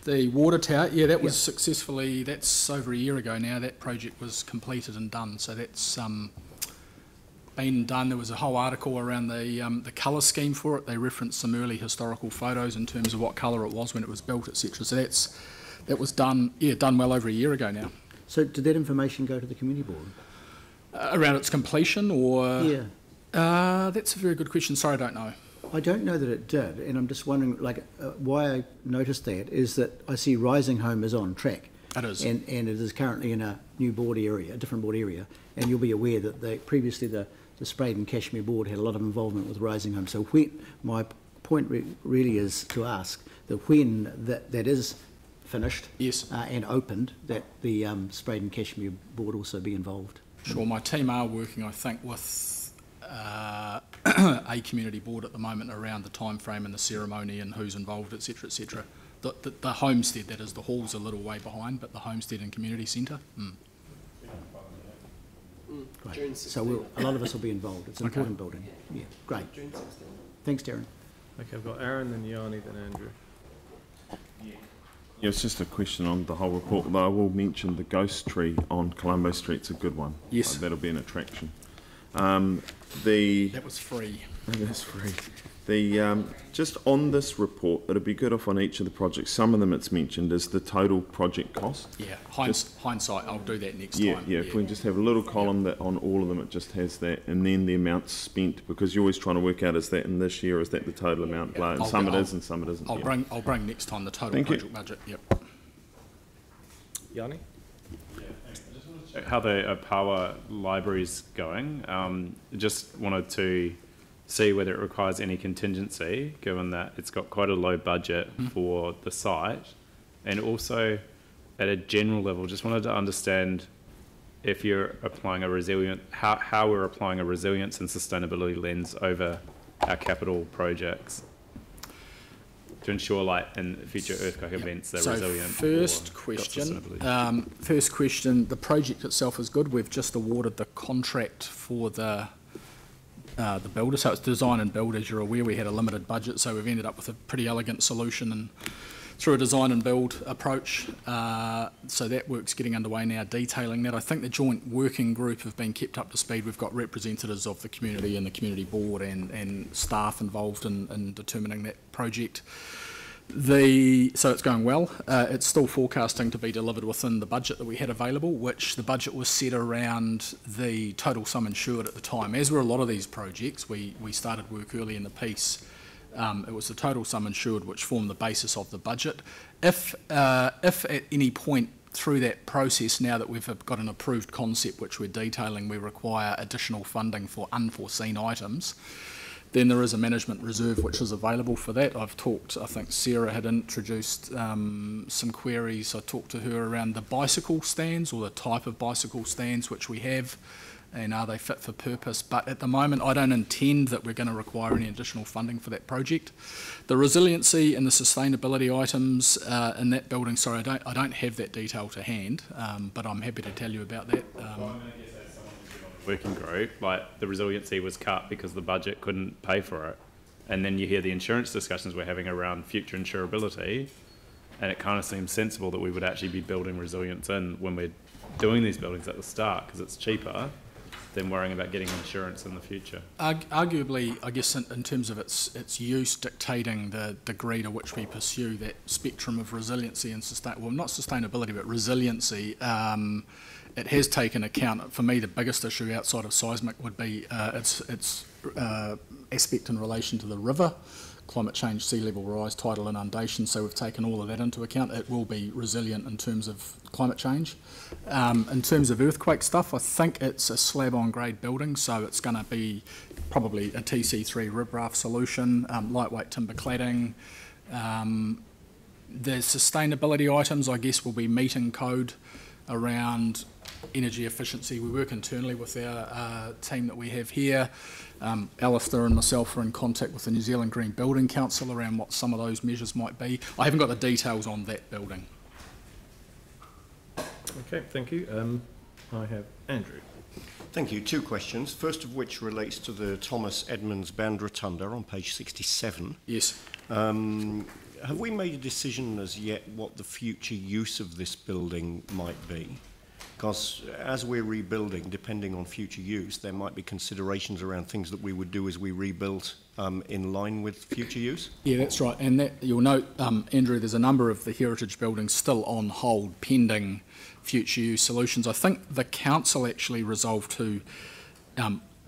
The water tower, yeah, that was successfully, that's over a year ago now, that project was completed and done, so that's been done. There was a whole article around the colour scheme for it. They referenced some early historical photos in terms of what colour it was when it was built, etc. So that was done, done well over a year ago now. So did that information go to the community board? Around its completion, or? Yeah. That's a very good question, sorry, I don't know. I don't know that it did, and I'm just wondering, why I noticed that is that I see Rising Home is on track. It is. And it is currently in a new board area, a different board area, and you'll be aware that previously the Sprayed and Cashmere board had a lot of involvement with Rising Home. So my point really is to ask that when that is finished and opened, that the Sprayed and Cashmere board also be involved. Sure, my team are working, I think, with a community board at the moment around the time frame and the ceremony and who's involved, etc., etc. The homestead, that is, the hall's a little way behind, but the homestead and community centre. Great. So a lot of us will be involved. It's an important building. Yeah, great. Thanks, Darren. Okay, I've got Aaron, then Yanni, then Andrew. Yeah, it's just a question on the whole report, though I will mention the ghost tree on Colombo Street's a good one. Yes. That'll be an attraction. That was free. That's free. Just on this report, it'd be good if on each of the projects, some of them it's mentioned is the total project cost. Yeah, hindsight, I'll do that next time. Yeah, if we can just have a little column that on all of them it just has that, and then the amount spent, because you're always trying to work out, is that in this year, is that the total amount? And some it is and some it isn't. I'll bring next time the total project budget. Yep. Yanni? How the Pawa library's going. Just wanted to see whether it requires any contingency, given that it's got quite a low budget for the site. And also, at a general level, just wanted to understand if you're applying how we're applying a resilience and sustainability lens over our capital projects to ensure, in future earthquake events, they're resilient. First question, the project itself is good. We've just awarded the contract for the builder, so it's design and build. As you're aware, we had a limited budget, so we've ended up with a pretty elegant solution and through a design and build approach. So that work's getting underway now, detailing that. I think the joint working group have been kept up to speed. We've got representatives of the community and the community board and staff involved in determining that project. So it's going well. It's still forecasting to be delivered within the budget that we had available, which the budget was set around the total sum insured at the time. As were a lot of these projects, we started work early in the piece. It was the total sum insured which formed the basis of the budget. If at any point through that process, now that we've got an approved concept which we're detailing, we require additional funding for unforeseen items, then there is a management reserve which is available for that. I think Sarah had introduced some queries. I talked to her around the bicycle stands or the type of bicycle stands which we have, and are they fit for purpose. But at the moment, I don't intend that we're going to require any additional funding for that project. The resiliency and the sustainability items in that building, sorry, I don't have that detail to hand, but I'm happy to tell you about that. Working group, the resiliency was cut because the budget couldn't pay for it, and then you hear the insurance discussions we're having around future insurability, and it kind of seems sensible that we would actually be building resilience in when we're doing these buildings at the start, because it's cheaper than worrying about getting insurance in the future. Arguably, I guess in terms of its use dictating the degree to which we pursue that spectrum of resiliency and not sustainability, but resiliency. It has taken account, for me, the biggest issue outside of seismic would be its aspect in relation to the river, climate change, sea level rise, tidal inundation, so we've taken all of that into account. It will be resilient in terms of climate change. In terms of earthquake stuff, I think it's a slab-on-grade building, so it's going to be probably a TC3 riprap solution, lightweight timber cladding. The sustainability items, I guess, will be meeting code around energy efficiency. We work internally with our team that we have here. Alistair and myself are in contact with the New Zealand Green Building Council around what some of those measures might be. I haven't got the details on that building. Okay, thank you. I have Andrew. Thank you. 2 questions. First of which relates to the Thomas Edmunds Band Rotunda on page 67. Yes. Have we made a decision as yet what the future use of this building might be? Because as we're rebuilding, depending on future use, there might be considerations around things that we would do as we rebuild in line with future use? Yeah, that's right. And that, you'll note, Andrew, there's a number of the heritage buildings still on hold pending future use solutions. I think the council actually resolved to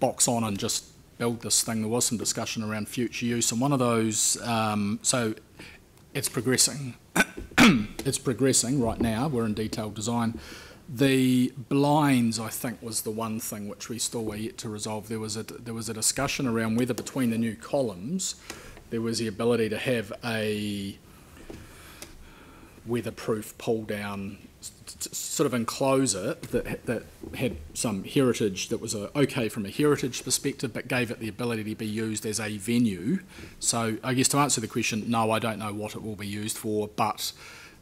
box on and just build this thing. There was some discussion around future use, and one of those, so it's progressing. It's progressing right now. We're in detailed design. The blinds, I think, was the one thing which we still were yet to resolve. There was a discussion around whether between the new columns there was the ability to have a weatherproof pull-down sort of enclosure that had some heritage that was okay from a heritage perspective, but gave it the ability to be used as a venue. So I guess to answer the question, no, I don't know what it will be used for, but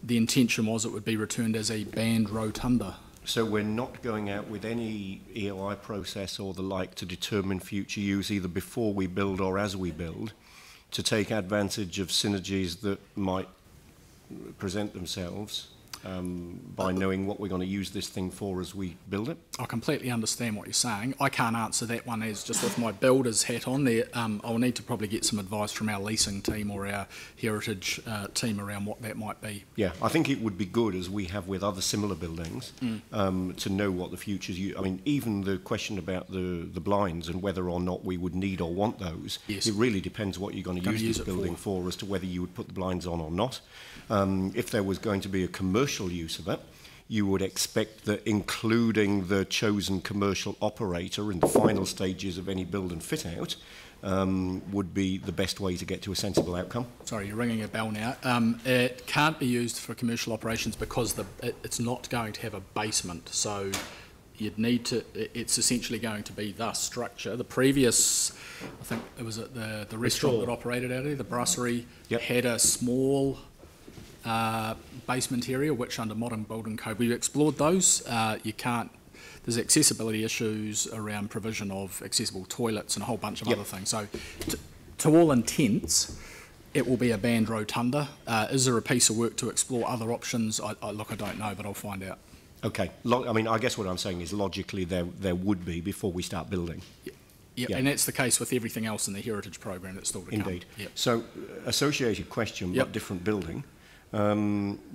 the intention was it would be returned as a band rotunda. So we're not going out with any EOI process or the like to determine future use either before we build or as we build, to take advantage of synergies that might present themselves by knowing what we're going to use this thing for as we build it? I completely understand what you're saying. I can't answer that one as just with my builder's hat on there. I'll need to probably get some advice from our leasing team or our heritage team around what that might be. Yeah, I think it would be good, as we have with other similar buildings, to know what the future's use. I mean, even the question about the blinds and whether or not we would need or want those, yes. It really depends what you're going to use this building for as to whether you would put the blinds on or not. If there was going to be a commercial use of it, you would expect that including the chosen commercial operator in the final stages of any build and fit out would be the best way to get to a sensible outcome. Sorry, you're ringing a bell now. It can't be used for commercial operations because it's not going to have a basement, so you'd need to, it's essentially going to be the structure. The previous, I think it was at the restaurant that operated out of there, the brasserie, had a small basement area, which under modern building code, we explored those. You can't, there's accessibility issues around provision of accessible toilets and a whole bunch of other things. So to all intents, it will be a band rotunda. Is there a piece of work to explore other options? Look, I don't know, but I'll find out. Okay. I mean, I guess what I'm saying is logically there would be before we start building. Yeah, and that's the case with everything else in the heritage program that's still to come. Indeed. So, associated question, but different building.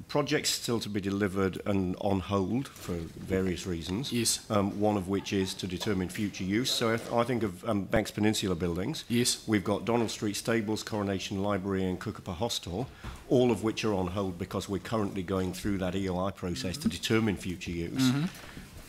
Projects still to be delivered and on hold for various reasons. Yes. One of which is to determine future use. So if I think of Banks Peninsula buildings. Yes. We've got Donald Street Stables, Coronation Library and Kukapa Hostel, all of which are on hold because we're currently going through that EOI process to determine future use.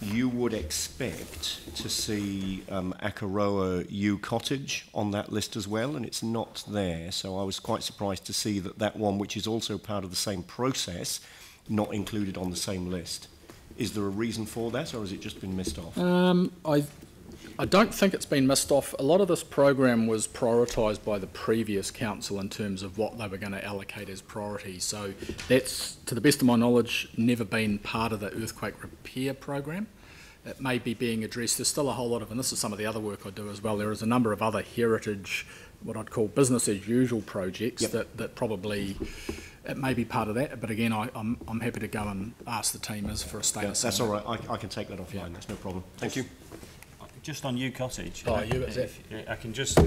You would expect to see Akaroa U Cottage on that list as well, and it's not there. So I was quite surprised to see that one, which is also part of the same process, not included on the same list. Is there a reason for that, or has it just been missed off? I don't think it's been missed off. A lot of this program was prioritised by the previous council in terms of what they were going to allocate as priorities. So that's, to the best of my knowledge, never been part of the earthquake repair program. It may be being addressed. There's still a whole lot of, and this is some of the other work I do as well, there is a number of other heritage, what I'd call business as usual projects that probably, it may be part of that, but again, I'm happy to go and ask the team as for a status. That's all right. I can take that offline. That's no problem. Thank you. Just on U Cottage. Oh, you, is it? I can just,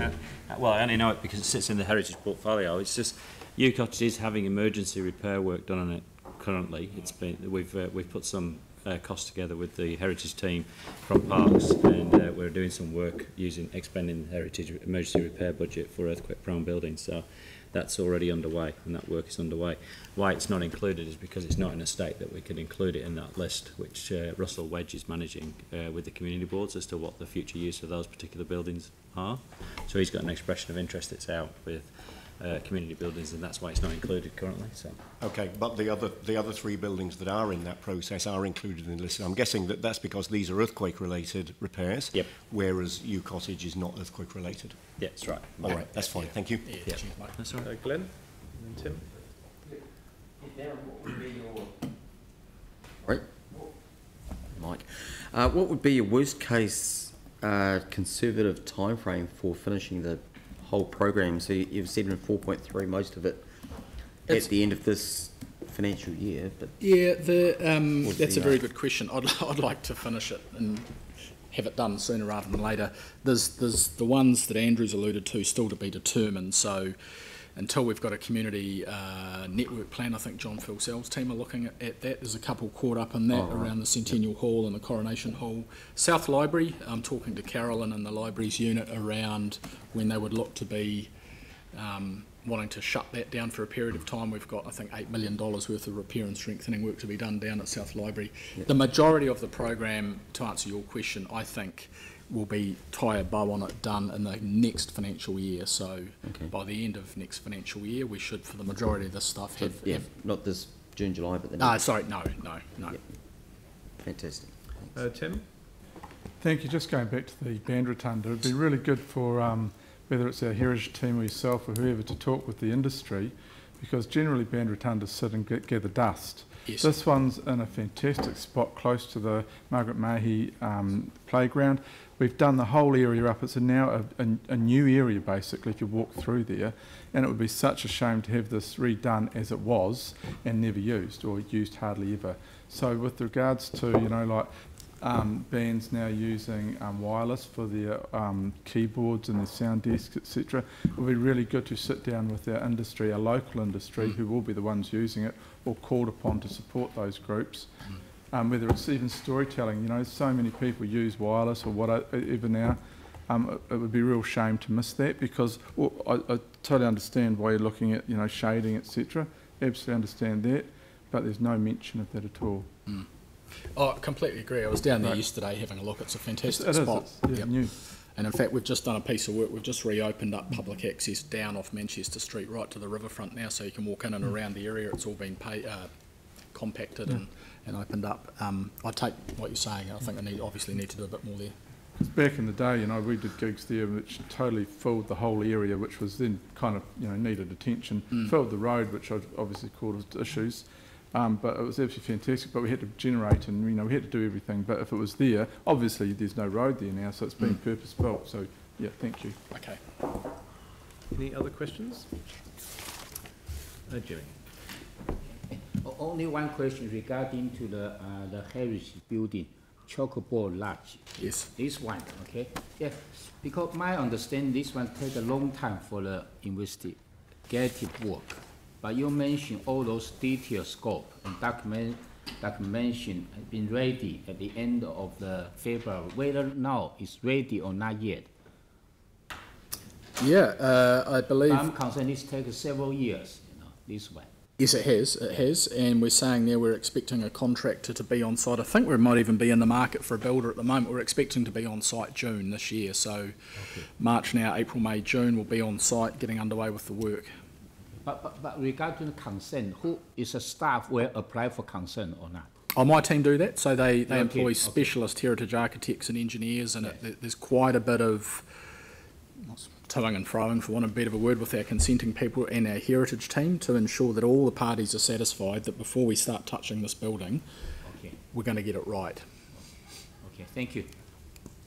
well, I only know it because it sits in the heritage portfolio. It's just U Cottage is having emergency repair work done on it currently. It's been we've put some costs together with the heritage team from Parks, and we're doing some work expending the heritage emergency repair budget for earthquake-prone buildings. So that's already underway, and that work is underway. Why it's not included is because it's not in a state that we could include it in that list, which Russell Wedge is managing with the community boards as to what the future use of those particular buildings are. So he's got an expression of interest that's out with community buildings, and that's why it's not included currently. So. Okay, but the other 3 buildings that are in that process are included in the list. I'm guessing that that's because these are earthquake-related repairs, yep. Whereas U Cottage is not earthquake-related. Yeah, that's right. All right, that's fine. Thank you. Yeah. That's all right. Glenn and Tim. Right, Mike. What would be your worst-case conservative timeframe for finishing the whole program? So you've said in 4.3, most of it at the end of this financial year. But yeah, that's a very good question. I'd like to finish it and have it done sooner rather than later. There's the ones that Andrew's alluded to still to be determined. So until we've got a community network plan, I think John Philsell's team are looking at that. There's a couple caught up in that around the Centennial Hall and the Coronation Hall. South Library, I'm talking to Carolyn and the Libraries unit around when they would look to be wanting to shut that down for a period of time. We've got, I think, $8 million worth of repair and strengthening work to be done down at South Library. Yep. The majority of the program, to answer your question, I think will be tie a bow on it done in the next financial year. So by the end of next financial year, we should, for the majority of this stuff, have... not this June, July, but the next. Sorry, no. Yep. Fantastic. Tim? Thank you. Just going back to the band rotunda, it would be really good for whether it's our heritage team or yourself or whoever to talk with the industry, because generally band rotundas sit and gather dust. Yes. This one's in a fantastic spot close to the Margaret Mahy playground. We've done the whole area up. It's now a new area, basically, if you walk through there, and it would be such a shame to have this redone as it was and never used, or used hardly ever. So with regards to, like bands now using wireless for their keyboards and their sound desks, etc. It would be really good to sit down with our industry, our local industry, who will be the ones using it, or called upon to support those groups. Whether it's even storytelling, so many people use wireless or whatever now. It would be a real shame to miss that, because I totally understand why you're looking at, shading, etc. Absolutely understand that, but there's no mention of that at all. Oh, I completely agree. I was down there yesterday having a look. It's a fantastic spot. It's new. And in fact, we've just done a piece of work. We've just reopened up public access down off Manchester Street right to the riverfront now, so you can walk in and around the area. It's all been compacted and opened up. I take what you're saying. I think they obviously need to do a bit more there. Because back in the day, we did gigs there which totally filled the whole area, which was then kind of, needed attention. Filled the road, which obviously caused issues. But it was absolutely fantastic. But we had to generate and, we had to do everything. But if it was there, obviously there's no road there now, so it's been purpose-built. So, yeah, thank you. Okay. Any other questions? Jimmy. Only one question regarding to the heritage building, Chalkboard Lodge. Yes. This one, okay? Yeah, because my understanding, this one take a long time for the investigative work. But you mentioned all those detailed scope and documentation have been ready at the end of the February. Whether now it's ready or not yet? Yeah, I believe... I'm concerned it's taken several years, this one. Yes, it has, and we're saying now we're expecting a contractor to be on site. I think we might even be in the market for a builder at the moment. We're expecting to be on site June this year, so March now, April, May, June, we'll be on site getting underway with the work. But regarding consent, who is a staff will apply for consent or not? Oh, my team do that, so they employ specialist heritage architects and engineers, and there's quite a bit of toing and froing, for want of a bit of a word, with our consenting people and our heritage team to ensure that all the parties are satisfied that before we start touching this building, we're going to get it right. Okay, thank you.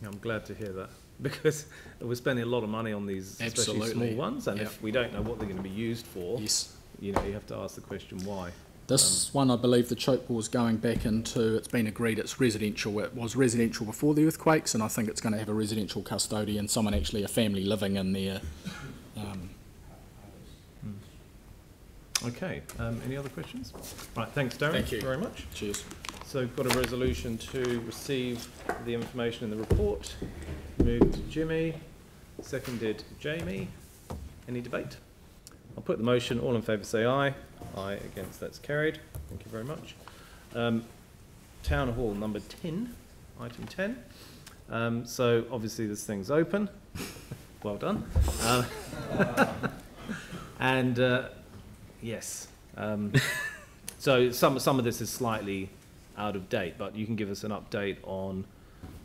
Yeah, I'm glad to hear that, because we're spending a lot of money on these, especially small ones, and if we don't know what they're going to be used for, you have to ask the question why. This one, I believe the choke bore is going back into, it's been agreed it's residential. It was residential before the earthquakes, and I think it's going to have a residential custodian, someone actually, a family living in there. Okay, any other questions? Right, thanks Darren. Thank you very much. Cheers. So we've got a resolution to receive the information in the report. Moved Jimmy, seconded Jamie. Any debate? I'll put the motion. All in favour say aye. Aye. Against, that's carried. Thank you very much. Town Hall number 10, item 10. So obviously this thing's open. Well done. And yes, so some of this is slightly out of date, but you can give us an update on,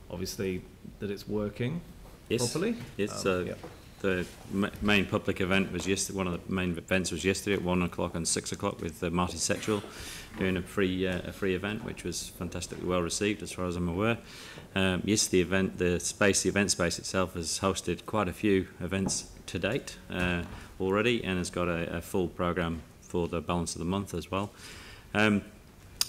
obviously, that it's working properly. Yes. The main public event was yesterday. One of the main events was yesterday at 1 o'clock and 6 o'clock with Marty Sexual doing a free event, which was fantastically well received as far as I'm aware. Yes, the event space itself has hosted quite a few events to date already, and has got a full programme for the balance of the month as well.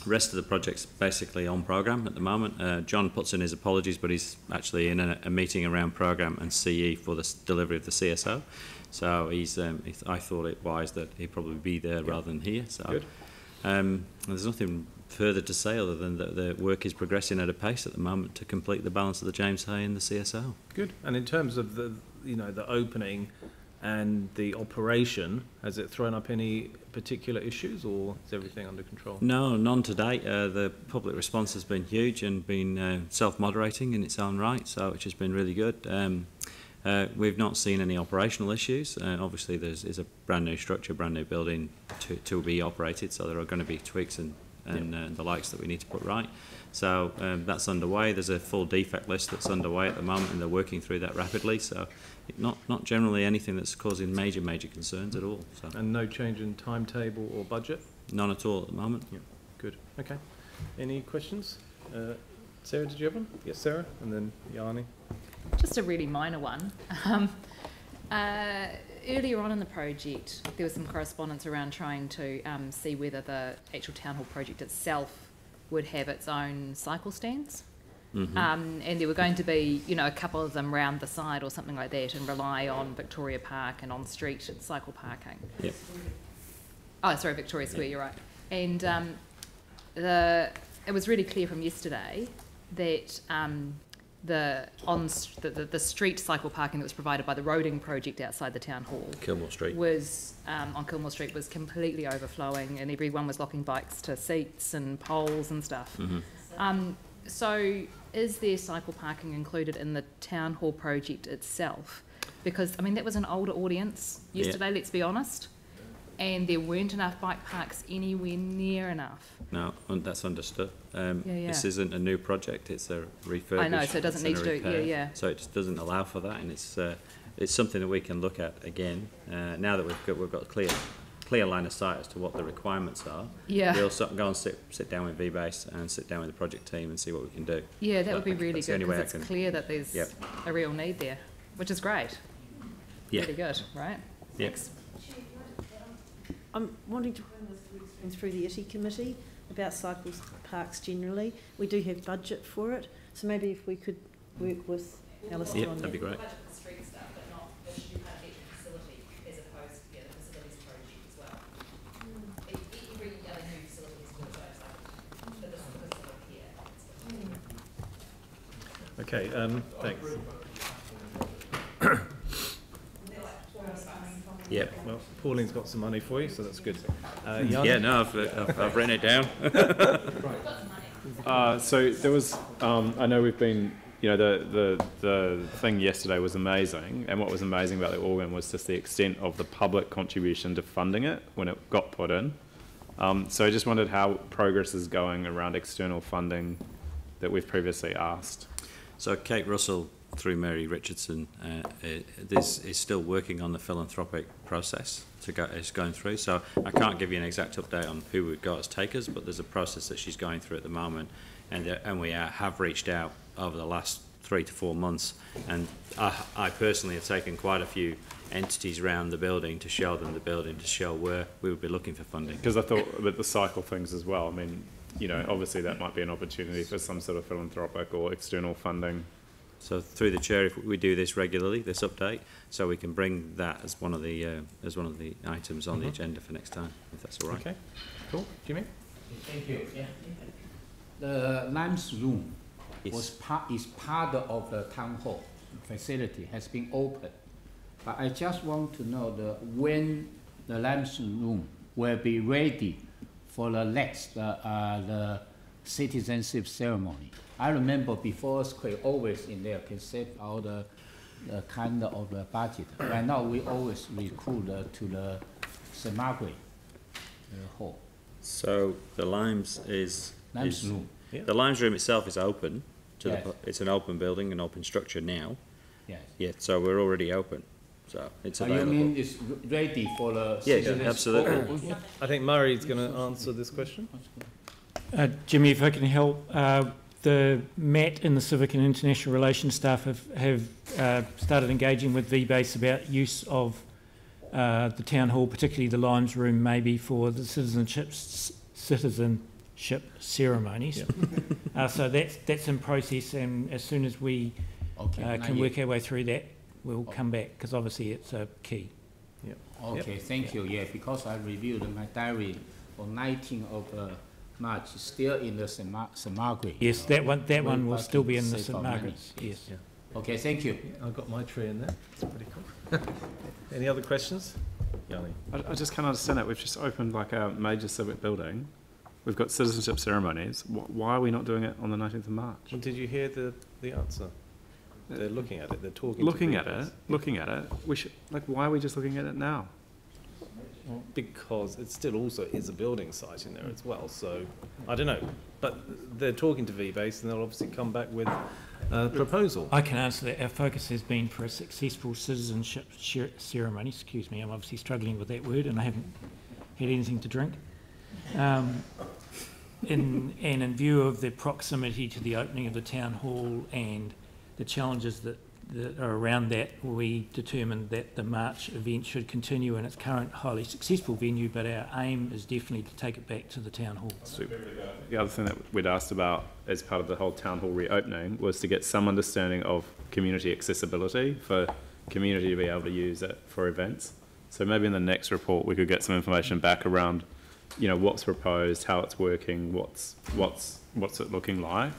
Rest of the project's basically on programme at the moment. John puts in his apologies, but he's actually in a meeting around programme and CE for the delivery of the CSO. So I thought it wise that he'd probably be there rather than here. So good. There's nothing further to say other than that the work is progressing at a pace at the moment to complete the balance of the James Hay and the CSO. Good. And in terms of the opening and the operation, has it thrown up any particular issues, or is everything under control? No, none to date. The public response has been huge and been self-moderating in its own right, so which has been really good. We've not seen any operational issues. Obviously, is a brand new structure, brand new building to be operated, so there are going to be tweaks and the likes that we need to put right. So that's underway. There's a full defect list that's underway at the moment, and they're working through that rapidly. So not generally anything that's causing major concerns at all. So. And no change in timetable or budget? None at all at the moment. Yeah. Good. Okay. Any questions? Sarah, did you have one? Yes, Sarah, and then Yanni. Just a really minor one. Earlier on in the project, there was some correspondence around trying to see whether the actual town hall project itself would have its own cycle stands. Mm-hmm. And there were going to be, a couple of them round the side or something like that, and rely on Victoria Park and on street cycle parking. Yep. Oh, sorry, Victoria Square, you're right. And it was really clear from yesterday that the street cycle parking that was provided by the roading project outside the town hall, Kilmore Street, was on Kilmore Street, was completely overflowing, and everyone was locking bikes to seats and poles and stuff. Mm-hmm. So is there cycle parking included in the town hall project itself? Because that was an older audience yesterday, let's be honest, and there weren't enough bike parks anywhere near enough. No, that's understood. This isn't a new project; it's a refurbish. I know, so it doesn't need to do. So it just doesn't allow for that, and it's something that we can look at again now that we've got a clear line of sight as to what the requirements are. Yeah. We'll go and sit down with VBase and sit down with the project team and see what we can do. Yeah, that would be really good, because it's clear that there's a real need there, which is great. Yeah. Really good, right? Yeah. Thanks. I'm wanting to bring this through the ITI committee about cycle parks generally. We do have budget for it, so maybe if we could work with Alistair on that. That'd be great. Budget for street stuff, but not the facility, as opposed to the facilities project as well. Every other new facilities will go cycle, but this is here. Okay, thanks. Yeah. Well, Pauline's got some money for you, so that's good. Yeah, no, I've written it down. So there was, I know we've been, the thing yesterday was amazing, and what was amazing about the organ was just the extent of the public contribution to funding it when it got put in. So I just wondered how progress is going around external funding that we've previously asked. So Kate Russell, through Mary Richardson, this is still working on the philanthropic process it's going through. So I can't give you an exact update on who we've got as takers, but there's a process that she's going through at the moment, and we have reached out over the last 3 to 4 months, and I personally have taken quite a few entities around the building to show them the building, to show where we would be looking for funding. Because I thought about the cycle things as well. Obviously that might be an opportunity for some sort of philanthropic or external funding. So through the chair, if we do this regularly, this update, so we can bring that as one of the items on the agenda for next time, if that's all right. Okay, cool. Jimmy? Thank you. Yeah. The Limes room is part of the town hall facility, has been opened. But I just want to know when the Limes room will be ready for the next the citizenship ceremony. I remember before earthquake, always in there can save all the kind of the budget. Right now we always recruit to the St. Margaret hall. So the Limes room. The Limes room itself is open. Yes. It's an open building, an open structure now. Yes. Yeah, so we're already open. So it's available. You mean it's ready for the yeah, absolutely. I think Murray's going to answer this question. Jimmy, if I can help, the Matt and the Civic and International Relations staff have started engaging with VBase about use of the town hall, particularly the Limes room, maybe for the citizenship ceremonies. Yeah. So that's in process, and as soon as we can work our way through that, we'll come back, because obviously it's a key. Yep. Okay, thank you. Yeah, because I reviewed my diary on 19th of March, still in the St. Margaret. Yes, that one will still be in the St. Margaret's. Yes. Yeah. Okay, thank you. Yeah, I've got my tree in there. It's pretty cool. Any other questions? Yanni? I just can't understand it. We've just opened like a major civic building. We've got citizenship ceremonies. Why are we not doing it on the 19th of March? Well, did you hear the answer? They're looking at it. They're talking. Looking at it. We should, why are we just looking at it now? Because it still also is a building site in there as well. So I don't know, but they're talking to VBase, and they'll obviously come back with a proposal. I can answer that. Our focus has been for a successful citizenship ceremony. Excuse me, I'm obviously struggling with that word, and I haven't had anything to drink. In view of the proximity to the opening of the town hall and the challenges that are around that, we determined that the March event should continue in its current highly successful venue, but our aim is definitely to take it back to the town hall. Super. The other thing that we'd asked about as part of the whole town hall reopening was to get some understanding of community accessibility, for community to be able to use it for events. So maybe in the next report we could get some information back around, what's proposed, how it's working, what's it looking like.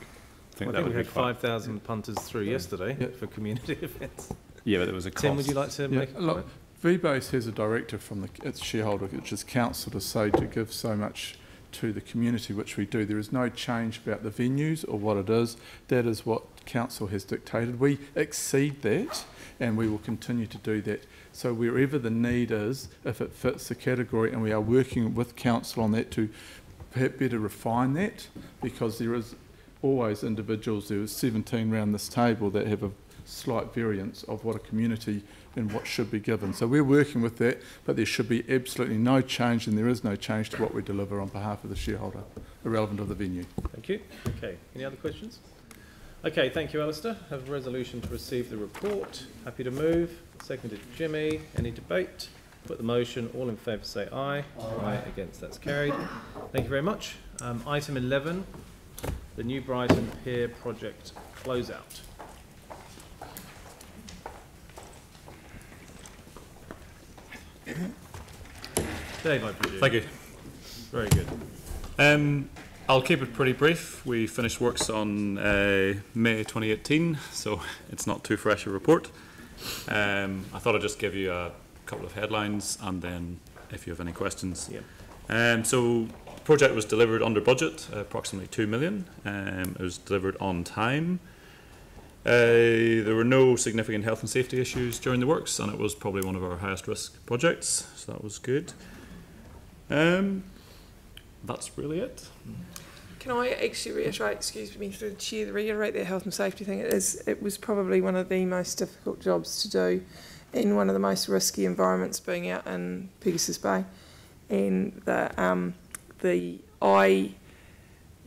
I think we had 5,000 punters through yesterday for community events. Yeah, but there was a cost. Tim, would you like to make a comment? VBase has a directive from its shareholder, which is council, to say to give so much to the community, which we do. There is no change about the venues or what it is. That is what council has dictated. We exceed that, and we will continue to do that. So wherever the need is, if it fits the category, and we are working with council on that to better refine that, because there is always individuals, there was 17 around this table, that have a slight variance of what a community and what should be given. So we're working with that, but there should be absolutely no change, and there is no change to what we deliver on behalf of the shareholder, irrelevant of the venue. Thank you. Okay, any other questions? Okay, thank you, Alistair. Have a resolution to receive the report. Happy to move. Seconded Jimmy. Any debate? Put the motion. All in favour say aye. Aye. Against, that's carried. Thank you very much. Item 11. The New Brighton Pier Project closeout. Dave, I presume. Thank you. Very good. I'll keep it pretty brief. We finished works on May 2018, so it's not too fresh a report. I thought I'd just give you a couple of headlines, and then if you have any questions. Yeah. So the project was delivered under budget, approximately 2 million. It was delivered on time. There were no significant health and safety issues during the works, and it was probably one of our highest risk projects, so that was good. That's really it. Can I actually reiterate, excuse me, through the chair, reiterate that health and safety thing? It was probably one of the most difficult jobs to do, in one of the most risky environments, being out in Pegasus Bay. And I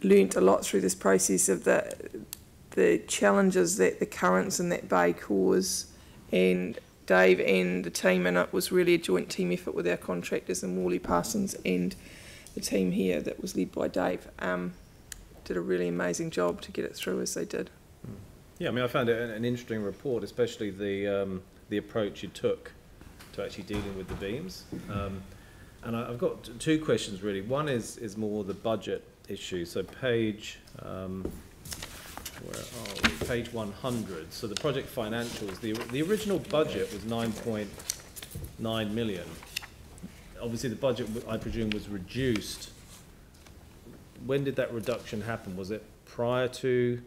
learnt a lot through this process of the challenges that the currents in that bay cause, and Dave and the team, and it was really a joint team effort with our contractors and Morley Parsons and the team here that was led by Dave, did a really amazing job to get it through as they did. Yeah, I mean, I found it an interesting report, especially the approach you took to actually dealing with the beams. And I've got two questions really. One is more the budget issue. So page, where are we? Page 100. So the project financials, the original budget was 9.9 million. Obviously the budget, I presume, was reduced. When did that reduction happen? Was it prior to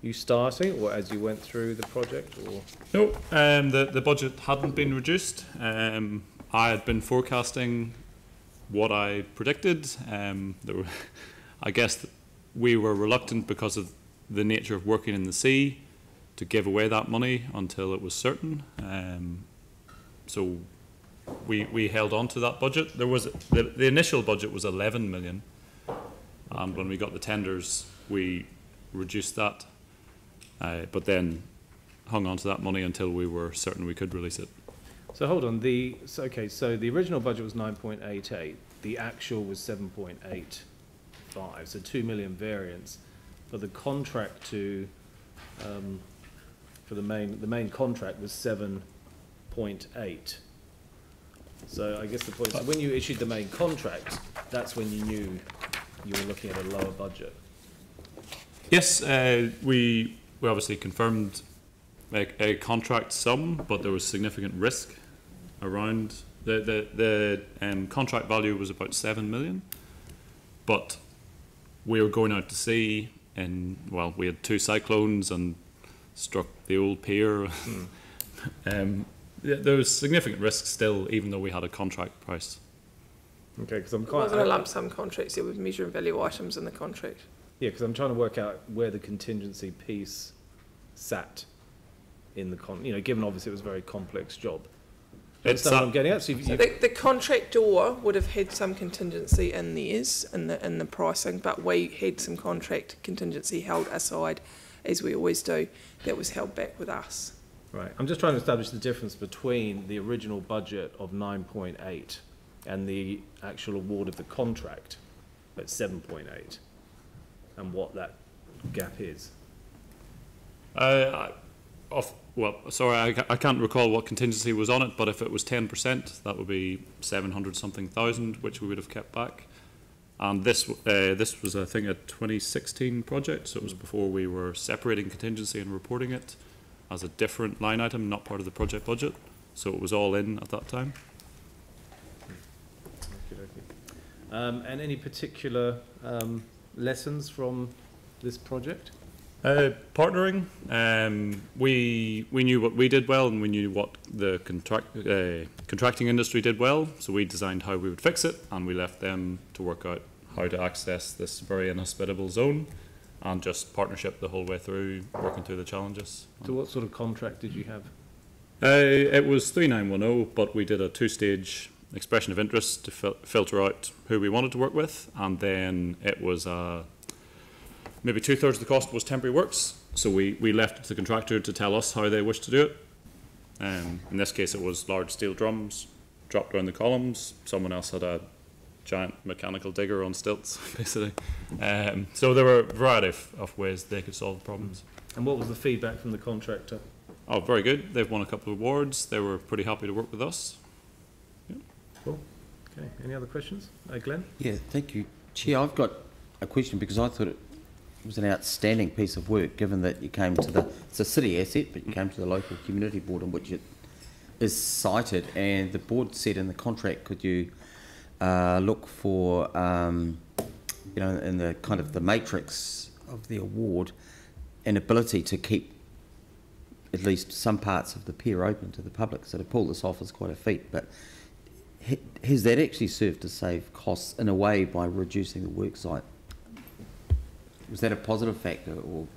you starting, or as you went through the project? Or no, the budget hadn't been reduced. I had been forecasting what I predicted. I guess we were reluctant because of the nature of working in the sea to give away that money until it was certain. So we held on to that budget. There was the initial budget was 11 million, and when we got the tenders, we reduced that, but then hung on to that money until we were certain we could release it. So hold on. So the original budget was 9.88. The actual was 7.85. So 2 million variance. For the contract to for the main contract was 7.8. So I guess the point is, when you issued the main contract, that's when you knew you were looking at a lower budget. Yes, we obviously confirmed a contract sum, but there was significant risk around the contract value was about 7 million, but we were going out to sea, and well, we had 2 cyclones and struck the old pier. There was significant risk still, even though we had a contract price. Okay, because it wasn't a lump sum contract, it was measuring value items in the contract. Yeah, because I'm trying to work out where the contingency piece sat in the given obviously it was a very complex job. That's what I'm getting at. So the contractor would have had some contingency in theirs, in the pricing, but we had some contract contingency held aside, as we always do, that was held back with us. Right. I'm just trying to establish the difference between the original budget of 9.8 and the actual award of the contract at 7.8, and what that gap is. Well, sorry, I can't recall what contingency was on it, but if it was 10%, that would be 700-something thousand, which we would have kept back. And this was, I think, a 2016 project, so it was before we were separating contingency and reporting it as a different line item, not part of the project budget. So it was all in at that time. And any particular lessons from this project? Partnering. We knew what we did well, and we knew what the contracting industry did well, so we designed how we would fix it, and we left them to work out how to access this very inhospitable zone, and just partnership the whole way through, working through the challenges. So what sort of contract did you have? It was 3910, but we did a 2-stage expression of interest to filter out who we wanted to work with, and then it was maybe 2/3 of the cost was temporary works, so we left it to the contractor to tell us how they wished to do it. In this case, it was large steel drums dropped down the columns. Someone else had a giant mechanical digger on stilts, basically. So there were a variety of ways they could solve the problems. And what was the feedback from the contractor? Oh, very good. They've won a couple of awards. They were pretty happy to work with us. Yeah. Cool. Okay. Any other questions? Glenn? Yeah, thank you. Chair, I've got a question because I thought it was an outstanding piece of work, given that you came to it's a city asset, but you came to the local community board in which it is cited, and the board said in the contract, could you look for, in the kind of the matrix of the award, an ability to keep at least some parts of the pier open to the public. So to pull this off is quite a feat, but has that actually served to save costs in a way by reducing the work site? Was that a positive factor, or?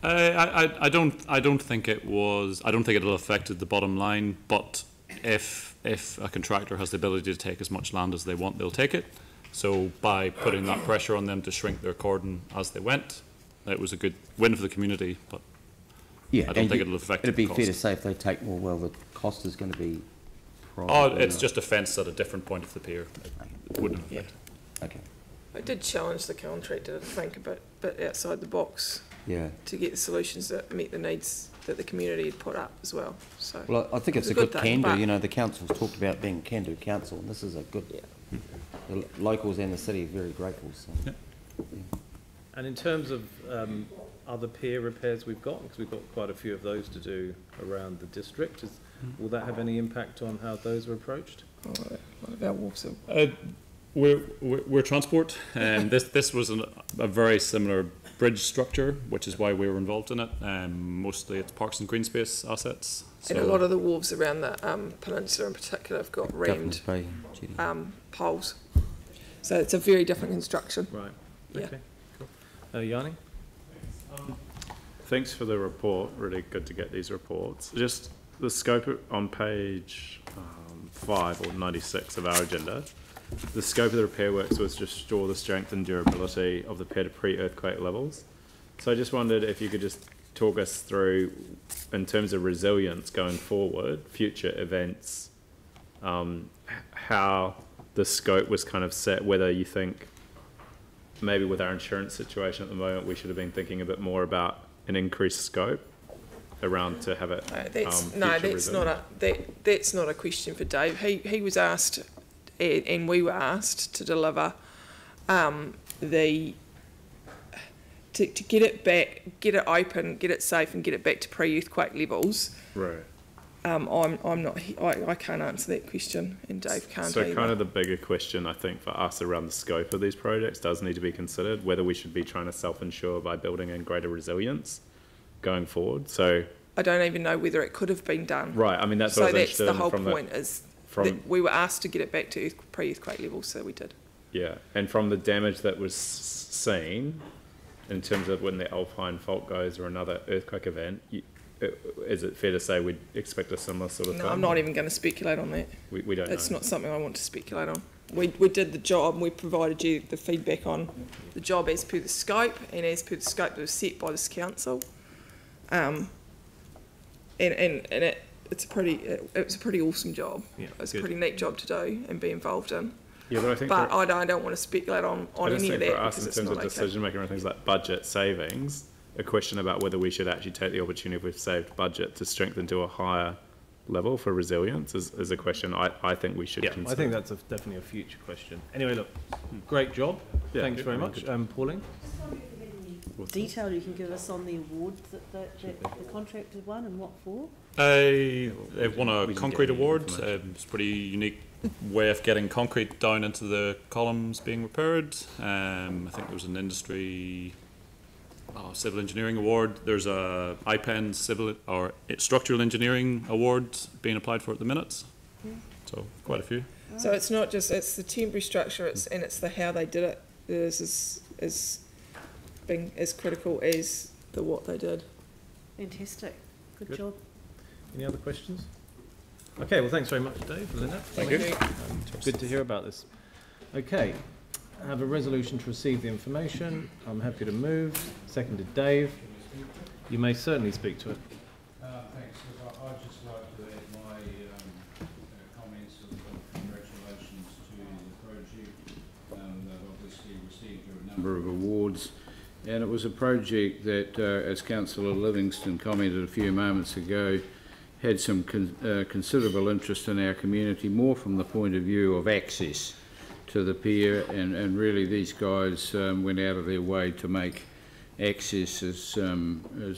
I don't think it was. I don't think it'll affected the bottom line. But if a contractor has the ability to take as much land as they want, they'll take it. So by putting that pressure on them to shrink their cordon as they went, it was a good win for the community. But yeah, I don't think it'll affect. It'd be fair to say if they take more, well, the cost is going to be. It's just a fence at a different point of the pier. It wouldn't affect. Okay. I did challenge the contractor to think a bit outside the box, to get the solutions that meet the needs that the community had put up as well. So, well, I think it's a good can-do. You know, the council's talked about being a can-do council, and this is a good. The locals and the city are very grateful. So. Yeah. And in terms of other pier repairs we've got, because we've got quite a few of those to do around the district, will that have any impact on how those are approached? What about wharves? We're transport, and this was a very similar bridge structure, which is why we were involved in it. Mostly it's parks and green space assets. And a lot of the wharves around the peninsula in particular have got rammed poles. So it's a very different construction. Right. Yeah. Okay. Cool. Yanni? Thanks for the report. Really good to get these reports. Just the scope on page 5 or 96 of our agenda. The scope of the repair works was to restore the strength and durability of the pier to pre-earthquake levels. So I just wondered if you could just talk us through, in terms of resilience going forward, future events, how the scope was kind of set, whether you think maybe with our insurance situation at the moment, we should have been thinking a bit more about an increased scope around to have it. That's not a question for Dave. He was asked, and we were asked to deliver to get it back, get it open, get it safe, and get it back to pre-earthquake levels. Right. I can't answer that question, and Dave can't either. So kind of the bigger question, I think, for us around the scope of these projects does need to be considered, whether we should be trying to self-insure by building in greater resilience going forward. So I don't even know whether it could have been done. Right, I mean, that's what I was interested in. So that's the whole point, is that we were asked to get it back to pre-earthquake levels, so we did. Yeah, and from the damage that was seen, in terms of when the Alpine fault goes or another earthquake event, is it fair to say we'd expect a similar sort of thing? No, I'm not even going to speculate on that. We don't know. It's not something I want to speculate on. We did the job, and we provided you the feedback on the job as per the scope, and as per the scope that was set by this council. And it's a pretty awesome job. Yeah, it's a pretty neat job to do and be involved in. Yeah, but I think I don't want to speculate on any of that. For us, in terms of decision making and things like budget savings, a question about whether we should actually take the opportunity if we've saved budget to strengthen to a higher level for resilience is a question I think we should consider. I think that's definitely a future question. Anyway, look, great job. Yeah, thanks very much. Pauline? Detail you can give us on the award that the contractor won and what for? They've won a concrete award. It's a pretty unique way of getting concrete down into the columns being repaired. I think there was an industry civil engineering award. There's a IPEN civil or structural engineering award being applied for at the minute. Yeah. So quite a few. So it's not just it's the temporary structure, it's the how they did it is being as critical as the what they did. Fantastic. Good job. Any other questions? Okay, well, thanks very much, Dave. Linda. Thank you. Good to hear about this. Okay, I have a resolution to receive the information. I'm happy to move. Seconded, Dave. You may certainly speak to it. Thanks. I'd just like to add my comments of congratulations to the project. They've obviously received a number of awards. And it was a project that, as Councillor Livingston commented a few moments ago, had some considerable interest in our community, more from the point of view of access to the pier, and really these guys went out of their way to make access as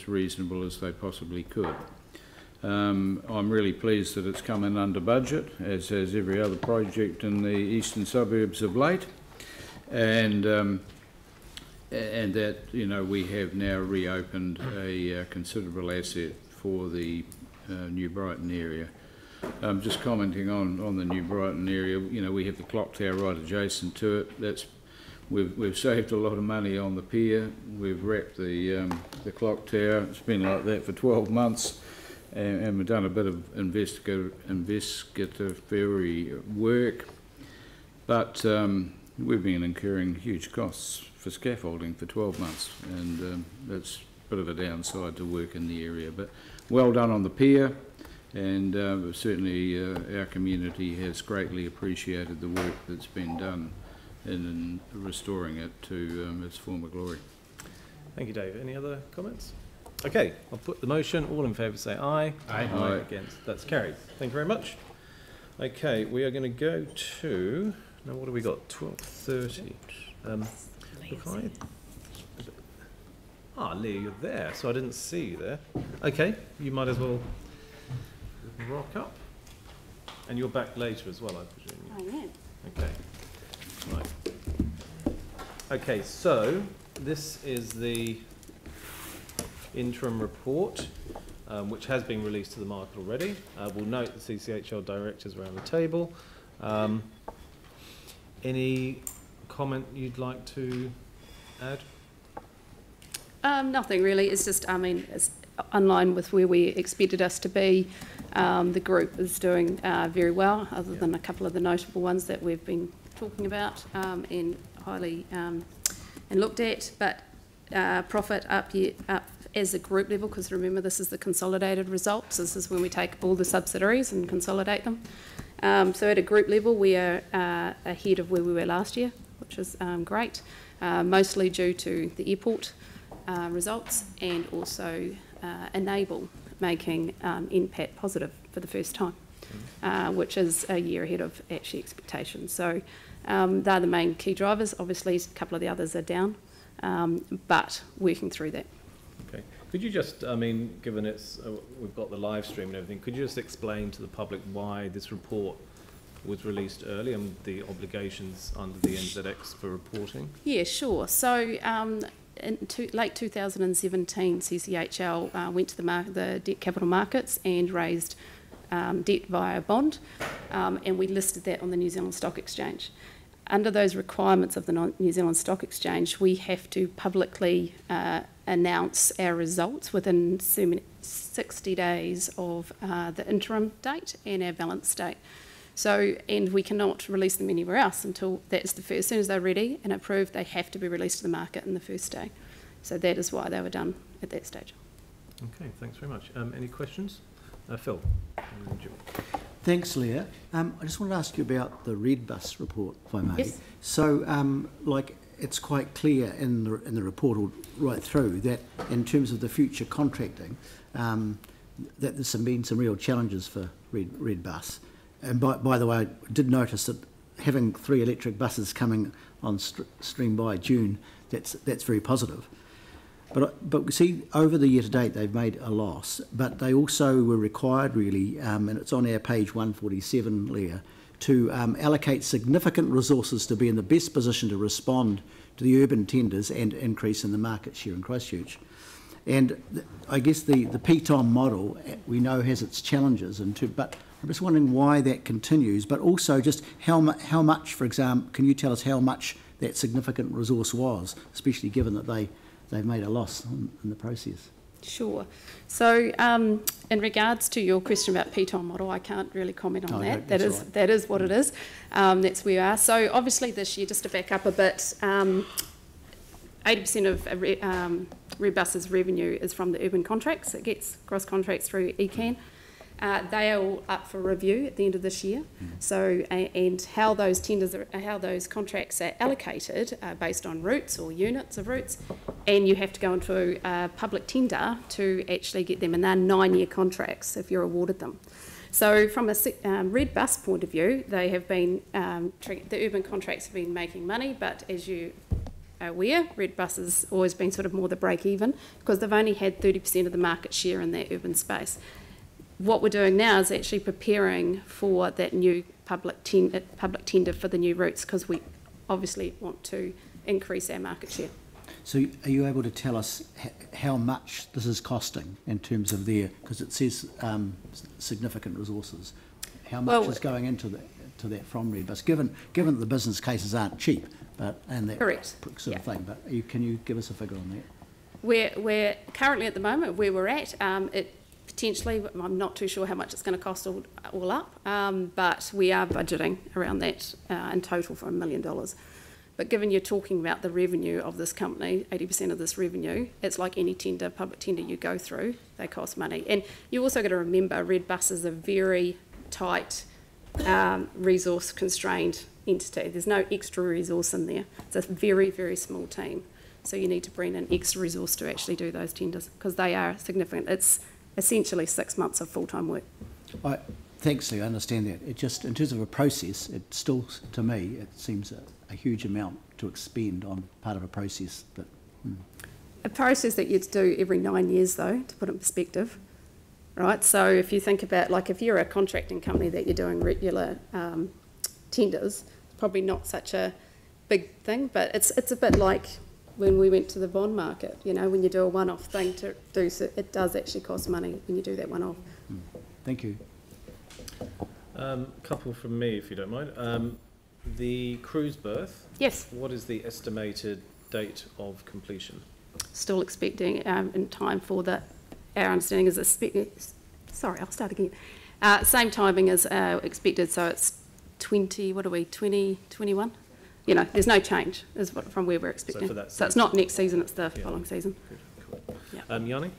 reasonable as they possibly could. I'm really pleased that it's come in under budget, as has every other project in the eastern suburbs of late, and that, you know, we have now reopened a considerable asset for the New Brighton area. Just commenting on the New Brighton area, you know, we have the clock tower right adjacent to it. We've saved a lot of money on the pier. We've wrapped the clock tower. It's been like that for 12 months, and we've done a bit of investigatory work, but we've been incurring huge costs for scaffolding for 12 months, and that's a bit of a downside to work in the area. But well done on the pier, and certainly our community has greatly appreciated the work that's been done in restoring it to its former glory. Thank you, Dave. Any other comments? Okay, I'll put the motion. All in favour say aye. Aye. Aye. Against. That's carried. Thank you very much. Okay, we are going to go to, now what have we got? 12:30. Ah, Leah, you're there, so I didn't see you there. Okay, you might as well rock up. And you're back later as well, I presume. I am. Okay. Right. Okay, so this is the interim report, which has been released to the market already. We'll note the CCHL directors around the table. Any comment you'd like to add? Nothing really. It's just, I mean, it's in line with where we expected us to be. The group is doing very well, other than a couple of the notable ones that we've been talking about and highly and looked at. But profit up as a group level, because remember this is the consolidated results. This is when we take all the subsidiaries and consolidate them. So at a group level, we are ahead of where we were last year, which is great, mostly due to the airport results and also Enable making NPAT positive for the first time, which is a year ahead of actually expectations. So they're the main key drivers. Obviously, a couple of the others are down, but working through that. Okay. Could you just, I mean, given it's we've got the live stream and everything, could you just explain to the public why this report was released early and the obligations under the NZX for reporting? Yeah, sure. So in late 2017, CCHL went to the debt capital markets and raised debt via a bond, and we listed that on the New Zealand Stock Exchange. Under those requirements of the New Zealand Stock Exchange, we have to publicly announce our results within 60 days of the interim date and our balance date. So, and we cannot release them anywhere else until that's the first. As soon as they're ready and approved, they have to be released to the market in the first day. So that is why they were done at that stage. Okay, thanks very much. Any questions? Phil. Thanks, Leah. I just wanted to ask you about the Red Bus report, if I may. Yes. So, like, it's quite clear in the report all right through that in terms of the future contracting, that there's been some real challenges for Red Bus. And by the way, I did notice that having 3 electric buses coming on stream by June, that's very positive. But we see over the year to date they've made a loss, but they also were required really, and it's on our page 147, Leah, to allocate significant resources to be in the best position to respond to the urban tenders and increase in the market share in Christchurch. And I guess the PTOM model we know has its challenges, but I'm just wondering why that continues, but also just how much, for example, can you tell us how much that significant resource was, especially given that they've made a loss in the process? Sure. So in regards to your question about PTOM model, I can't really comment on that. That is what it is. That's where we are. So obviously this year, just to back up a bit, 80% of Red Bus's revenue is from the urban contracts. It gets cross contracts through ECAN. They are all up for review at the end of this year. So, and how those tenders, how those contracts are allocated based on routes or units of routes, and you have to go into a public tender to actually get them, and they're 9-year contracts if you're awarded them. So, from a Red Bus point of view, they have been the urban contracts have been making money, but as you are aware, Red Bus has always been sort of more the break even because they've only had 30% of the market share in that urban space. What we're doing now is actually preparing for that new public tender for the new routes because we obviously want to increase our market share. So are you able to tell us how much this is costing in terms of because it says significant resources, how much is going into that from Red Bus, given that the business cases aren't cheap, and that correct sort of thing, but can you give us a figure on that? We're currently at the moment where we're at, potentially, I'm not too sure how much it's going to cost all up, but we are budgeting around that in total for $1 million. But given you're talking about the revenue of this company, 80% of this revenue, it's like any tender, public tender you go through, they cost money. And you also got to remember Red Bus is a very tight, resource-constrained entity. There's no extra resource in there. It's a very, very small team. So you need to bring in extra resource to actually do those tenders because they are significant. It's essentially 6 months of full-time work. Thanks, Lou, I understand that. It just, in terms of a process, it still, to me, it seems a huge amount to expend on part of a process. But a process that you'd do every 9 years, though, to put it in perspective, right? So if you think about, like, if you're a contracting company that you're doing regular tenders, it's probably not such a big thing, but it's a bit like when we went to the bond market, you know, when you do a one-off thing to do, so it does actually cost money when you do that one-off. Thank you. Couple from me, if you don't mind. The cruise berth. Yes. What is the estimated date of completion? Still expecting in time for our understanding is sorry, I'll start again. Same timing as expected, so it's 2021? You know, there's no change from where we're expecting. So it's not next season, it's the following season. Good, cool. Yeah. Yanni?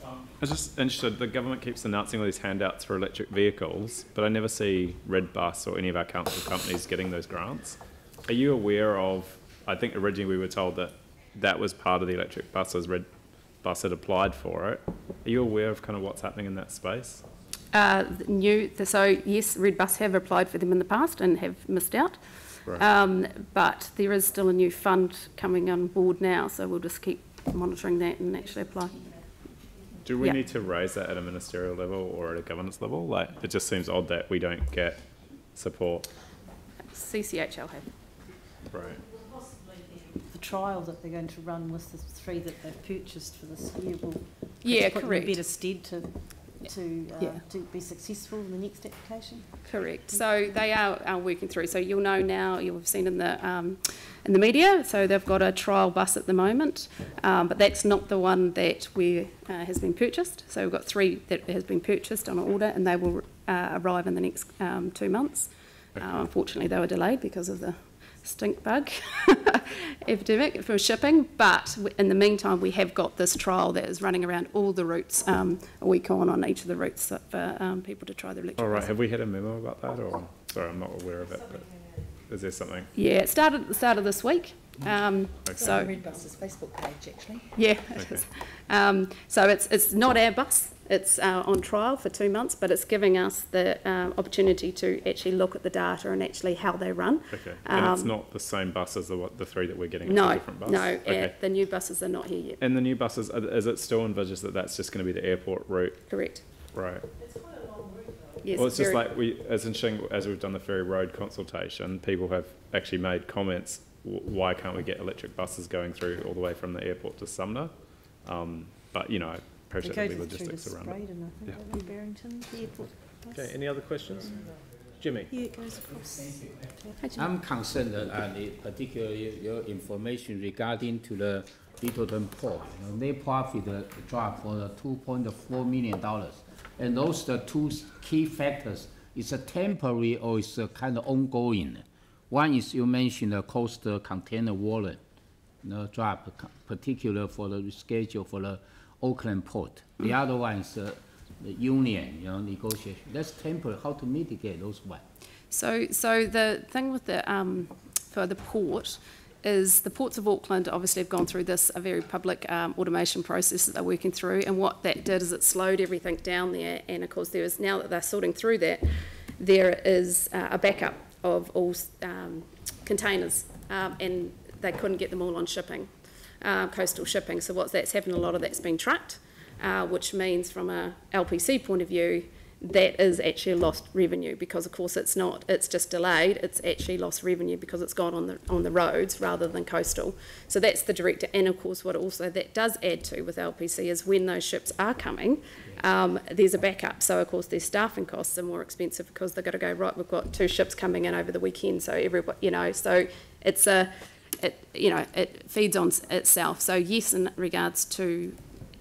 I was just interested, the government keeps announcing all these handouts for electric vehicles, but I never see Red Bus or any of our council companies getting those grants. Are you aware of, I think originally we were told that that was part of the electric buses, Red Bus had applied for it. Are you aware of kind of what's happening in that space? So yes, Red Bus have applied for them in the past and have missed out. Right. But there is still a new fund coming on board now, so we'll just keep monitoring that and actually apply. Do we need to raise that at a ministerial level or at a governance level? Like, it just seems odd that we don't get support. CCHL have. Right. The trial that they're going to run with the 3 that they've purchased for this year will put them in better stead to be successful in the next application. Correct. So they are working through. So you'll know now, you'll have seen in the media, so they've got a trial bus at the moment, but that's not the one that has been purchased. So we've got 3 that has been purchased on order, and they will arrive in the next 2 months. Okay. Unfortunately, they were delayed because of the stink bug epidemic for shipping, but in the meantime we have got this trial that is running around all the routes, a week on each of the routes for people to try the electric. All right, have we had a memo about that, or sorry, I'm not aware of it, but is there something? Yeah, it started at the start of this week. Okay. So Red Bus's Facebook page, actually. Yeah, it is. So it's not our bus. It's on trial for 2 months, but it's giving us the opportunity to actually look at the data and actually how they run. Okay, and it's not the same bus as the 3 that we're getting? No, a different bus? no, okay. The new buses are not here yet. And the new buses, is it still envisaged that that's just going to be the airport route? Correct. Right. It's quite a long route, though. Yes, well, it's just like, it's interesting, as we've done the ferry road consultation, people have actually made comments, why can't we get electric buses going through all the way from the airport to Sumner? But, you know, I appreciate the logistics around it. Barrington, the airport. Okay, any other questions? Jimmy? Yeah, it goes across. I'm concerned that particularly your information regarding to the Littleton Port. You know, their profit dropped for $2.4 million. And those the 2 key factors. Is a temporary or is a kind of ongoing? One is you mentioned the coastal container wallet, drop, particular for the schedule for the Auckland port. The other one is the union, negotiation. That's temporary. How to mitigate those one? So the thing with the for the port is the ports of Auckland obviously have gone through a very public automation process that they're working through, and what that did is it slowed everything down there. And of course, now that they're sorting through that, there is a backup of all containers, and they couldn't get them all on shipping, coastal shipping. So that's happened, a lot of that's been trucked, which means from a LPC point of view, that is actually lost revenue, because of course it's just delayed, it's actually lost revenue because it's gone on the roads rather than coastal. So that's the director, and of course what also that does add to with LPC is when those ships are coming, there's a backup. So of course their staffing costs are more expensive because they've got to go, right, we've got 2 ships coming in over the weekend, so everybody, so it's it feeds on itself. So yes, in regards to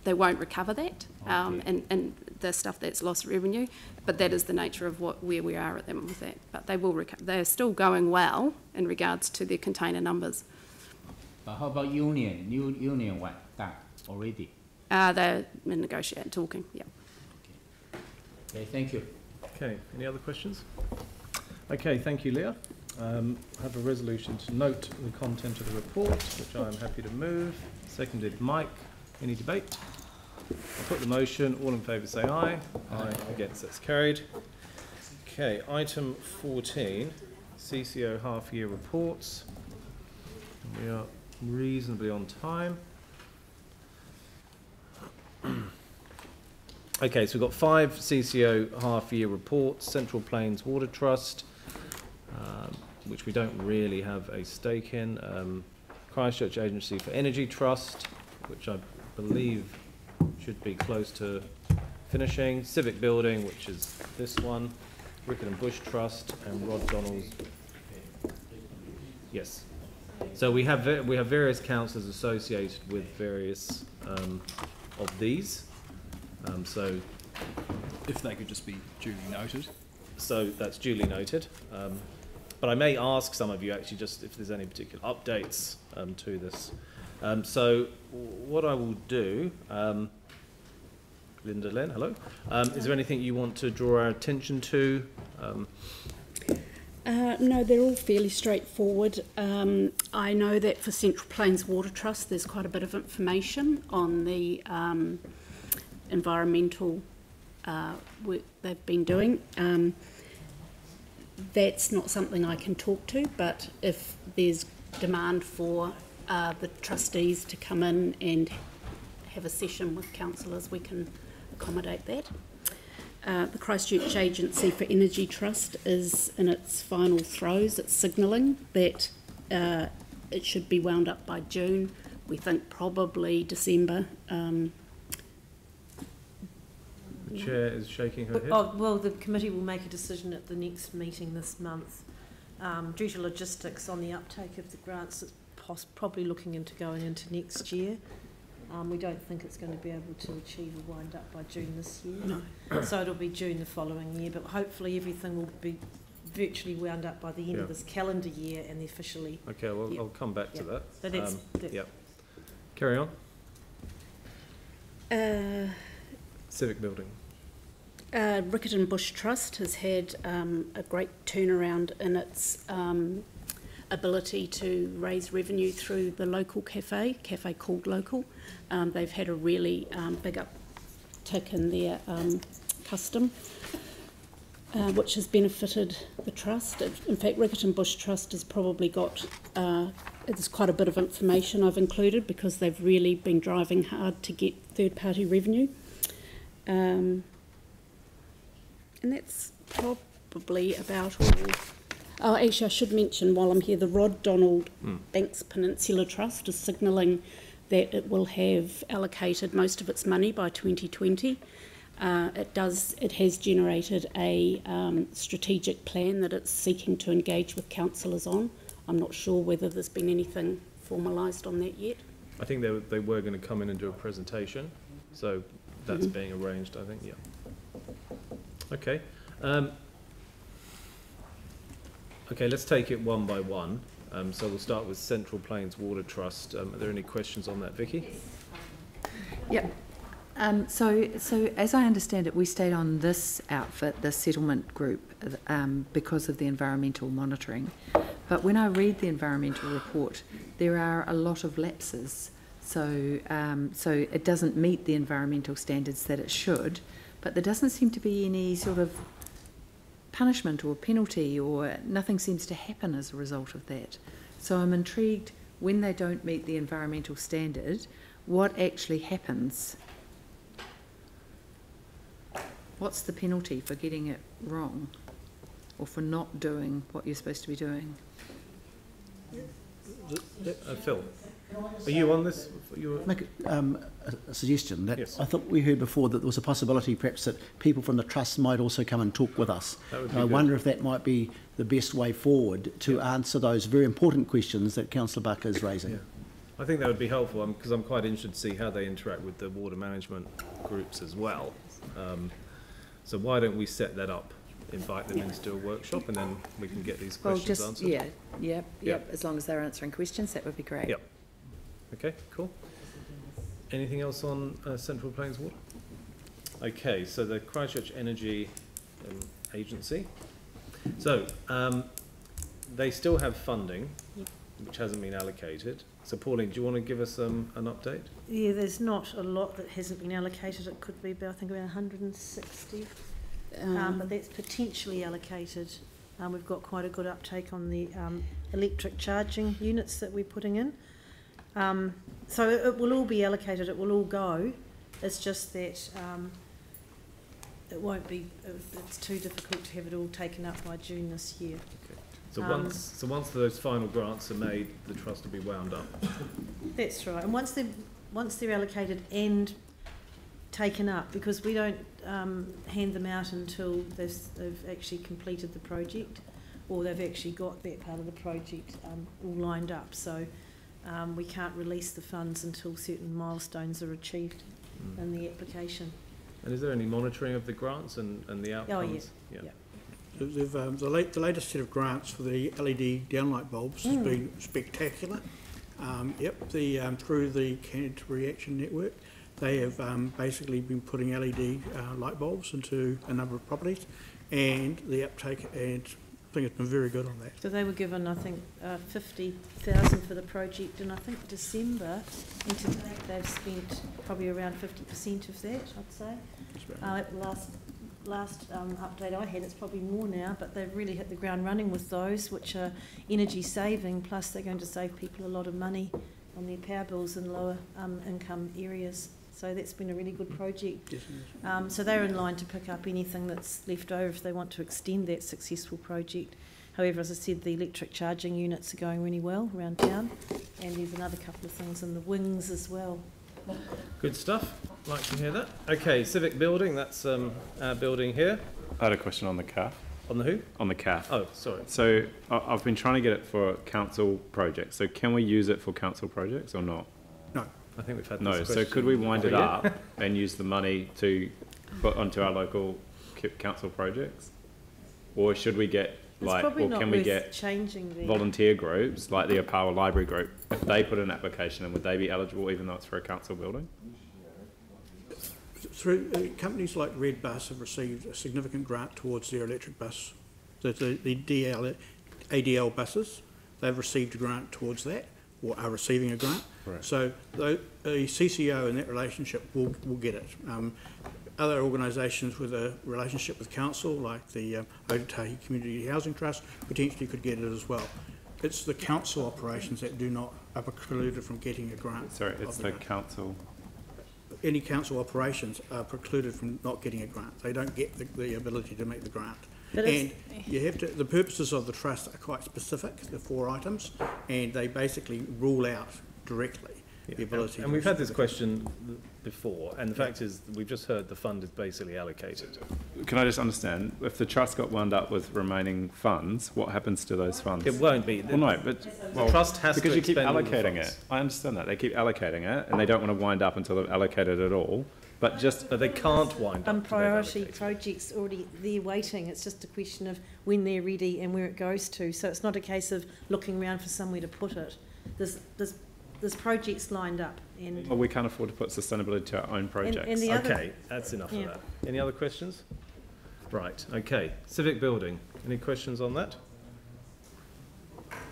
they won't recover that, and the stuff that's lost revenue, but that is the nature of where we are at them with that. But they will recover. They're still going well in regards to their container numbers. But how about union? Union one that already? They're in negotiating, talking. Yeah. Okay, thank you. Okay, any other questions? Okay, thank you, Leah. I have a resolution to note the content of the report, which I am happy to move. Seconded, Mike. Any debate? I'll put the motion. All in favour say aye. Aye. Against, that's carried. Okay, item 14, CCO half-year reports. We are reasonably on time. Okay, so we've got 5 CCO half-year reports. Central Plains Water Trust, which we don't really have a stake in. Christchurch Agency for Energy Trust, which I believe should be close to finishing. Civic Building, which is this one. Rickett and Bush Trust, and Rod Donald's. Yes. So we have various councils associated with various of these. So if they could just be duly noted. So that's duly noted. But I may ask some of you actually just if there's any particular updates to this. So what I will do, Linda Len, hello. Is there anything you want to draw our attention to? No, they're all fairly straightforward. I know that for Central Plains Water Trust there's quite a bit of information on the environmental work they've been doing. That's not something I can talk to, but if there's demand for the trustees to come in and have a session with councillors, we can accommodate that. The Christchurch Agency for Energy Trust is in its final throes. It's signalling that it should be wound up by June. We think probably December. The chair is shaking her head. Oh, well, the committee will make a decision at the next meeting this month. Due to logistics on the uptake of the grants, it's probably looking into going into next year. We don't think it's going to be able to achieve a wind up by June this year. No. So it'll be June the following year, but hopefully everything will be virtually wound up by the end of this calendar year and officially. Okay, well, I'll come back to that. So that's, yeah. Carry on. Civic Building. Rickett and Bush Trust has had a great turnaround in its ability to raise revenue through the local cafe called Local. They've had a really big uptick in their custom, which has benefited the trust. In fact, Rickett and Bush Trust has probably got there's quite a bit of information I've included because they've really been driving hard to get third-party revenue. And that's probably about all. Oh, actually, I should mention while I'm here, the Rod Donald Banks Peninsula Trust is signalling that it will have allocated most of its money by 2020. It has generated a strategic plan that it's seeking to engage with councillors on. I'm not sure whether there's been anything formalised on that yet. I think they were going to come in and do a presentation, so that's being arranged, I think, yeah. Okay. Okay, let's take it one by one. So we'll start with Central Plains Water Trust. Are there any questions on that, Vicky? Yep. So as I understand it, we stayed on this outfit, the settlement group, because of the environmental monitoring. But when I read the environmental report, there are a lot of lapses. So it doesn't meet the environmental standards that it should, but there doesn't seem to be any sort of punishment or penalty, or nothing seems to happen as a result of that. So I'm intrigued, when they don't meet the environmental standard, what actually happens? What's the penalty for getting it wrong, or for not doing what you're supposed to be doing? Phil, are you on this? Make a suggestion that yes. I thought we heard before that there was a possibility perhaps that people from the trust might also come and talk with us. I wonder if that might be the best way forward to answer those very important questions that Councillor Buck is raising. Yeah. I think that would be helpful because I'm quite interested to see how they interact with the water management groups as well. So why don't we set that up, invite them in to do a workshop, and then we can get these questions answered? Yep. As long as they're answering questions, that would be great. Yep. Okay, cool. Anything else on Central Plains Water? Okay, so the Christchurch Energy Agency. So they still have funding, which hasn't been allocated. So Pauline, do you want to give us an update? Yeah, there's not a lot that hasn't been allocated. It could be about, I think, around 160, but that's potentially allocated. We've got quite a good uptake on the electric charging units that we're putting in. So it will all be allocated, it will all go. It's just that it won't be, it's too difficult to have it all taken up by June this year. Okay. So once those final grants are made, the trust will be wound up. That's right. And once they're allocated and taken up, because we don't hand them out until they've actually completed the project, or they've actually got that part of the project all lined up. So we can't release the funds until certain milestones are achieved in the application. And is there any monitoring of the grants and the outcomes? Oh, yeah. The latest set of grants for the LED downlight bulbs has been spectacular. Through the Canterbury Action Network, they have basically been putting LED light bulbs into a number of properties, and the uptake, and I think it's been very good on that. So they were given, I think, 50,000 for the project in, I think, December, and to date they've spent probably around 50% of that, I'd say. At the last update I had, it's probably more now, but they've really hit the ground running with those, which are energy saving, plus they're going to save people a lot of money on their power bills in lower income areas. So that's been a really good project. So they're in line to pick up anything that's left over if they want to extend that successful project. However, as I said, the electric charging units are going really well around town, and there's another couple of things in the wings as well. Good stuff. Like to hear that. Okay, civic building. That's our building here. I had a question on the CAF. On the who? On the CAF. Oh, sorry. So I've been trying to get it for council projects. So can we use it for council projects or not? No. I think we've had this question. So could we wind it up and use the money to put onto our local council projects? Or should we get can we get volunteer groups like the Opawa Library Group, if they put an application in, would they be eligible even though it's for a council building? Through companies like Red Bus have received a significant grant towards their electric bus. The ADL buses, they've received a grant towards that, or are receiving a grant. Right. So the CCO in that relationship will get it. Other organisations with a relationship with council, like the Otautahi Community Housing Trust, potentially could get it as well. It's the council operations that are precluded from getting a grant. Sorry, it's the council. Any council operations are precluded from not getting a grant. They don't get the ability to make the grant. And you have to, the purposes of the trust are quite specific, the 4 items, and they basically rule out directly the ability. And we've had this question before, and the fact is we've just heard the fund is basically allocated. Can I just understand, if the trust got wound up with remaining funds, what happens to those funds? It won't be. Well, no, but the trust has because to you keep allocating funds. it. I understand that. They keep allocating it, and they don't want to wind up until they've allocated it all. But they can't wind up. Priority projects already there waiting. It's just a question of when they're ready and where it goes to. So it's not a case of looking around for somewhere to put it. There's projects lined up. And well, we can't afford to put sustainability to our own projects. And okay, that's enough of that. Any other questions? Right, okay. Civic building. Any questions on that?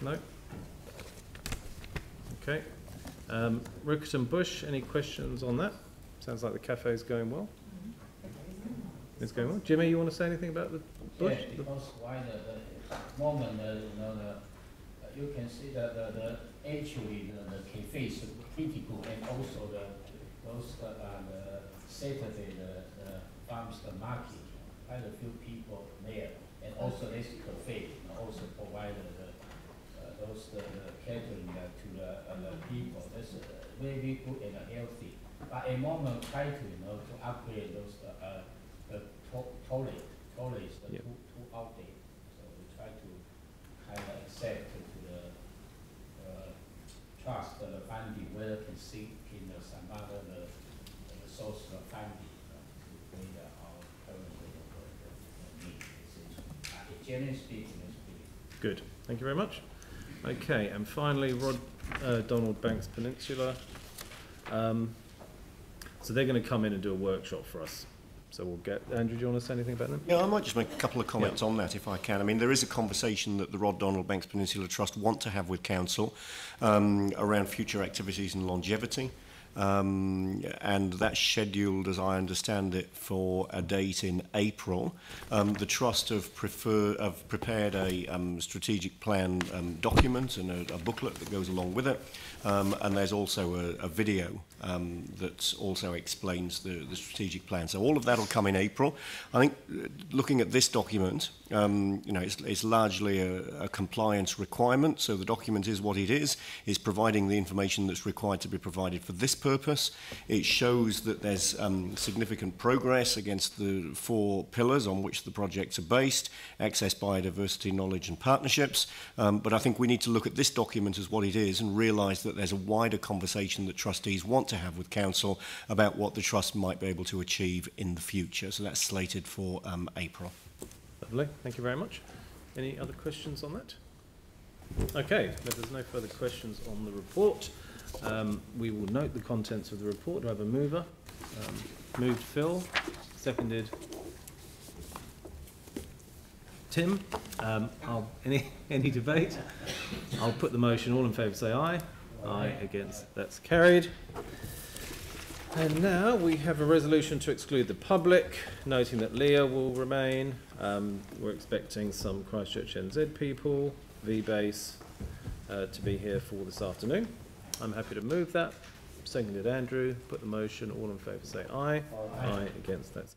No? Okay. Rickerton Bush, any questions on that? Sounds like the cafe is going well. It's going well. Jimmy, you want to say anything about the bush? Yeah, because why the moment, you can see that actually the cafe is pretty good, and also the Saturday the farms the market, quite a few people there, and also this cafe also provided the catering to the people. That's very good and healthy. But at the moment, try to to upgrade those the toilets too outdated. So we try to kind of accept to the trust the funding whether can seek in some other the source of funding to meet our current needs. Generally speaking, it's pretty good. Thank you very much. Okay, and finally, Donald Banks Peninsula. So they're going to come in and do a workshop for us. So we'll get... Andrew, do you want to say anything about them? Yeah, I might just make a couple of comments on that if I can. I mean, there is a conversation that the Rod Donald Banks Peninsula Trust want to have with Council around future activities and longevity. and that's scheduled, as I understand it, for a date in April. The Trust have prepared a strategic plan document and a booklet that goes along with it, and there's also a video that also explains the strategic plan. So all of that will come in April. I think looking at this document, it's largely a compliance requirement, so the document is what it is providing the information that's required to be provided for this purpose. It shows that there's significant progress against the 4 pillars on which the projects are based: access, biodiversity, knowledge and partnerships. But I think we need to look at this document as what it is and realise that there's a wider conversation that trustees want to have with council about what the trust might be able to achieve in the future. So that's slated for April. Lovely, thank you very much. Any other questions on that? Okay, if there's no further questions on the report, we will note the contents of the report. Do I have a mover? Moved Phil, seconded Tim. Any debate? I'll put the motion. All in favour say aye. Aye. Against, that's carried. And now we have a resolution to exclude the public, noting that Leah will remain. We're expecting some Christchurch NZ people, V-Base, to be here for this afternoon. I'm happy to move that. Seconded Andrew. Put the motion. All in favour say aye. Aye. Aye. Against, that's